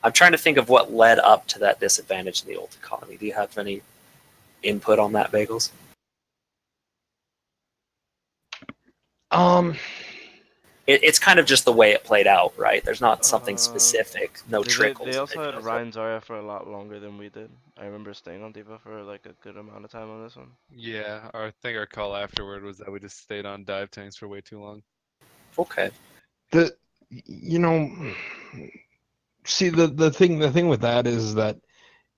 I'm trying to think of what led up to that disadvantage in the ult economy. Do you have any input on that, Bagels? It's kind of just the way it played out, right? There's not something specific, no trickles. They also had Ryan Zarya for a lot longer than we did. I remember staying on D.Va for a good amount of time on this one. Yeah, I think our call afterward was that we just stayed on dive tanks for way too long. Okay. See, the thing with that is that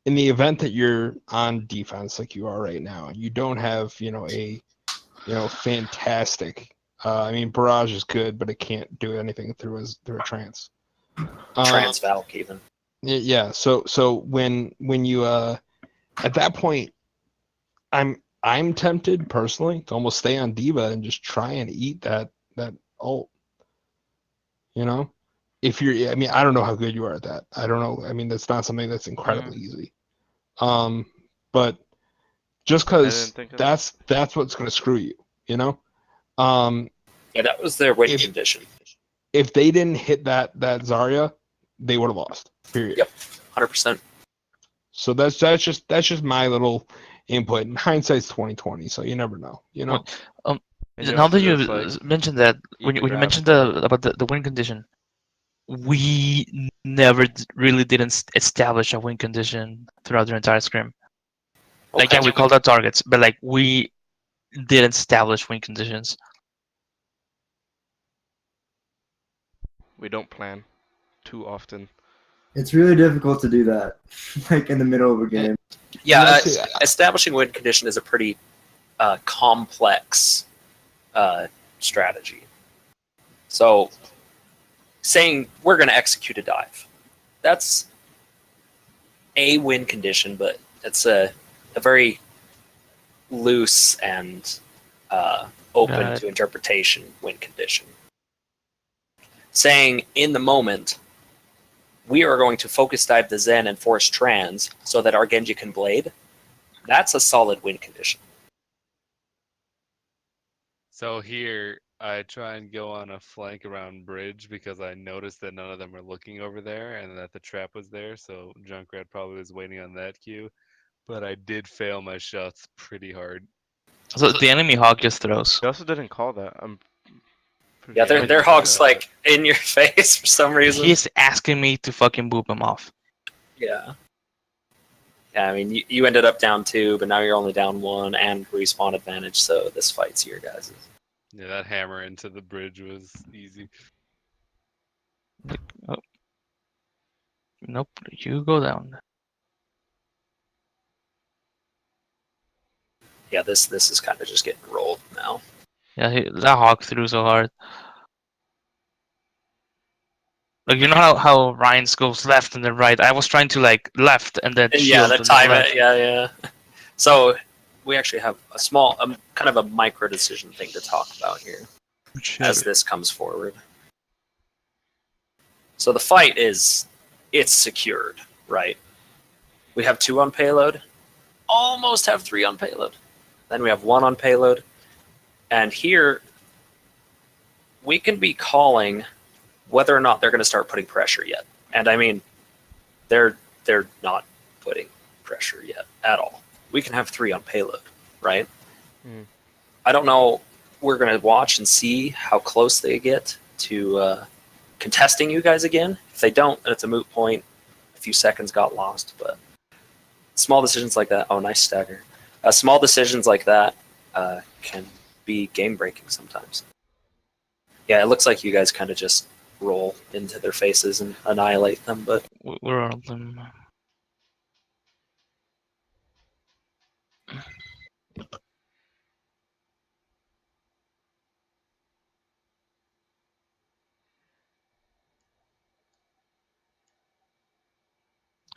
in the event that you're on defense like you are right now, you don't have a fantastic. Barrage is good, but it can't do anything through a trance. Trance Valk even. Yeah. So when you at that point, I'm I'm tempted personally to almost stay on Diva and just try and eat that ult. You know, if you're, I mean, I don't know how good you are at that. I don't know. I mean, that's not something that's incredibly easy. But just I because didn't think of that. that's what's going to screw you. You know, um, Yeah, that was their win If- condition. if they didn't hit that Zarya, they would have lost. Period. Yep. 100%. So that's just my little input. And hindsight's 2020, so you never know. You know. Um, And you now also that you just, like, mentioned that, eat when the you grab. mentioned about the win condition, we never really didn't establish a win condition throughout the entire scrim. Like, yeah, we called out targets, but like we didn't establish win conditions. We don't plan too often. It's really difficult to do that, like in the middle of a game. Yeah, And that's it. establishing win condition is a pretty complex strategy. So, saying we're going to execute a dive, that's a win condition, but it's a very loose and open Got it. to interpretation win condition. Saying in the moment, we are going to focus dive the Zen and force trans so that our Genji can blade, that's a solid win condition. So here, I try and go on a flank around bridge because I noticed that none of them were looking over there and that the trap was there. So Junkrat probably was waiting on that cue, but I did fail my shots pretty hard. So the enemy hog just throws. They also didn't call that. I'm pretty Yeah, sure their they hog's didn't. like in your face for some reason. He's asking me to fucking boop him off. Yeah. Yeah, I mean, you ended up down 2, but now you're only down 1 and respawn advantage, so this fight's your guys'. Yeah, that hammer into the bridge was easy. Oh. Nope, you go down. Yeah, this is kind of just getting rolled now. Yeah, that hog threw so hard. Like, you know how Ryan's goes left and then right? I was trying to like left and then Yeah, shield the and then time left. it. Yeah. So we actually have a small, kind of a micro decision thing to talk about here as this comes forward. So the fight it's secured, right? We have 2 on payload, almost have 3 on payload. Then we have 1 on payload. And here we can be calling whether or not they're going to start putting pressure yet. And I mean, they're not putting pressure yet at all. We can have 3 on payload, right? Mm. I don't know. We're going to watch and see how close they get to contesting you guys again. If they don't, then it's a moot point. A few seconds got lost, but small decisions like that. Oh, nice stagger. Small decisions like that can be game breaking sometimes. Yeah, it looks like you guys kind of just roll into their faces and annihilate them, but We're on them.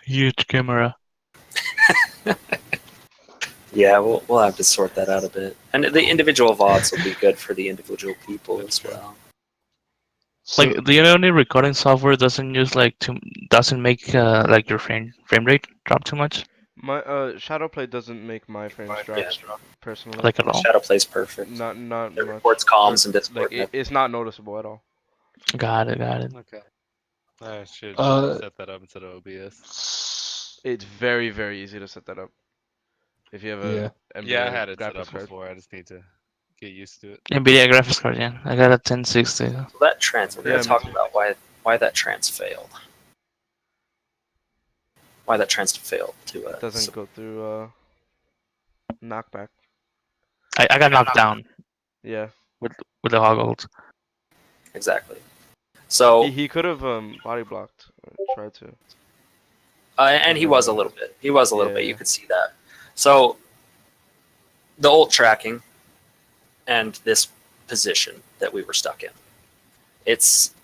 Huge camera. yeah, we'll have to sort that out a bit. And the individual VODs will be good for the individual people as well. So, Like, the only recording software doesn't use doesn't make like your frame rate drop too much, My Shadowplay doesn't make my frames drop Yeah. personally. like at all. Shadowplay's perfect. Not It much. records comms and Discord. Like it's not noticeable at all. Got it. Okay. I should Uh, set that up instead of OBS. It's very very easy to set that up. If you have a yeah. Yeah, I NVIDIA had it set graphics up card. before. I just need to get used to it. NVIDIA graphics card, yeah. I got a 1060. So that trans, we're going Yeah, to me talk too. about why that trans failed. Why that trans failed to It doesn't go through knockback. I got knocked down Yeah. with the hog ult. exactly. So He could have body blocked or tried to. and he was a little bit. He was a little bit. You Yeah. could see that. So the ult tracking and this position that we were stuck in. It's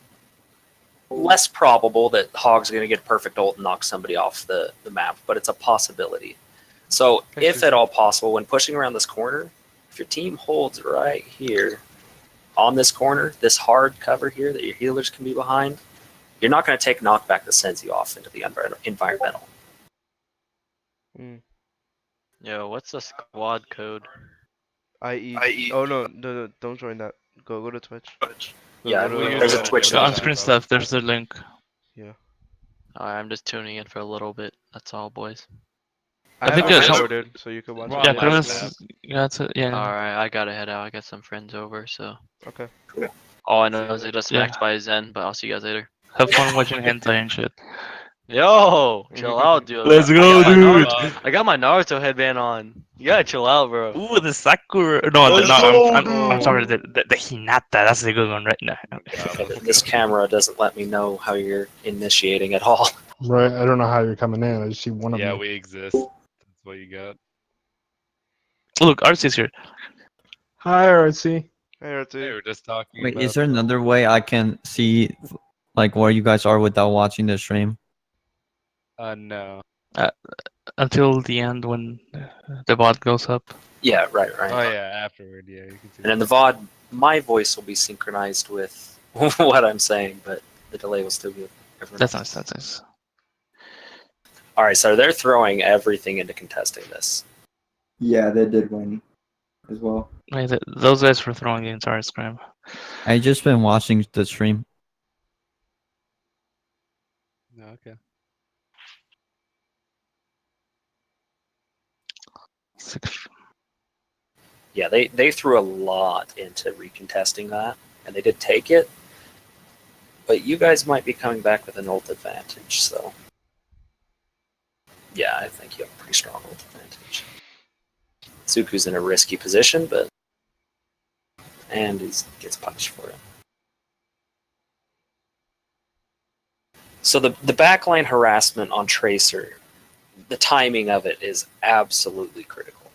less probable that Hog's going to get a perfect ult and knock somebody off the map, but it's a possibility. So, Thanks, if Susan. at all possible, when pushing around this corner, if your team holds right here on this corner, this hard cover here that your healers can be behind, you're not going to take knockback that sends you off into the environmental. Mm. Yo, what's the squad code? IE. Oh no, don't join that. Go to Twitch. Yeah, Go to, there's a go to Twitch The link. on-screen stuff. There's the link. Yeah. Alright, I'm just tuning in for a little bit. That's all, boys. I think have it it's- recorded, so you can watch We're it. Yeah, on later. live Careless. Yeah, that's it. Yeah. Alright, I gotta head out. I got some friends over, so. Okay. All I know is I just Yeah. maxed by Zen, but I'll see you guys later. Have fun watching hentai and shit. Yo, chill out, dude. Let's go, I got my dude. I got my Naruto headband on. You gotta chill out, bro. Ooh, the Sakura. No, Let's no, go, I'm sorry. dude. The Hinata. That's the good one right now. This camera doesn't let me know how you're initiating at all. Right. I don't know how you're coming in. I just see one of Yeah, them. we exist. That's what you got. Look, Arcee's here. Hi, RC. Hey, RT. Hey, we're just talking Wait, about is there another way I can see like where you guys are without watching the stream? no. Until the end when the bot goes up. Yeah, right. Oh yeah, afterward, yeah, you can see. And in the VOD, my voice will be synchronized with what I'm saying, but the delay will still be everyone That's else. nice. That's nice. All right, so they're throwing everything into contesting this. Yeah, they did win as well. Wait, those guys were throwing the entire scrim. I just been watching the stream. No, okay. Yeah, they threw a lot into recontesting that, and they did take it. But you guys might be coming back with an ult advantage, so yeah, I think you have a pretty strong ult advantage. Suku's in a risky position, but and he gets punished for it. So the backline harassment on Tracer, the timing of it is absolutely critical.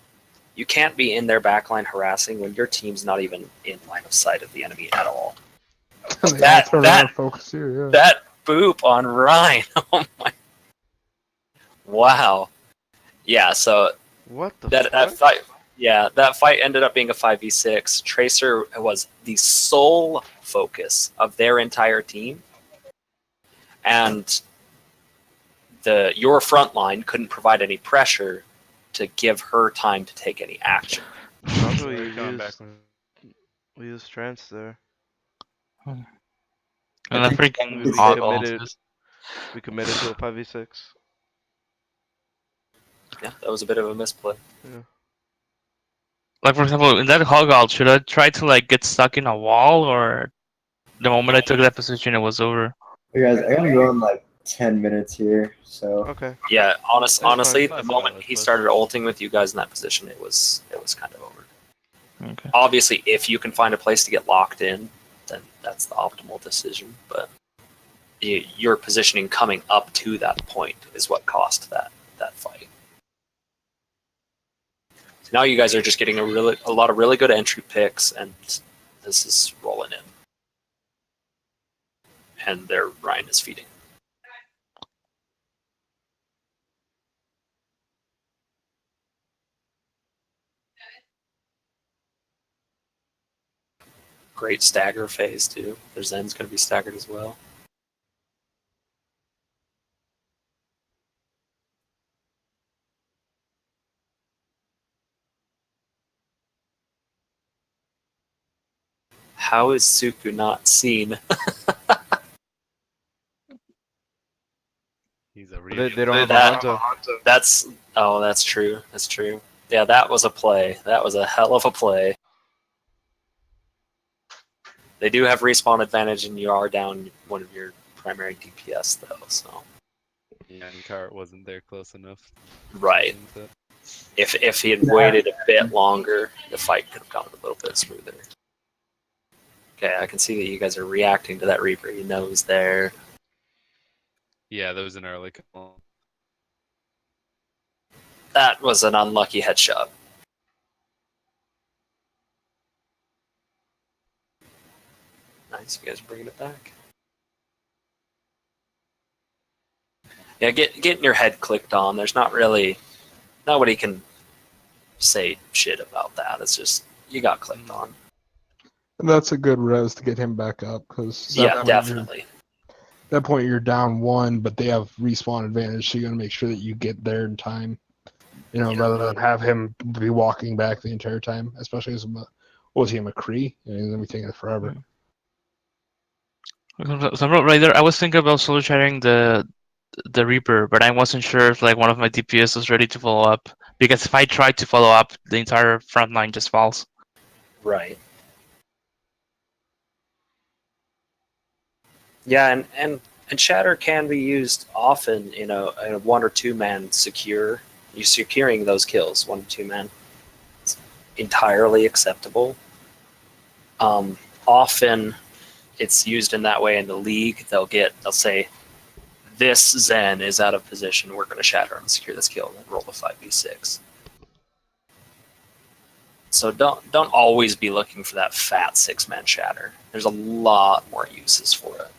You can't be in their backline harassing when your team's not even in line of sight of the enemy at all. That- Turn that- around, focus here. Yeah. That boop on Ryan, oh my! Wow. Yeah, so What the that fuck? fight, yeah, that fight ended up being a 5v6. Tracer was the sole focus of their entire team, and your front line couldn't provide any pressure to give her time to take any action. Also, We're coming back when- we used trance there. And I the think freaking we bot committed- also. We committed to a 5v6. Yeah, that was a bit of a misplay. Like for example, in that hog ult, should I try to like get stuck in a wall, or the moment I took that position, it was over? Hey guys, I gotta go in like 10 minutes here, so Okay. Yeah, honestly, fine. the That's moment valid. he started ulting with you guys in that position, it was kind of over. Okay. Obviously, if you can find a place to get locked in, then that's the optimal decision. But your positioning coming up to that point is what cost that fight. So now you guys are just getting a lot of really good entry picks, and this is rolling in. And their Ryan is feeding. Great stagger phase too. Their Zen's going to be staggered as well. How is Suku not seen? He's a They real. don't have That- a Hanzo. That's true. That's true. Yeah, that was a play. That was a hell of a play. They do have respawn advantage, and you are down one of your primary DPS though. So Yeah, and Cart wasn't there close enough. right, if he had waited a bit longer, the fight could have gone a little bit smoother. Okay, I can see that you guys are reacting to that Reaper. He knows there. Yeah, that was an early call. That was an unlucky headshot. Nice, you guys are bringing it back. Yeah, getting your head clicked on. There's not really nobody can say shit about that. It's just you got clicked on. And that's a good res to get him back up because Yeah, definitely. that point you're down 1, but they have respawn advantage, so you got to make sure that you get there in time. You know, rather than have him be walking back the entire time, especially as what was he, a McCree? And he's gonna be taking it forever. So right there, I was thinking about solo sharing the Reaper, but I wasn't sure if like one of my DPS was ready to follow up. Because if I try to follow up, the entire front line just falls. Right. Yeah, and Shatter can be used often in a 1 or 2 man secure. You're securing those kills, 1 or 2 man. It's entirely acceptable. Often it's used in that way in the league. They'll say, this Zen is out of position. We're going to shatter and secure this kill, and then roll the 5v6. So don't always be looking for that fat 6-man shatter. There's a lot more uses for it.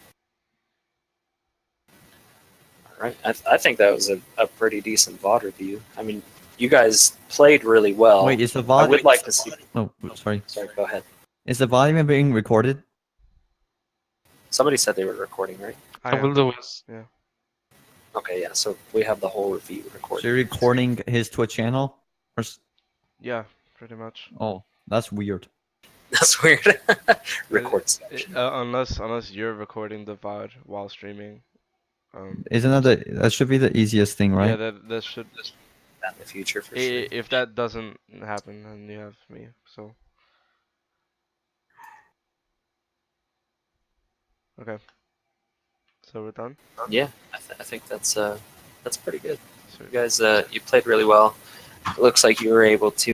All right, I think that was a pretty decent VOD review. I mean, you guys played really well. Wait, is the I VOD? would like to see. Oh, sorry. Sorry, go ahead. Is the VOD even being recorded? Somebody said they were recording, right? I will do it. Yeah. Okay, yeah. So we have the whole review So recorded. you're recording his Twitch channel? Yeah, pretty much. Oh, that's weird. That's weird. Record section. Unless you're recording the VOD while streaming. Isn't that should be the easiest thing, right? Yeah, that should. That in the future for sure. If that doesn't happen, then you have me. So. Okay. So we're done. Yeah, I think that's pretty good. Sweet. You guys, you played really well. It looks like you were able to